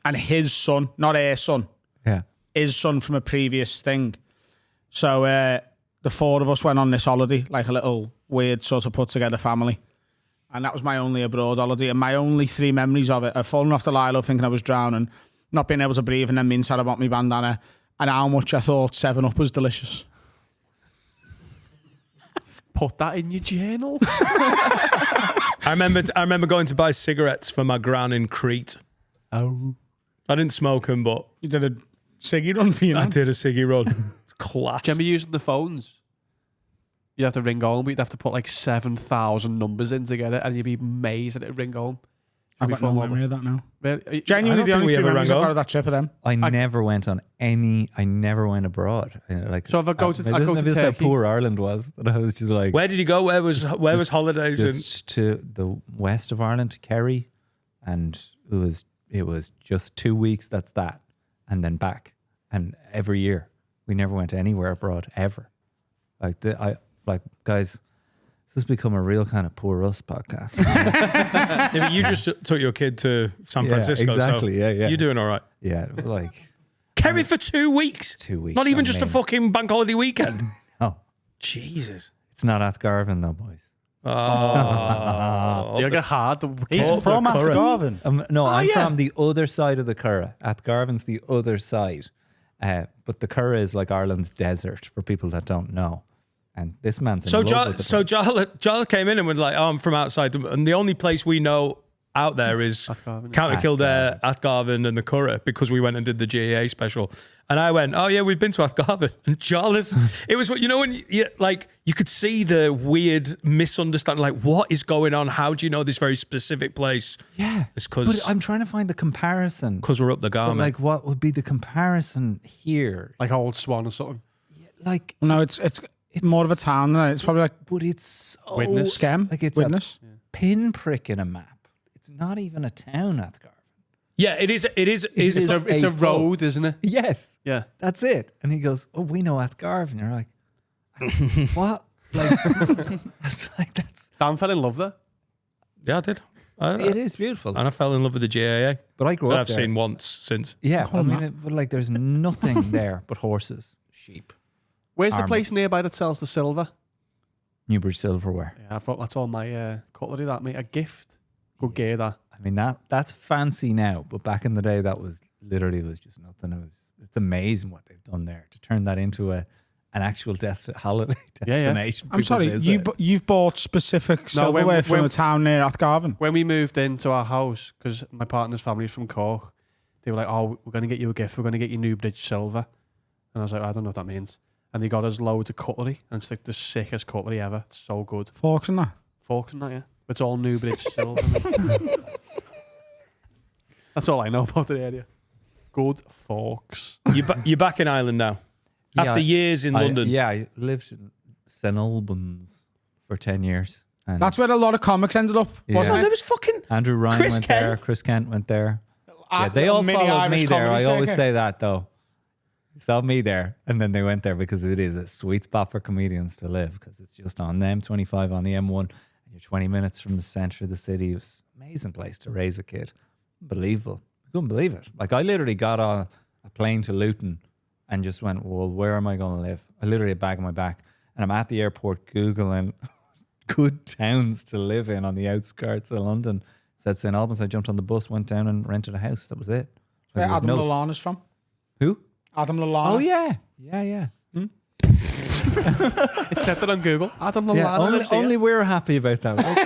and his son, not her son, Yeah. his son from a previous thing. So the 4 of us went on this holiday, like a little weird sort of put together family. And that was my only abroad holiday. And my only 3 memories of it are falling off the lilo thinking I was drowning, not being able to breathe, and then being sad about my bandana, and how much I thought 7-Up was delicious. Put that in your journal. I remember going to buy cigarettes for my gran in Crete. Oh. I didn't smoke them, but You did a ciggy run for you, I man. did a ciggy run. Class. Do you remember using the phones? You'd have to ring home, but you'd have to put 7,000 numbers in to get it, and you'd be amazed that it'd ring home. I've got no memory of that now. Really? Genuinely, the think only we 3 ever memories rang I've got on. of that trip of them. I never went abroad. So if I go to maybe this is how Turkey- poor Ireland was. That I was just like, Where did you go? Where was holidays? just to the west of Ireland, to Kerry, and it was just 2 weeks. That's that, and then back. And every year, we never went anywhere abroad ever. Guys, this has become a real kind of poor us podcast. Yeah, but you just took your kid to San Yeah, Francisco. exactly, So yeah. You're doing all right. Yeah, like Kerry for 2 weeks. 2 weeks. Not even I just a mean, fucking bank holiday weekend. Oh, Jesus. it's not Athgarvan though, boys. Oh. You'll get hard. He's from Athgarvan. No, I'm yeah. from the other side of the Curragh. Athgarvan's the other side. But the Curragh is like Ireland's desert for people that don't know. And this man's in So love with the place. Jarlath came in and was like, "Oh, I'm from outside, and the only place we know out there is Athgarvin. County Kildare, Athgarvin and the Curragh because we went and did the GAA special. And I went, oh yeah, we've been to Athgarvin. And Jarlath, it was, you know, when you could see the weird misunderstanding, like what is going on? How do you know this very specific place? Yeah. It's because But I'm trying to find the comparison. Because we're up the But garment. like, what would be the comparison here? Like Old Swan or something. Like, No, it's more of a town than it. It's probably like but it's so, Witness. Scam. Like it's Witness. a pinprick in a map. It's not even a town, Athgarvin. yeah, it is. is It's a a road, isn't it? Yes. Yeah. That's it. And he goes, oh, we know Athgarvin. You're like, what? Like, it's like that's. Dan fell in love there. Yeah, I did. It is beautiful. And I fell in love with the GAA. But I grew That up I've there. seen once since. Yeah, I mean, but like, there's nothing there but horses, sheep, Where's the Armour. place nearby that sells the silver? Newbridge Silverware. Yeah, I thought that's all my cutlery. That mate, a gift. Good gear that. I mean, that's fancy now, but back in the day, that was literally was just nothing. It's amazing what they've done there to turn that into an actual holiday destination. I'm people sorry, visit. you've bought specific silverware from a town near Athgarvin. When we moved into our house, because my partner's family is from Cork, they were like, "Oh, we're going to get you a gift. We're going to get you Newbridge silver." And I was like, "I don't know what that means." And they got us loads of cutlery, and it's like the sickest cutlery ever. It's so good. Forks and that. Forks and that, yeah. It's all Newbridge silver. mate. That's all I know about the area. Good forks. You're back in Ireland now. Yeah, After years in London. Yeah, I lived in St Albans for 10 years. And That's where a lot of comics ended up, wasn't Oh, it? there was fucking Andrew Ryan Chris went Kent. there. Chris Kent went there. At They all mini followed Irish me there. comedy I always circuit. say that, though. They saw me there, and then they went there because it is a sweet spot for comedians to live because it's just on the M25 on the M1, and you're 20 minutes from the centre of the city. It was an amazing place to raise a kid. Unbelievable. I couldn't believe it. Like, I literally got on a plane to Luton and just went, well, where am I going to live? I literally had a bag on my back, and I'm at the airport Googling good towns to live in on the outskirts of London. Said St. Albans. I jumped on the bus, went down and rented a house. That was it. Like, Where there was Adam no- Lallana's from. Who? Adam Lallana. Oh, yeah. Yeah. It's set that on Google. Adam Lallana Yeah, lives here. only we're happy about that. Like,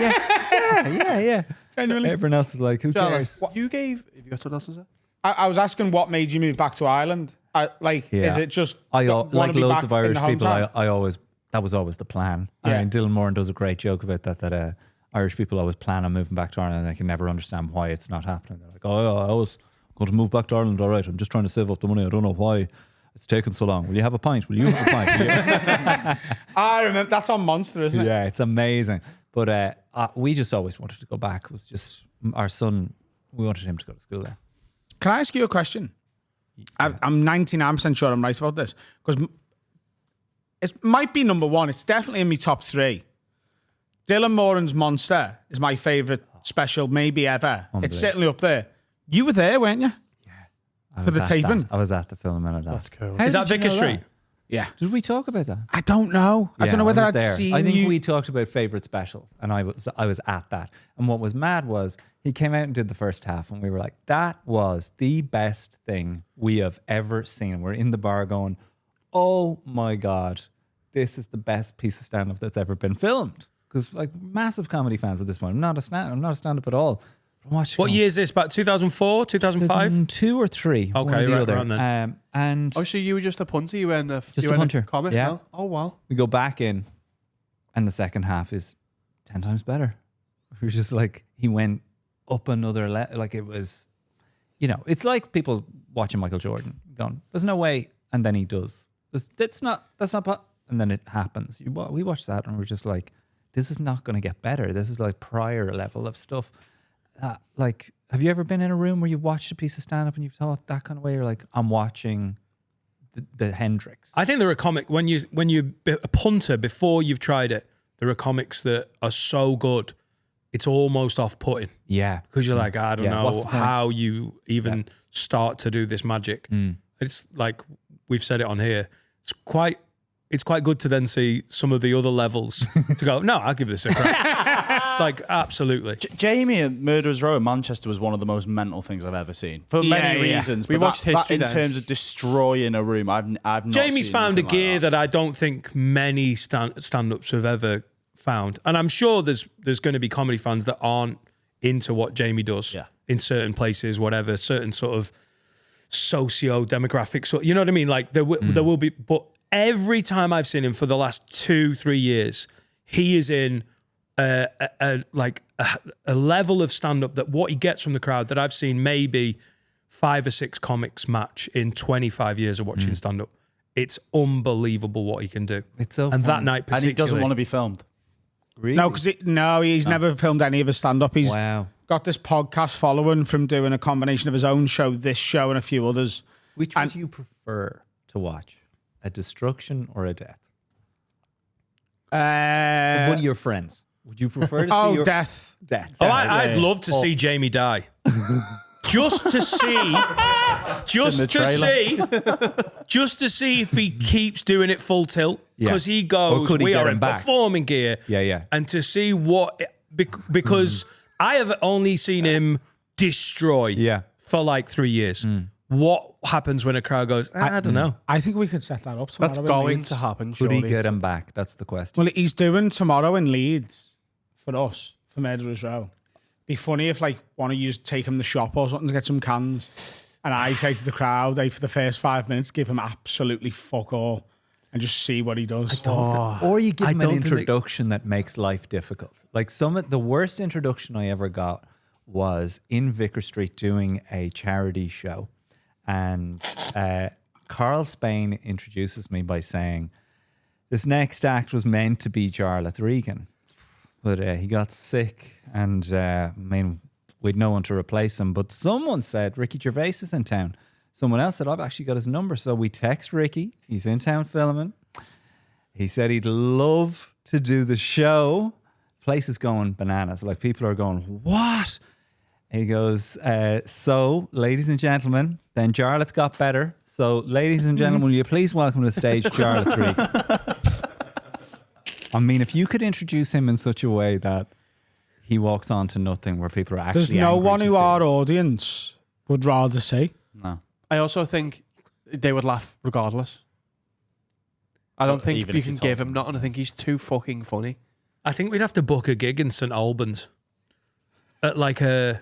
yeah. Genuinely. Everyone else is like, who cares? Jarlath, you gave... Have you got something else to say? I was asking what made you move back to Ireland. Is it just I wanna like be loads back of in Irish the people. hometown? That was always the plan. Yeah. I mean, Dylan Moran does a great joke about that. That Irish people always plan on moving back to Ireland, and they can never understand why it's not happening. They're like, "Oh, I was going to move back to Ireland. All right, I'm just trying to save up the money. I don't know why it's taken so long. Will you have a pint? Will you have a pint?" I remember that's on Monster, isn't it? Yeah, it's amazing. But we just always wanted to go back. It was just our son. We wanted him to go to school there. Can I ask you a question? I'm 99% sure I'm right about this because it might be number one. It's definitely in my top three. Dylan Moran's Monster is my favourite special, maybe ever. It's certainly up there. You were there, weren't you? I For was the at taping? that. I was at the filming of that. That's cool. How Is that did you Vicar know Street? that? Yeah. Did we talk about that? I don't know. I don't know whether was I'd there. seen I think you. we talked about favourite specials, and I was at that. And what was mad was he came out and did the first half, and we were like, that was the best thing we have ever seen. We're in the bar going, oh my God, this is the best piece of stand-up that's ever been filmed. Because like massive comedy fans at this point. I'm not a stand-up at all. What year is this? About 2004, 2005? 2002 or 3. Okay, one or the right other. around then. And Oh, so you were just a punter? You weren't a... Just you a weren't punter, comic? yeah. No? Oh, wow. we go back in, and the second half is 10 times better. It was just like he went up another level. Like it was, it's like people watching Michael Jordan going, "There's no way," and then he does. That's not. And then it happens. We watched that, and we're just like, "This is not going to get better. This is like prior level of stuff." Like, have you ever been in a room where you watched a piece of stand up and you've thought that kind of way? You're like, I'm watching the Hendrix. I think there are comics when you a punter before you've tried it. There are comics that are so good, it's almost off-putting Yeah, because you're like, I don't Yeah, what's know the point? how you even start to do this magic. It's like we've said it on here. It's quite good to then see some of the other levels to go, no, I'll give this a crack. Like, absolutely. Jamie and Murderers Row in Manchester was one of the most mental things I've ever seen for many reasons. We but watched that history in then. terms of destroying a room. I've not Jamie's seen found a anything gear like that I don't think many stand-ups have ever found. And I'm sure there's going to be comedy fans that aren't into what Jamie does in certain places, whatever, certain sort of socio-demographic. So, you know what I mean? Like there will be, but every time I've seen him for the last 2-3 years, he is in a level of stand-up that what he gets from the crowd that I've seen maybe 5 or 6 comics match in 25 years of watching stand-up. It's unbelievable what he can do. It's so and funny. that night particularly. And he doesn't want to be filmed. Really? No, because he's never filmed any of his stand-up. He's got this podcast following from doing a combination of his own show, this show, and a few others. Which one do you prefer to watch? A destruction or a death? One of your friends. Would you prefer to see your death? Death. Oh, I'd love to see Jamie die. Just to see if he keeps doing it full tilt. Because he goes, we are in performing gear. Yeah. And to see what, because I have only seen him destroy for like 3 years. What happens when a crowd goes, I don't know. I think we could set that up tomorrow. That's going to happen, Could surely. he get him back? That's the question. Well, he's doing tomorrow in Leeds for us, for Murderers Row. Be funny if like one of you take him to the shop or something to get some cans, and I say to the crowd, for the first 5 minutes, give him absolutely fuck all, and just see what he does. Or you give him an introduction that makes life difficult. Like the worst introduction I ever got was in Vicar Street doing a charity show, and Carl Spain introduces me by saying, "This next act was meant to be Jarlath Regan, but he got sick, and we'd no one to replace him. But someone said Ricky Gervais is in town. Someone else said, I've actually got his number. So we text Ricky. He's in town filming. He said he'd love to do the show. Place is going bananas. Like, people are going, what? He goes, so, ladies and gentlemen, then Jarlath got better. So, ladies and gentlemen, will you please welcome to the stage Jarlath Regan? I mean, if you could introduce him in such a way that he walks on to nothing, where people are actually There's no angry one to who see our him. audience would rather see. No. I also think they would laugh regardless. I don't think even you if you can told give him nothing. I think he's too fucking funny. I think we'd have to book a gig in St Albans at like an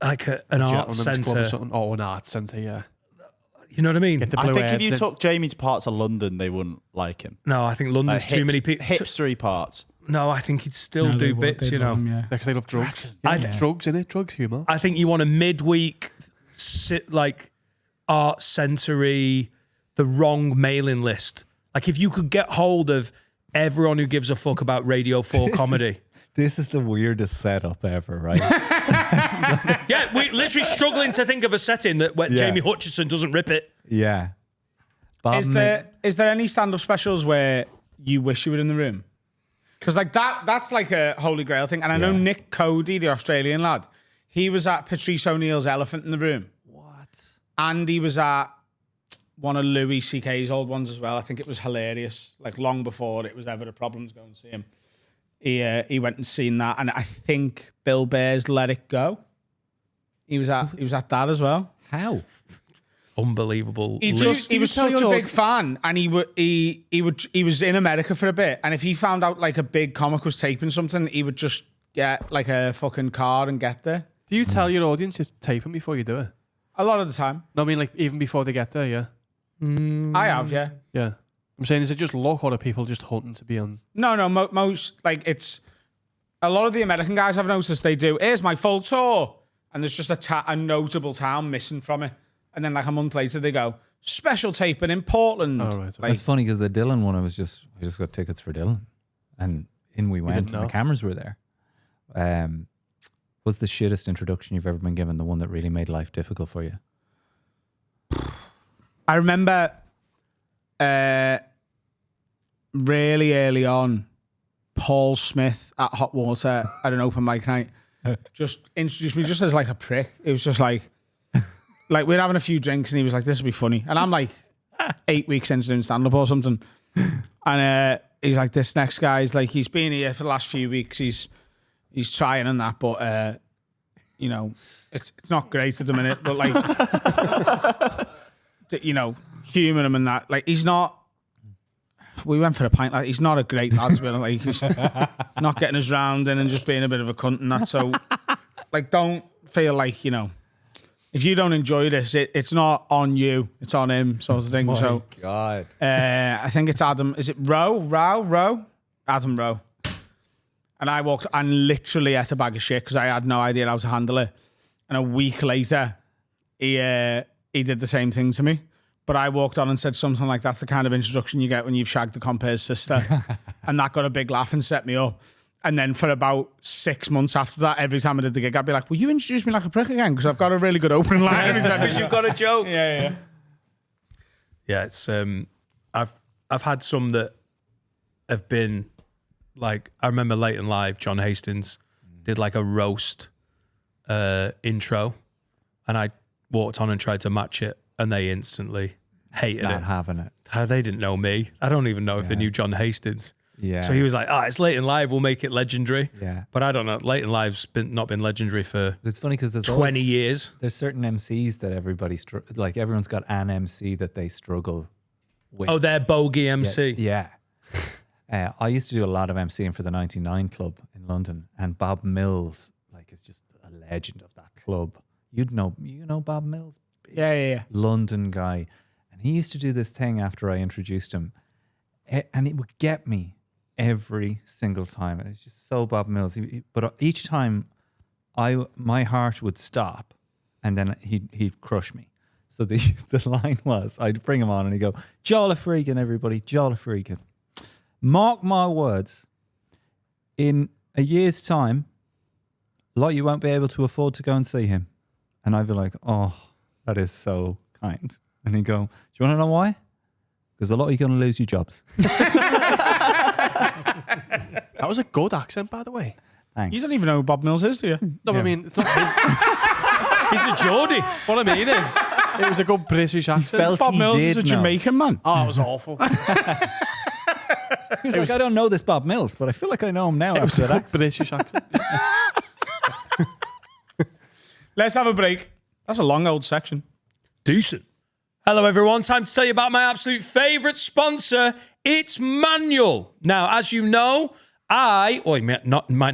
art Gentleman's club or centre. something. Oh, an art centre, yeah. You know what I mean? Get the I blue think if heads you in. took Jamie to parts of London, they wouldn't like him. No, I think London's too many people. Hipstery parts. No, I think he'd still No, they do would. bits, They'd you know. love him, yeah. Because they love drugs. I- Drugs, innit? Drugs, humour. I think you want a midweek, like, art centre-y, the wrong mailing list. Like, if you could get hold of everyone who gives a fuck about Radio 4 comedy. This is the weirdest setup ever, right? Yeah, we're literally struggling to think of a setting that where Jamie Hutchison doesn't rip it. Yeah. Bob Is there any stand-up specials where you wish you were in the room? Because like that's like a holy grail thing. And I know Nick Cody, the Australian lad, he was at Patrice O'Neill's Elephant in the Room. What? And he was at one of Louis C.K.'s old ones as well. I think it was hilarious. Like long before it was ever a problem to go and see him. He went and seen that. And I think Bill Burr's Let It Go. He was at that as well. How? Unbelievable. He list. was such a big fan, and he was in America for a bit, and if he found out like a big comic was taping something, he would just get like a fucking car and get there. Do you tell your audience just tape them before you do it? A lot of the time. No, I mean, like, even before they get there, yeah. I have, yeah. Yeah. I'm saying, is it just luck, or are people just hunting to be on? No, most like it's a lot of the American guys I've noticed they do. Here's my full tour, and there's just a notable town missing from it. And then like a month later, they go, special taping in Portland. Oh, right. Like, It's funny because the Dylan one, we just got tickets for Dylan. And in we went, didn't and the know? cameras were there. What's the shittest introduction you've ever been given? The one that really made life difficult for you? I remember really early on, Paul Smith at Hot Water at an open mic night just introduced me just as like a prick. It was just like we're having a few drinks and he was like, this will be funny. And I'm like 8 weeks into doing stand-up or something. And he's like, this next guy's like, he's been here for the last few weeks. He's trying and that, but you know, it's not great at the minute. But like, you know, humour him and that. Like, he's not. We went for a pint. Like, he's not a great lad. To be honest. Like, he's not getting us round in and just being a bit of a cunt and that. So like, don't feel like, you know, if you don't enjoy this, it's not on you, it's on him, sort of thing. So, God. I think it's Adam. Is it Rowe? Adam Rowe. And I walked and literally ate a bag of shit because I had no idea how to handle it. And a week later, he did the same thing to me. But I walked on and said something like, that's the kind of introduction you get when you've shagged the compere's sister. And that got a big laugh and set me up. And then for about 6 months after that, every time I did the gig, I'd be like, will you introduce me like a prick again? Because I've got a really good opening line every time. Because you've got a joke. Yeah. Yeah, it's I've had some that have been like, I remember late in live, John Hastings did like a roast intro, and I walked on and tried to match it, and they instantly hated Not it. having it. They didn't know me. I don't even know if they knew John Hastings. Yeah. So he was like, it's late in live, we'll make it legendary. Yeah. But I don't know. Late in live's not been legendary for It's funny because there's 20 always, years. There's certain MCs that everybody like everyone's got an MC that they struggle with. Oh, they're bogey MC. Yeah. I used to do a lot of MCing for the 99 Club in London, and Bob Mills, like, is just a legend of that club. You know Bob Mills? Yeah. London guy. And he used to do this thing after I introduced him, and it would get me every single time. It's just so Bob Mills. But each time, my heart would stop, and then he'd crush me. So the line was, I'd bring him on, and he'd go, Jarlath Regan, everybody, Jarlath Regan. Mark my words, in a year's time, a lot of you won't be able to afford to go and see him. And I'd be like, oh, that is so kind. And he'd go, do you want to know why? Because a lot of you are going to lose your jobs. That was a good accent, by the way. Thanks. You don't even know who Bob Mills is, do you? No, but I mean, it's not his. He's a Geordie. What I mean is, it was a good British accent. felt Bob he Mills is did a know. Jamaican man. Oh, it was awful. He was like, I don't know this Bob Mills, but I feel like I know him now. It was after a that good accent. British accent. Let's have a break. That's a long old section. Decent. Hello, everyone. Time to tell you about my absolute favourite sponsor. It's Manual. Now, as you know, you might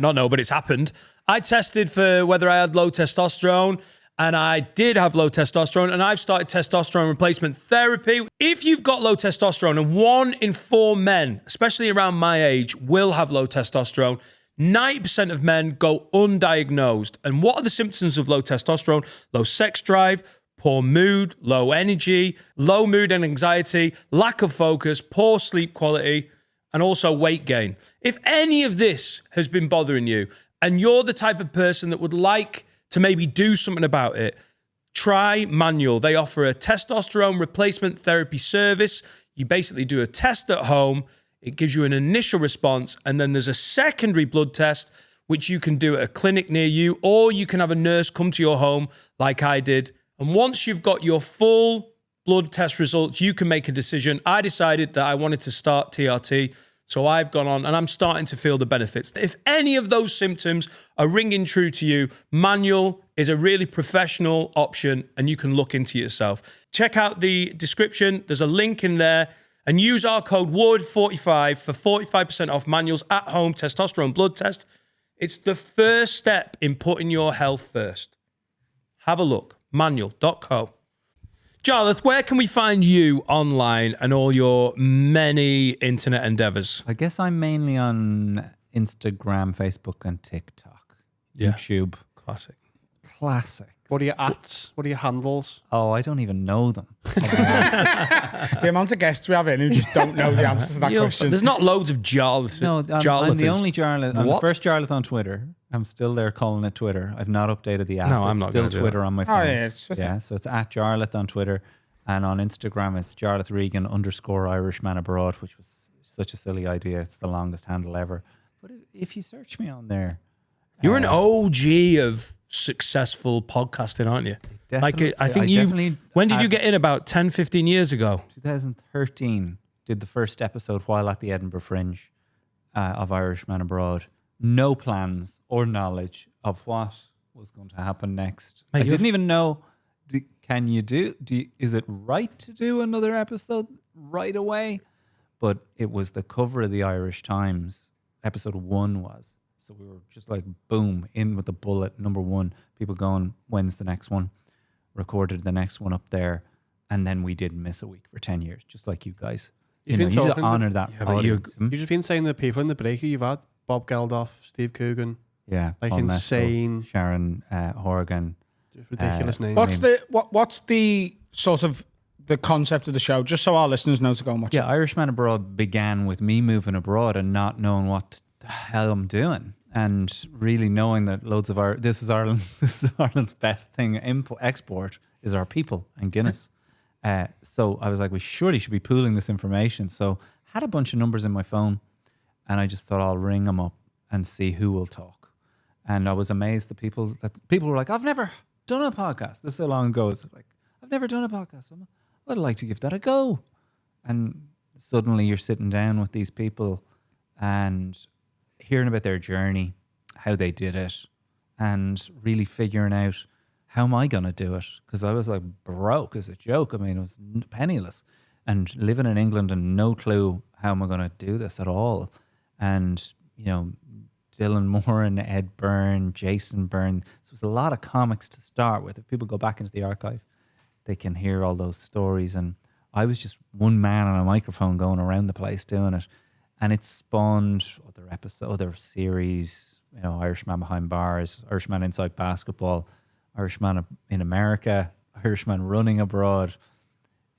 not know, but it's happened. I tested for whether I had low testosterone, and I did have low testosterone, and I've started testosterone replacement therapy. If you've got low testosterone, and 1 in 4 men, especially around my age, will have low testosterone, 90% of men go undiagnosed. And what are the symptoms of low testosterone? Low sex drive, poor mood, low energy, low mood and anxiety, lack of focus, poor sleep quality, and also weight gain. If any of this has been bothering you, and you're the type of person that would like to maybe do something about it, try Manual. They offer a testosterone replacement therapy service. You basically do a test at home. It gives you an initial response, and then there's a secondary blood test, which you can do at a clinic near you, or you can have a nurse come to your home like I did. And once you've got your full blood test results, you can make a decision. I decided that I wanted to start TRT, so I've gone on and I'm starting to feel the benefits. If any of those symptoms are ringing true to you, Manual is a really professional option, and you can look into yourself. Check out the description. There's a link in there. And use our code WARD45 for 45% off Manual's at-home testosterone blood test. It's the first step in putting your health first. Have a look. Manual.co. Jarlath, where can we find you online and all your many internet endeavors? I guess I'm mainly on Instagram, Facebook, and TikTok. Yeah. YouTube. Classic. Classic. What are your ats? What are your handles? Oh, I don't even know them. The amount of guests we have in who just don't know the answers to that question. There's not loads of Jarlath. No, I'm the only Jarlath. I'm the What? first Jarlath on Twitter. I'm still there calling it Twitter. I've not updated the app. No, I'm It's not still gonna do Twitter that. on my phone. Oh, yeah, it's just so it's at Jarlath on Twitter, and on Instagram it's Jarlath Regan _Irishman abroad, which was such a silly idea. It's the longest handle ever. But if you search me on there, You're an OG of successful podcasting, aren't you? Definitely- I think I you. definitely When did you had- get in? About 10, 15 years ago. 2013 did the first episode while at the Edinburgh Fringe of Irishman Abroad. No plans or knowledge of what was going to happen next. Mate, I didn't even know. Is it right to do another episode right away? But it was the cover of the Irish Times. Episode 1 was. So we were just like, boom, in with the bullet. Number one, people going, when's the next one? Recorded the next one up there. And then we didn't miss a week for 10 years, just like you guys. You should honour that. You've just been saying the people in the break who you've had, Bob Geldof, Steve Coogan. Yeah. Like Paul insane. Mescal, Sharon Horgan. Just ridiculous names. What's the sort of the concept of the show, just so our listeners know to go and watch it? Yeah, Irishman Abroad began with me moving abroad and not knowing what the hell I'm doing, and really knowing that loads of this is Ireland's best thing, export is our people and Guinness. So I was like, we surely should be pooling this information. So had a bunch of numbers in my phone, and I just thought I'll ring them up and see who will talk. And I was amazed that people were like, I've never done a podcast. This is so long ago. It's like, I've never done a podcast. I'd like to give that a go. And suddenly you're sitting down with these people and hearing about their journey, how they did it, and really figuring out, how am I going to do it? Because I was like broke as a joke. I mean, I was penniless and living in England and no clue how am I going to do this at all. And, you know, Dylan Moore and Ed Byrne, Jason Byrne. So it was a lot of comics to start with. If people go back into the archive, they can hear all those stories. And I was just one man on a microphone going around the place doing it. And it spawned other series, you know, Irishman Behind Bars, Irishman Inside Basketball, Irishman in America, Irishman Running Abroad.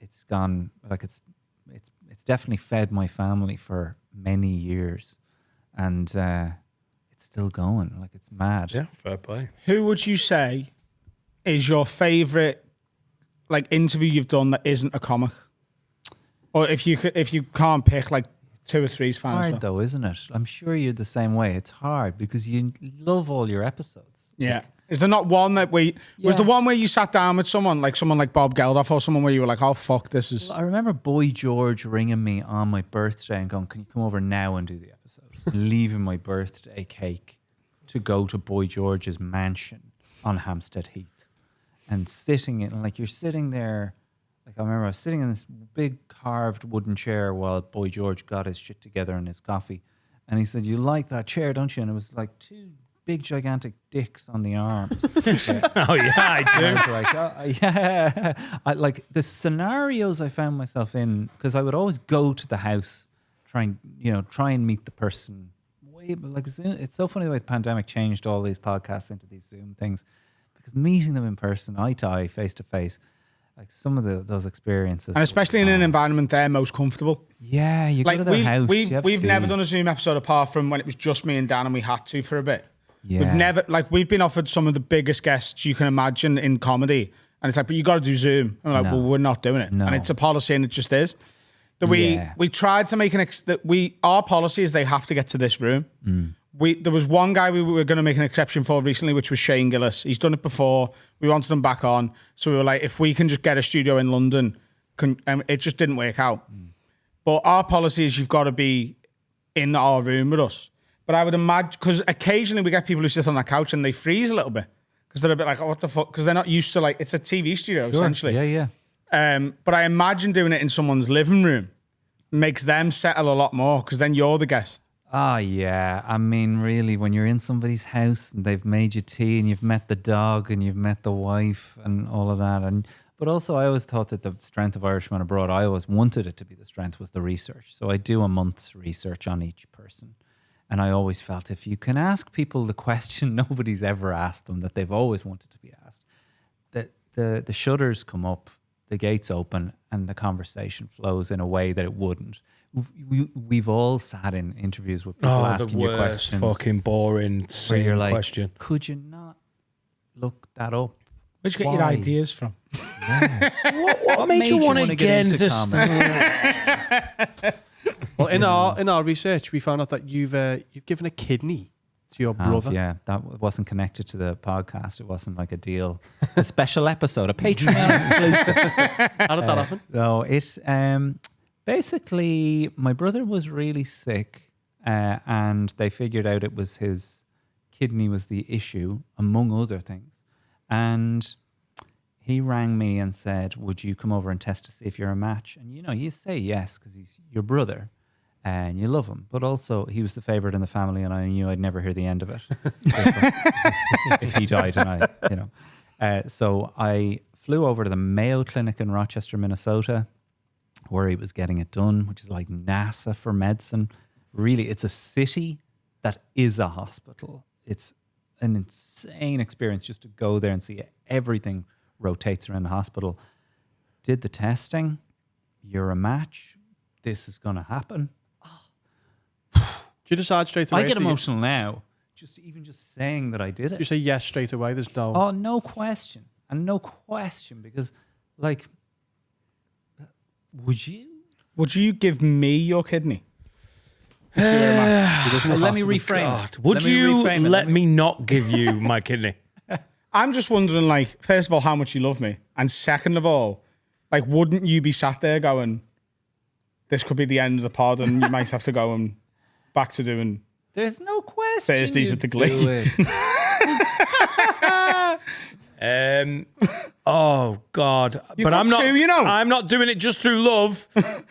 It's gone, like it's definitely fed my family for many years. And it's still going. Like, it's mad. Yeah, fair play. Who would you say is your favourite like interview you've done that isn't a comic? Or if you can't pick like two or three, is fine. It's hard though, isn't it? I'm sure you're the same way. It's hard because you love all your episodes. Yeah. Is there not one that was the one where you sat down with someone like Bob Geldof or someone where you were like, oh fuck, this is... Well, I remember Boy George ringing me on my birthday and going, can you come over now and do the episode? Leaving my birthday cake to go to Boy George's mansion on Hampstead Heath. And sitting in, like, you're sitting there, like, I remember I was sitting in this big carved wooden chair while Boy George got his shit together and his coffee. And he said, you like that chair, don't you? And it was like two big, gigantic dicks on the arms. Oh, yeah, I do. And I was like, oh, yeah. Like, the scenarios I found myself in, because I would always go to the house, try and meet the person. Like, it's so funny the way the pandemic changed all these podcasts into these Zoom things. Because meeting them in person, eye to eye, face to face, like some of those experiences, and especially in an environment they're most comfortable. Yeah, you like go to their house. We've never done a Zoom episode apart from when it was just me and Dan, and we had to for a bit. Yeah. We've been offered some of the biggest guests you can imagine in comedy, and it's like, but you got to do Zoom. And we're like, well, we're not doing it, and it's a policy, and it just is. That we tried to make our policy is they have to get to this room. There was one guy we were going to make an exception for recently, which was Shane Gillis. He's done it before. We wanted him back on. So we were like, if we can just get a studio in London, it just didn't work out. But our policy is you've got to be in our room with us. But I would imagine, because occasionally we get people who sit on that couch and they freeze a little bit. Because they're a bit like, oh, what the fuck? Because they're not used to, like, it's a TV studio, essentially. Yeah. But I imagine doing it in someone's living room makes them settle a lot more, because then you're the guest. Oh, yeah. I mean, really, when you're in somebody's house and they've made you tea and you've met the dog and you've met the wife and all of that. But also, I always thought that the strength of Irishman Abroad, I always wanted it to be the strength, was the research. So I do a month's research on each person. And I always felt if you can ask people the question nobody's ever asked them, that they've always wanted to be asked, that the shutters come up, the gates open, and the conversation flows in a way that it wouldn't. We've all sat in interviews with people asking you questions. Fucking boring, where you're like, question. Could you not look that up? Where'd you get your ideas from? Yeah. What made you want to get into Well, in our research, we found out that you've given a kidney to your brother. Yeah, that wasn't connected to the podcast. It wasn't like a deal, a special episode, a Patreon exclusive. How did that happen? No, it basically, my brother was really sick, and they figured out it was his kidney was the issue, among other things. And he rang me and said, would you come over and test to see if you're a match? And, you say yes, because he's your brother. and you love him. But also, he was the favorite in the family, and I knew I'd never hear the end of it if he died. And so I flew over to the Mayo Clinic in Rochester, Minnesota, where he was getting it done, which is like NASA for medicine. Really, it's a city that is a hospital. It's an insane experience just to go there and see everything rotates around the hospital. Did the testing. You're a match. This is going to happen. Do you decide straight away? I get emotional now, just saying that I did it. You say yes straight away. There's no. Oh, no question, and no question, because, like, would you? Would you give me your kidney? Let me reframe it. Would you let me not give you my kidney? I'm just wondering, like, first of all, how much you love me, and second of all, like, wouldn't you be sat there going, "This could be the end of the pod, and you might have to go and back to doing There's no question. Thursdays at the Glee." Oh God! You've but got I'm not. two, you know. I'm not doing it just through love.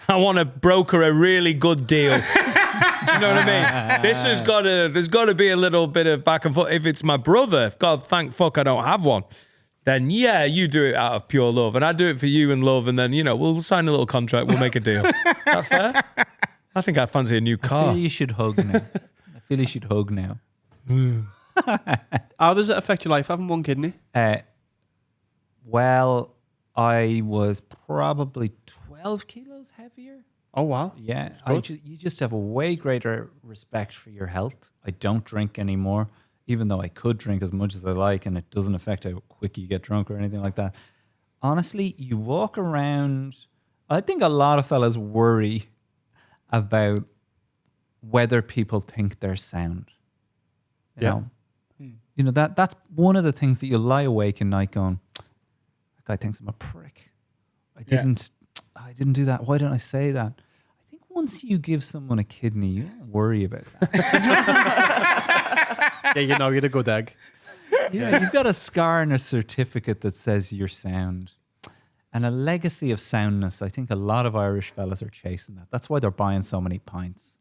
I want to broker a really good deal. Do you know what I mean? This has got to. There's got to be a little bit of back and forth. If it's my brother, God, thank fuck I don't have one. Then yeah, you do it out of pure love, and I do it for you in love, and then we'll sign a little contract. We'll make a deal. That fair? I think I fancy a new car. I feel you should hug now. How does it affect your life having one kidney? Well, I was probably 12 kilos heavier. Oh wow! Yeah, good. you just have a way greater respect for your health. I don't drink anymore, even though I could drink as much as I like, and it doesn't affect how quick you get drunk or anything like that. Honestly, you walk around. I think a lot of fellas worry about whether people think they're sound. You know that's one of the things that you lie awake at night going, that guy thinks I'm a prick. I didn't do that. Why didn't I say that? I think once you give someone a kidney, you don't worry about that. Yeah, you're a good egg. Yeah, you've got a scar and a certificate that says you're sound. And a legacy of soundness. I think a lot of Irish fellas are chasing that. That's why they're buying so many pints.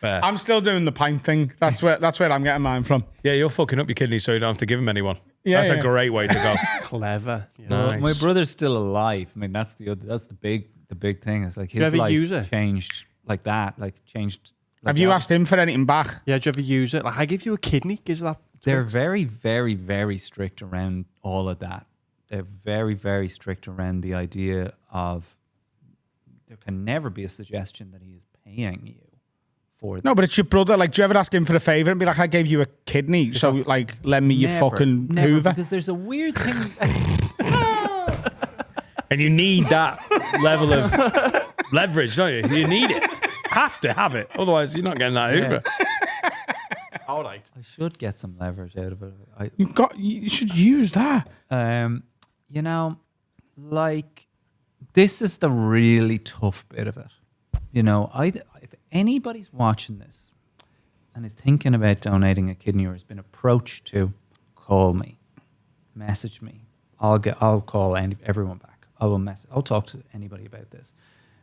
Fair. I'm still doing the pint thing. That's where I'm getting mine from. Yeah, you're fucking up your kidney so you don't have to give him anyone. Yeah, That's a great way to go. Clever. Yeah. Nice. My brother's still alive. I mean, that's the big thing. It's like his ever life use it? changed like that. Like changed. Like Have you that. asked him for anything back? Yeah, do you ever use it? Like, I give you a kidney. Gives that. They're very, very, very strict around all of that. They're very, very strict around the idea of there can never be a suggestion that he is paying you for that. No, but it's your brother. Like, do you ever ask him for a favour and be like, "I gave you a kidney, so like, lend me your fucking never, Hoover"? because there's a weird thing. And you need that level of leverage, don't you? You need it. Have to have it. Otherwise, you're not getting that Hoover. All right. I should get some leverage out of it. You should use that. Like, this is the really tough bit of it. If anybody's watching this and is thinking about donating a kidney or has been approached to, call me, message me. I'll call everyone back. I'll talk to anybody about this,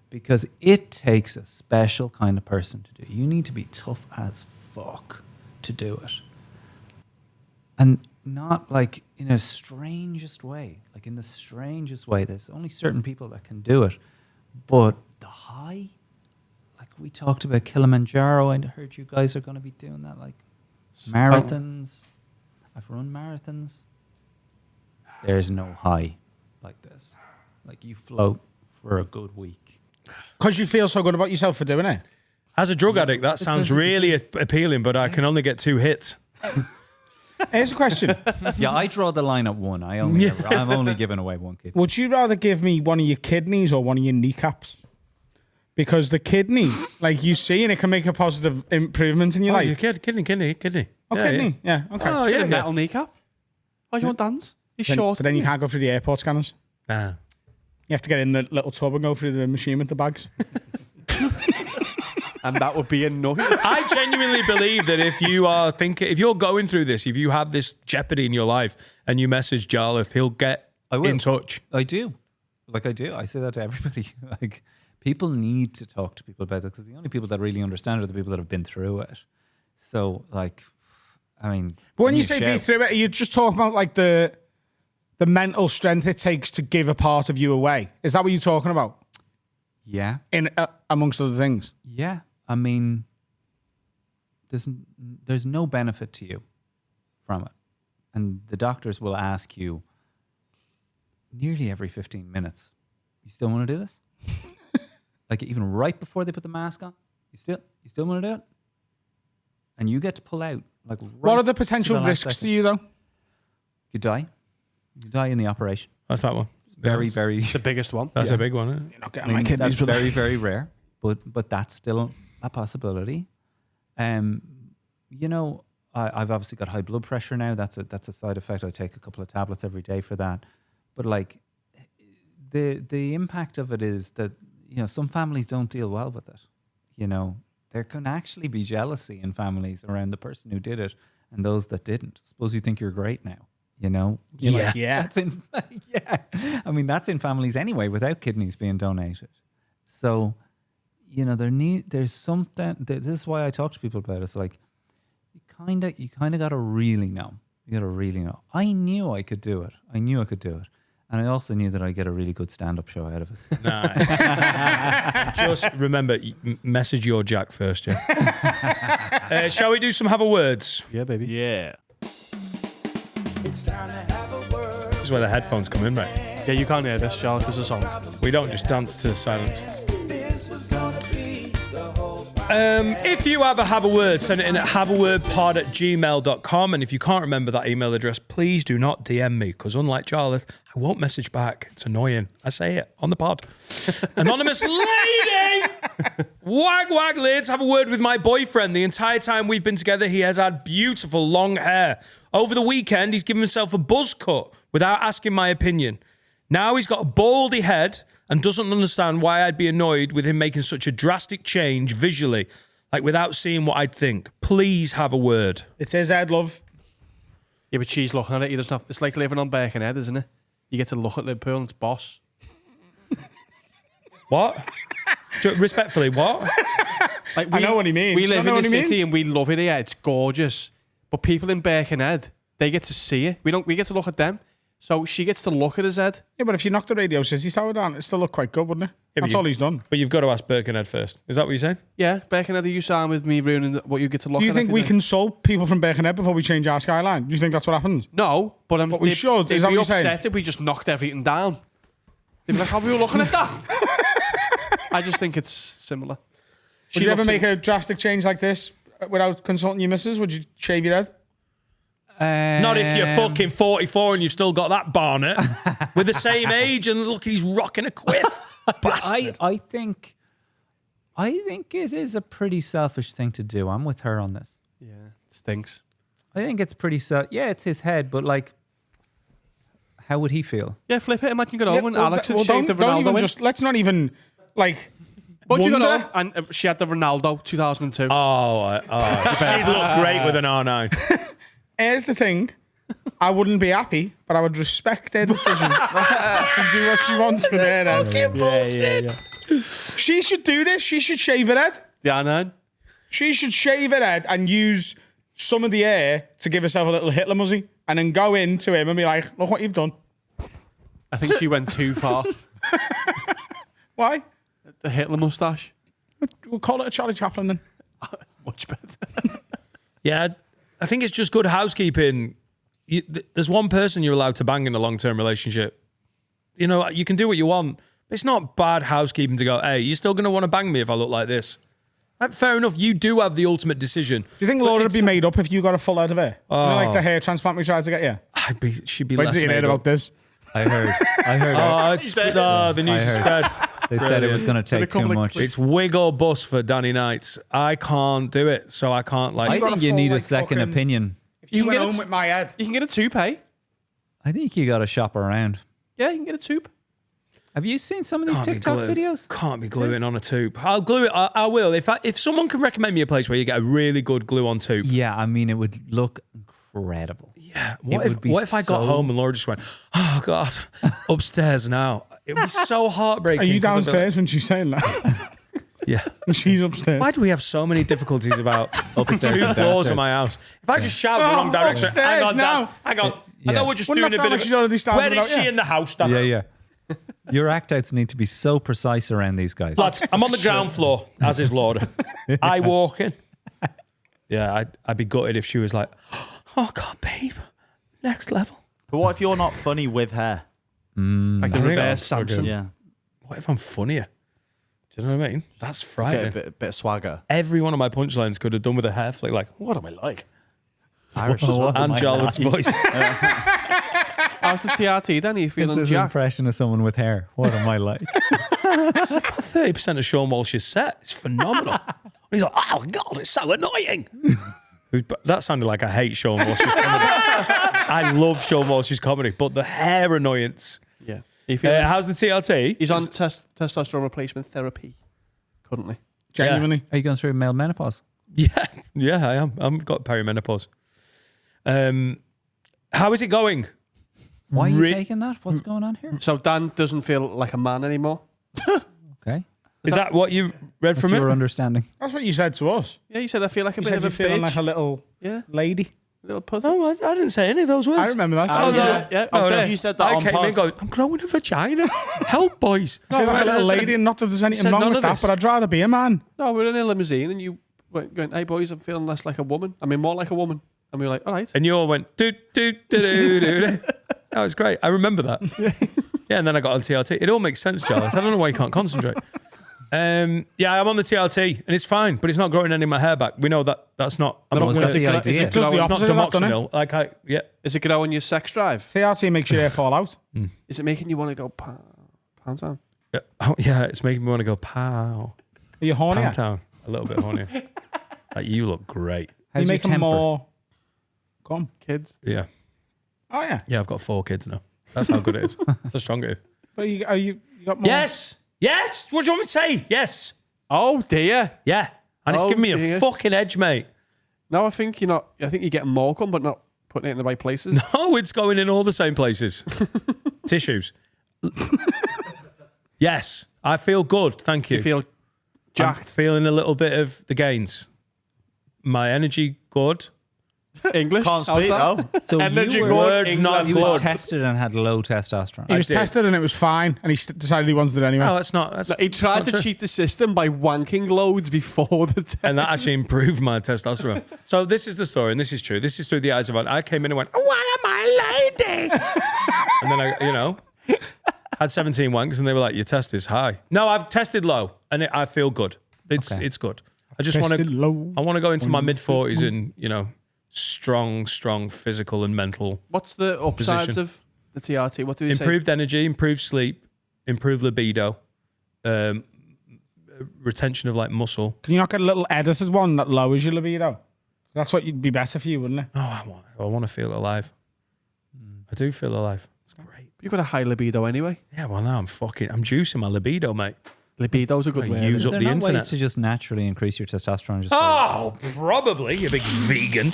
because it takes a special kind of person to do it. You need to be tough as fuck to do it. And not like in a strangest way. Like in the strangest way. There's only certain people that can do it. But the high, like we talked about Kilimanjaro, I heard you guys are going to be doing that. Like marathons. I've run marathons. There's no high like this. Like you float for a good week. Because you feel so good about yourself for doing it. As a drug addict, that sounds really appealing, but I can only get 2 hits. Here's a question. Yeah, I draw the line at one. I'm only giving away one kidney. Would you rather give me one of your kidneys or one of your kneecaps? Because the kidney, like you see, and it can make a positive improvement in your life. Kidney. Oh, kidney. Yeah, okay. Oh, Get yeah, a metal kneecap. Why do you want Dan's? He's short. But then you can't go through the airport scanners. Nah. You have to get in the little tub and go through the machine with the bags. And that would be enough. I genuinely believe that if you're going through this, if you have this jeopardy in your life and you message Jarlath, he'll get in touch. I do. I do. I say that to everybody. Like, people need to talk to people about it because the only people that really understand it are the people that have been through it. So, like, I mean, But when give you me say a be shout. through it, are you just talking about like the mental strength it takes to give a part of you away? Is that what you're talking about? Yeah. In amongst other things. Yeah, I mean, there's no benefit to you from it, and the doctors will ask you nearly every 15 minutes, "You still want to do this?" Like even right before they put the mask on, you still want to do it, and you get to pull out. Like, What are right the to potential last risks to second. you, though? You die. You die in the operation. That's that one. Very, very. The biggest one. That's a big one, isn't it? You're not I getting my mean, kidneys, that's but very, very rare, but that's still a possibility. You know, I've obviously got high blood pressure now. That's a side effect. I take a couple of tablets every day for that. But like, the impact of it is that, you know, some families don't deal well with it. You know, there can actually be jealousy in families around the person who did it and those that didn't. Suppose you think you're great now. You know, You're like, Yeah. That's in, yeah. I mean, that's in families anyway, without kidneys being donated. So, you know, there's something. This is why I talk to people about it. It's like you kind of got to really know. You got to really know. I knew I could do it. And I also knew that I'd get a really good stand-up show out of it. Nice. Just remember, message your Jack first, yeah? Shall we do some have a words? Yeah, baby. Yeah. This is where the headphones come in, mate. Yeah, you can't hear this, Jarlath. There's a song. We don't just dance to silence. If you have a word, send it in at haveawordpod@gmail.com. And if you can't remember that email address, please do not DM me, because unlike Jarlath, I won't message back. It's annoying. I say it on the pod. Anonymous lady! Wag lids, have a word with my boyfriend. The entire time we've been together, he has had beautiful long hair. Over the weekend, he's given himself a buzz cut without asking my opinion. Now he's got a baldy head and doesn't understand why I'd be annoyed with him making such a drastic change visually, like without seeing what I'd think. Please have a word. It's his head, love. Yeah, but she's looking at it. He doesn't have. It's like living on Birkenhead, isn't it? You get to look at Liverpool and it's boss. What? Respectfully, what? Like I know what he means. We You live know in what the he city means? and we love it here. It's gorgeous. But people in Birkenhead, they get to see it. We don't. We get to look at them. So she gets to look at his head. Yeah, but if you knocked the Radio City Tower down, it still looked quite good, wouldn't it? Yeah, That's all he's done. But you've got to ask Birkenhead first. Is that what you're saying? Yeah, Birkenhead, are you signed with me ruining what you get to look at? Do you think we everything? consult people from Birkenhead before we change our skyline? Do you think that's what happens? No, but I'm. But we should, They'd is that be what you're saying? upset if we just knocked everything down. They'd be like, "How are we looking at that?" I just think it's similar. Would you ever make a drastic change like this without consulting your missus? Would you shave your head? Not if you're fucking 44 and you've still got that barnet with the same age and look, he's rocking a quiff. Bastard. I think it is a pretty selfish thing to do. I'm with her on this. Yeah, it stinks. I think it's pretty yeah, it's his head, but like, how would he feel? Yeah, flip it. Imagine you got home and Alex had shaved the don't even Ronaldo in. just, let's not even, like, But you got wonder. home and she had the Ronaldo 2002. She'd look great with an R9. Here's the thing. I wouldn't be happy, but I would respect their decision to do what she wants with her head. yeah. She should do this. She should shave her head. Yeah, I know. She should shave her head and use some of the hair to give herself a little Hitler muzzy and then go into him and be like, look what you've done. I think she went too far. Why? The Hitler moustache. We'll call it a Charlie Chaplin then. Much better. Yeah, I think it's just good housekeeping. There's one person you're allowed to bang in a long-term relationship. You know, you can do what you want. But it's not bad housekeeping to go, hey, you're still going to want to bang me if I look like this. Like, fair enough, you do have the ultimate decision. Do you think Laura would be made up if you got a full head of hair? You know, like the hair transplant we tried to get you? She'd be Wait less till you made hear up. about this. I heard. The news is spread. They said it was going to take too much. It's wig or bust for Danny Knights. I can't do it, so I can't I like. think you full, need a like, second fucking- opinion. If you can went get home it- with my head. You can get a toupee. I think you got to shop around. Yeah, you can get a tube. Have you seen some of these Can't be TikTok glued. videos? Can't be gluing on a tube. I'll glue it. I will. If someone can recommend me a place where you get a really good glue on tube. Yeah, I mean, it would look incredible. Yeah. It would be What if I got so- home and Laura just went, oh God, upstairs now? It would be so heartbreaking. Are you 'cause I'd be like, downstairs when she's saying that? yeah. She's upstairs. Why do we have so many difficulties about Upstairs two and floors downstairs. of my house? If I just shout the wrong direction, upstairs hang on, now. Dad, hang on. I know we're just Wouldn't doing that a sound bit like of. she's already started Where is without she you? in the house, Dad? Yeah. Your act outs need to be so precise around these guys. Lads, I'm on the ground floor, as is Laura. I walk in. Yeah, I'd be gutted if she was like, "Oh God, babe, next level." But what if you're not funny with hair? Like the I think reverse I'm Samson. Yeah. What if I'm funnier? Do you know what I mean? That's Get frightening. a bit of swagger. Every one of my punchlines could have done with a hair flick. Like, what am I like? Irish as well. And Jarlath's voice. How's the TRT then? Are you It's feeling his jacked? impression of someone with hair. What am I like? 30% of Sean Walsh's set. It's phenomenal. He's like, oh God, it's so annoying. That sounded like I hate Sean Walsh's comedy. I love Sean Walsh's comedy, but the hair annoyance. Yeah. Are you feeling How's the TRT? He's on testosterone replacement therapy currently. Genuinely. Are you going through male menopause? Yeah, I am. I've got perimenopause. How is it going? Why are you taking that? What's going on here? So Dan doesn't feel like a man anymore. Okay. Is that what you read What's from your it? understanding? That's what you said to us. Yeah, he said I feel like a You bit said of you're a feeling bitch. like a little Yeah, lady. little pussy. No, I didn't say any of those words. I remember that. Oh, yeah. No, Okay. no. You said that I on came in pod. going, I'm growing a vagina. Help, boys. I feel like a little I said- lady, and not that there's anything said wrong none with of that, this. but I'd rather be a man. No, we're in a limousine and you went going, hey boys, I'm feeling less like a woman. I mean more like a woman. And we were like, all right. And you all went, do, do, do, do, do. That was great. I remember that. Yeah, and then I got on TRT. It all makes sense, Jarlath. I don't know why you can't concentrate. Yeah, I'm on the TRT and it's fine, but it's not growing any of my hair back. We know that that's not. I'm not was gonna that say the it's idea? It does the not opposite of that, doesn't it? demoxinil. Like Is it growing your sex drive? TRT makes your hair fall out. Is it making you want to go pound town? yeah, it's making me want to go pow. Are you horny? Pound town. A little bit horny. Like, you look great. How's You your make them temper? more. Come. Kids? Yeah. Oh yeah. Yeah, I've got 4 kids now. That's how good it is. That's how strong it is. But you got more. Yes. Yes. What do you want me to say? Yes. Oh dear. Yeah. And it's Oh, giving me a dear. fucking edge, mate. No, I think you're not. I think you're getting more cum, but not putting it in the right places. Oh, it's going in all the same places. Tissues. Yes. I feel good. Thank you. You feel I'm jacked. feeling a little bit of the gains. My energy good. English? Can't How's speak that? though. So Energy you good, were, Word England not he was good. tested and had low testosterone. He was did. tested and it was fine, and he decided he wanted it anyway. No, that's not. That's, He tried to cheat the system by wanking loads before the test. and that actually improved my testosterone. So this is the story, and this is true. This is through the eyes of I came in and went, "Why am I lady?" And then I, had 17 wanks, and they were like, "Your test is high." No, I've tested low, and I feel good. It's good. I just want Tested to. low. I want to go into my mid-40s and strong physical and mental. What's the upsides Position. of the TRT? What did he say? Improved energy, improved sleep, improved libido, retention of like muscle. Can you not get a little edited one that lowers your libido? That's what would be better for you, wouldn't it? Oh, I want to feel alive. I do feel alive. It's great. You've got a high libido anyway. Yeah, well now I'm juicing my libido, mate. Libido's a good I word. use Is up there the not internet. ways to just naturally increase your testosterone? Just Oh, probably, you big vegan.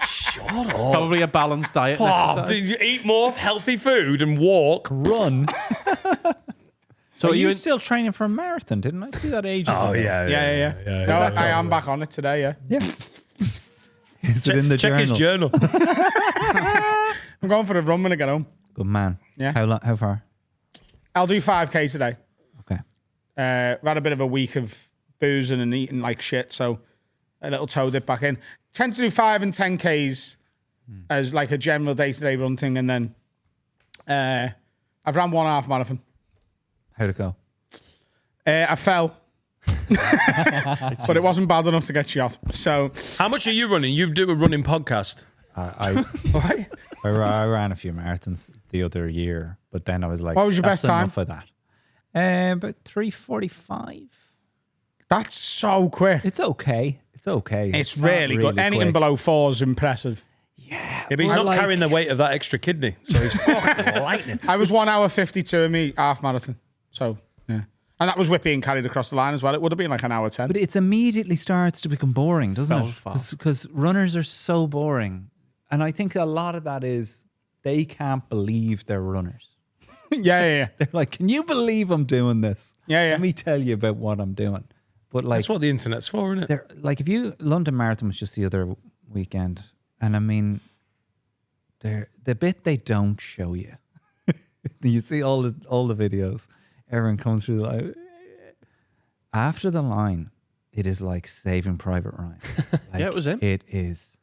Shut up. Probably a balanced diet. and Oh, exercise. did you eat more healthy food and walk? run. So Are are you you in, still training for a marathon? Didn't I do that ages ago? Yeah. No, I am back on it today, yeah. Yeah. Is it in the Check journal? his journal. I'm going for a run when I get home. Good man. Yeah. How far? I'll do 5K today. Okay. I've had a bit of a week of boozing and eating like shit, so a little toe dip back in. Tend to do 5 and 10Ks as like a general day-to-day run thing, and then I've ran 1 half marathon. How'd it go? I fell. But it wasn't bad enough to get shot. So How much are you running? You do a running podcast. I Right? I ran a few marathons the other year, but then I was like, What was your "That's best time?" enough of that. About 3:45. that's so quick. It's okay. It's okay. It's not really good. Anything quick. below 4 is impressive. Yeah, but he's I not like- carrying the weight of that extra kidney, so he's fucking lightning. I was 1 hour 52 in me half marathon. So, yeah. And that was with being carried across the line as well. It would have been like an hour 10. But it immediately starts to become boring, doesn't So it? fast. Because runners are so boring. And I think a lot of that is they can't believe they're runners. Yeah. They're like, can you believe I'm doing this? Yeah. Let me tell you about what I'm doing. But like, That's what the internet's for, isn't it? they're like, if you London Marathon was just the other weekend, and I mean, they're the bit they don't show you. You see all the videos. Everyone comes through the line. After the line, it is like Saving Private Ryan. Like, Yeah, it was him. It is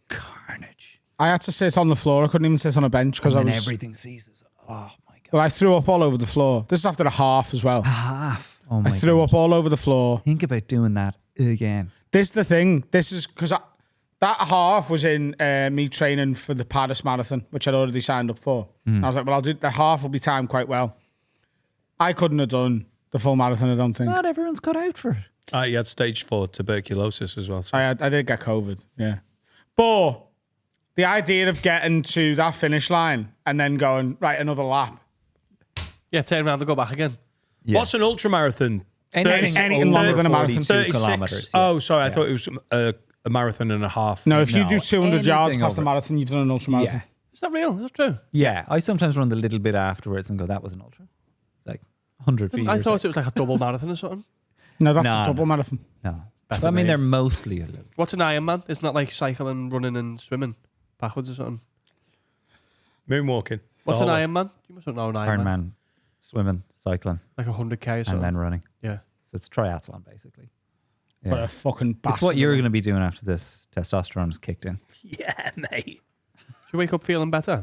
carnage. I had to sit on the floor. I couldn't even sit on a bench because And I then was. everything ceases. Oh my god! Well, I threw up all over the floor. This is after a half as well. Half. Oh my I threw god! up all over the floor. Think about doing that again. This is the thing. This is because that half was in me training for the Paris Marathon, which I'd already signed up for. I was like, well, I'll do the half will be timed quite well. I couldn't have done the full marathon, I don't think. Not everyone's cut out for it. You had stage 4 tuberculosis as well. So. I did get COVID, yeah. But the idea of getting to that finish line and then going, right, another lap. Yeah, turn around and go back again. Yeah. What's an ultramarathon? Anything longer than a marathon. 32 kilometers. Oh, sorry. I thought it was a marathon and a half. No, if you No, do 200 yards anything past the over- marathon, you've done an ultramarathon. Yeah. Is that real? Is that true? Yeah, I sometimes run the little bit afterwards and go, that was an ultra. It's like 100 feet. I or thought so. it was like a double marathon or something. No, that's No, a double no. marathon. No. Better But I mean, name. they're mostly a little. What's an Ironman? Isn't that like cycling, running, and swimming backwards or something? Moonwalking. What's an The whole way. Ironman? You must not know an Ironman. Ironman, swimming, cycling, Like 100k or and something. then running. Yeah. So it's triathlon, basically. But Yeah. a fucking bastard. It's what you're going to be doing after this testosterone's kicked in. Yeah, mate. Should you wake up feeling better?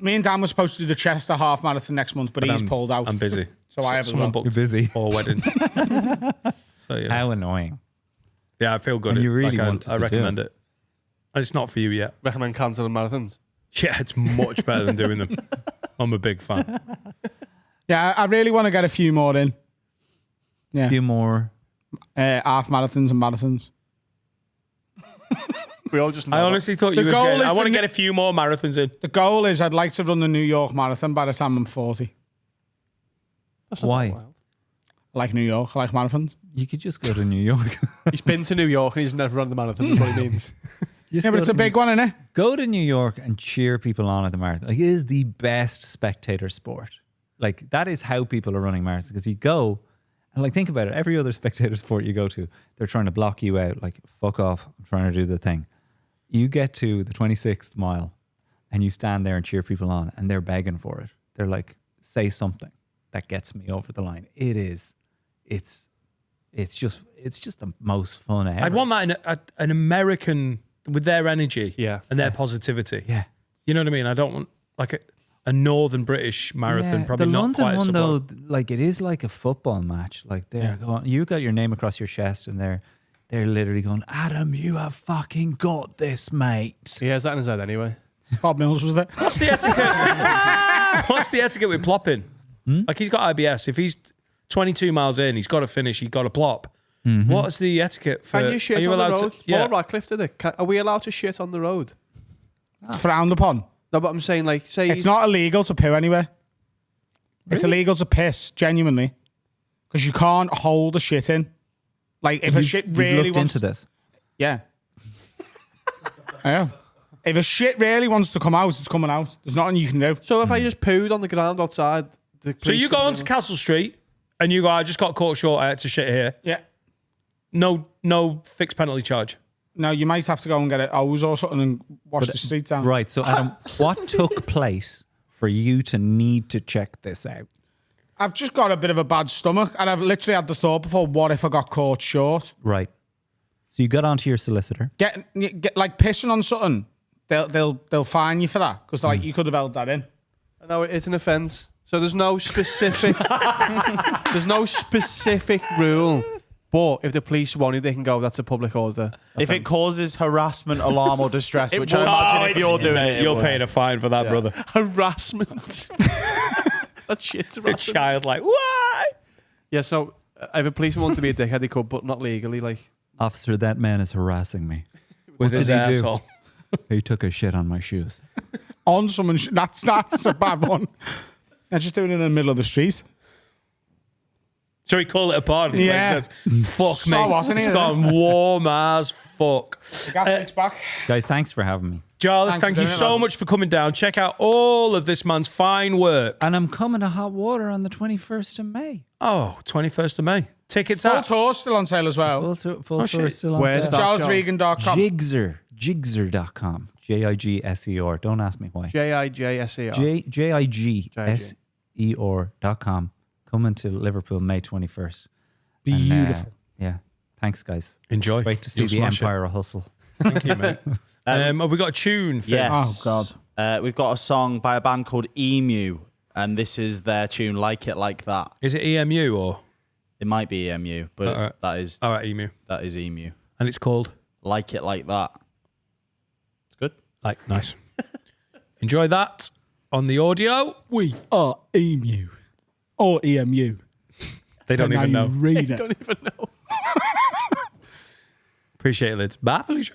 Me and Dan were supposed to do the Chester half marathon next month, but he's pulled out. I'm busy. So I haven't Someone gone. booked You're busy. 4 weddings. So yeah. How annoying. Yeah, I feel good. And you really Like, wanted I to do recommend it. It's not for you yet. Recommend cancelling marathons. Yeah, it's much better than doing them. I'm a big fan. Yeah, I really want to get a few more in. Yeah. A few more. Half marathons and marathons. We all just know I that. honestly thought The you were goal saying, is I want to the- get a few more marathons in. The goal is I'd like to run the New York Marathon by the time I'm 40. That's not Why? that wild. I like New York. I like marathons. You could just go to New York. He's been to New York and he's never run the marathon. That's what he means. Yeah, but it's a big one, isn't it? Go to New York and cheer people on at the marathon. Like, it is the best spectator sport. Like, that is how people are running marathons. Because you go, and like, think about it. Every other spectator sport you go to, they're trying to block you out. Like, fuck off. I'm trying to do the thing. You get to the 26th mile and you stand there and cheer people on and they're begging for it. They're like, say something that gets me over the line. It's just the most fun ever. I'd want that in an American with their energy Yeah. and their positivity. Yeah. You know what I mean? I don't want like a Northern British marathon. Yeah, Probably the not London quite one as though, supportive. like it is like a football match. Like they're going, you got your name across your chest, and they're literally going, Adam, you have fucking got this, mate. He has that in his head anyway. Bob Mills was there. What's the etiquette? What's the etiquette with plopping? Like he's got IBS. If he's 22 miles in, he's got to finish. He's got to plop. What is the etiquette for? Can you shit are you on the allowed road? to? Yeah. Paul Radcliffe did it. Are we allowed to shit on the road? It's frowned upon. No, but I'm saying like, say It's not illegal to poo anywhere. It's illegal to piss, genuinely. Because you can't hold a shit in. Like, if a shit You've really looked wants into this. Yeah. I have. If a shit really wants to come out, it's coming out. There's nothing you can do. So if I just pooed on the ground outside, the So police you go come onto in- Castle Street and you go, I just got caught short. I had to shit here. Yeah. No fixed penalty charge. No, you might have to go and get a hose or something and wash the street down. Right. So, Adam, what took place for you to need to check this out? I've just got a bit of a bad stomach, and I've literally had the thought before, what if I got caught short? Right. So you got onto your solicitor. Get like pissing on something, they'll fine you for that because like you could have held that in. I know it's an offence. So there's no specific rule. But if the police want it, they can go, that's a public order. If it causes harassment, alarm, or distress, which I won't. imagine if you're doing it, you're would. paying a fine for that, brother. Harassment. That shit's A harassment. child like, why? Yeah, so if a policeman wants to be a dickhead, he could, but not legally. Like, Officer, that man is harassing me. With his did he do? asshole. He took a shit on my shoes. On someone, that's a bad one. They're just doing it in the middle of the street. Shall we call it a pardon? Yeah. Fuck So me. wasn't It's it? gone warm as fuck. Gas leaks back. Guys, thanks for having me. Jarlath, thank you so much for coming down. Check out all of this man's fine work. And I'm coming to Hot Water on the 21st of May. Oh, 21st of May. Tickets Full out. tour still on sale as well. Full tour still on Where's sale. that? JarlathRegan.com. Jigser.com. Jigser. Don't ask me why. JIGSER. Jigser.com. Coming to Liverpool May 21st. Beautiful. Yeah. Thanks, guys. Enjoy. Great to see You'll the smash it. Empire hustle. Thank you, mate. Have we got a tune? Finn? Yes. Oh, God. We've got a song by a band called Emu, and this is their tune, Like It Like That. Is it EMU or? It might be EMU, but All right. that is All right, EMU. Emu. And it's called? Like It Like That. It's good. Like, nice. Enjoy that on the audio. We are EMU. Or EMU. They don't even know. Read it. Don't even know. Appreciate it, Lids. Bye, Felicia.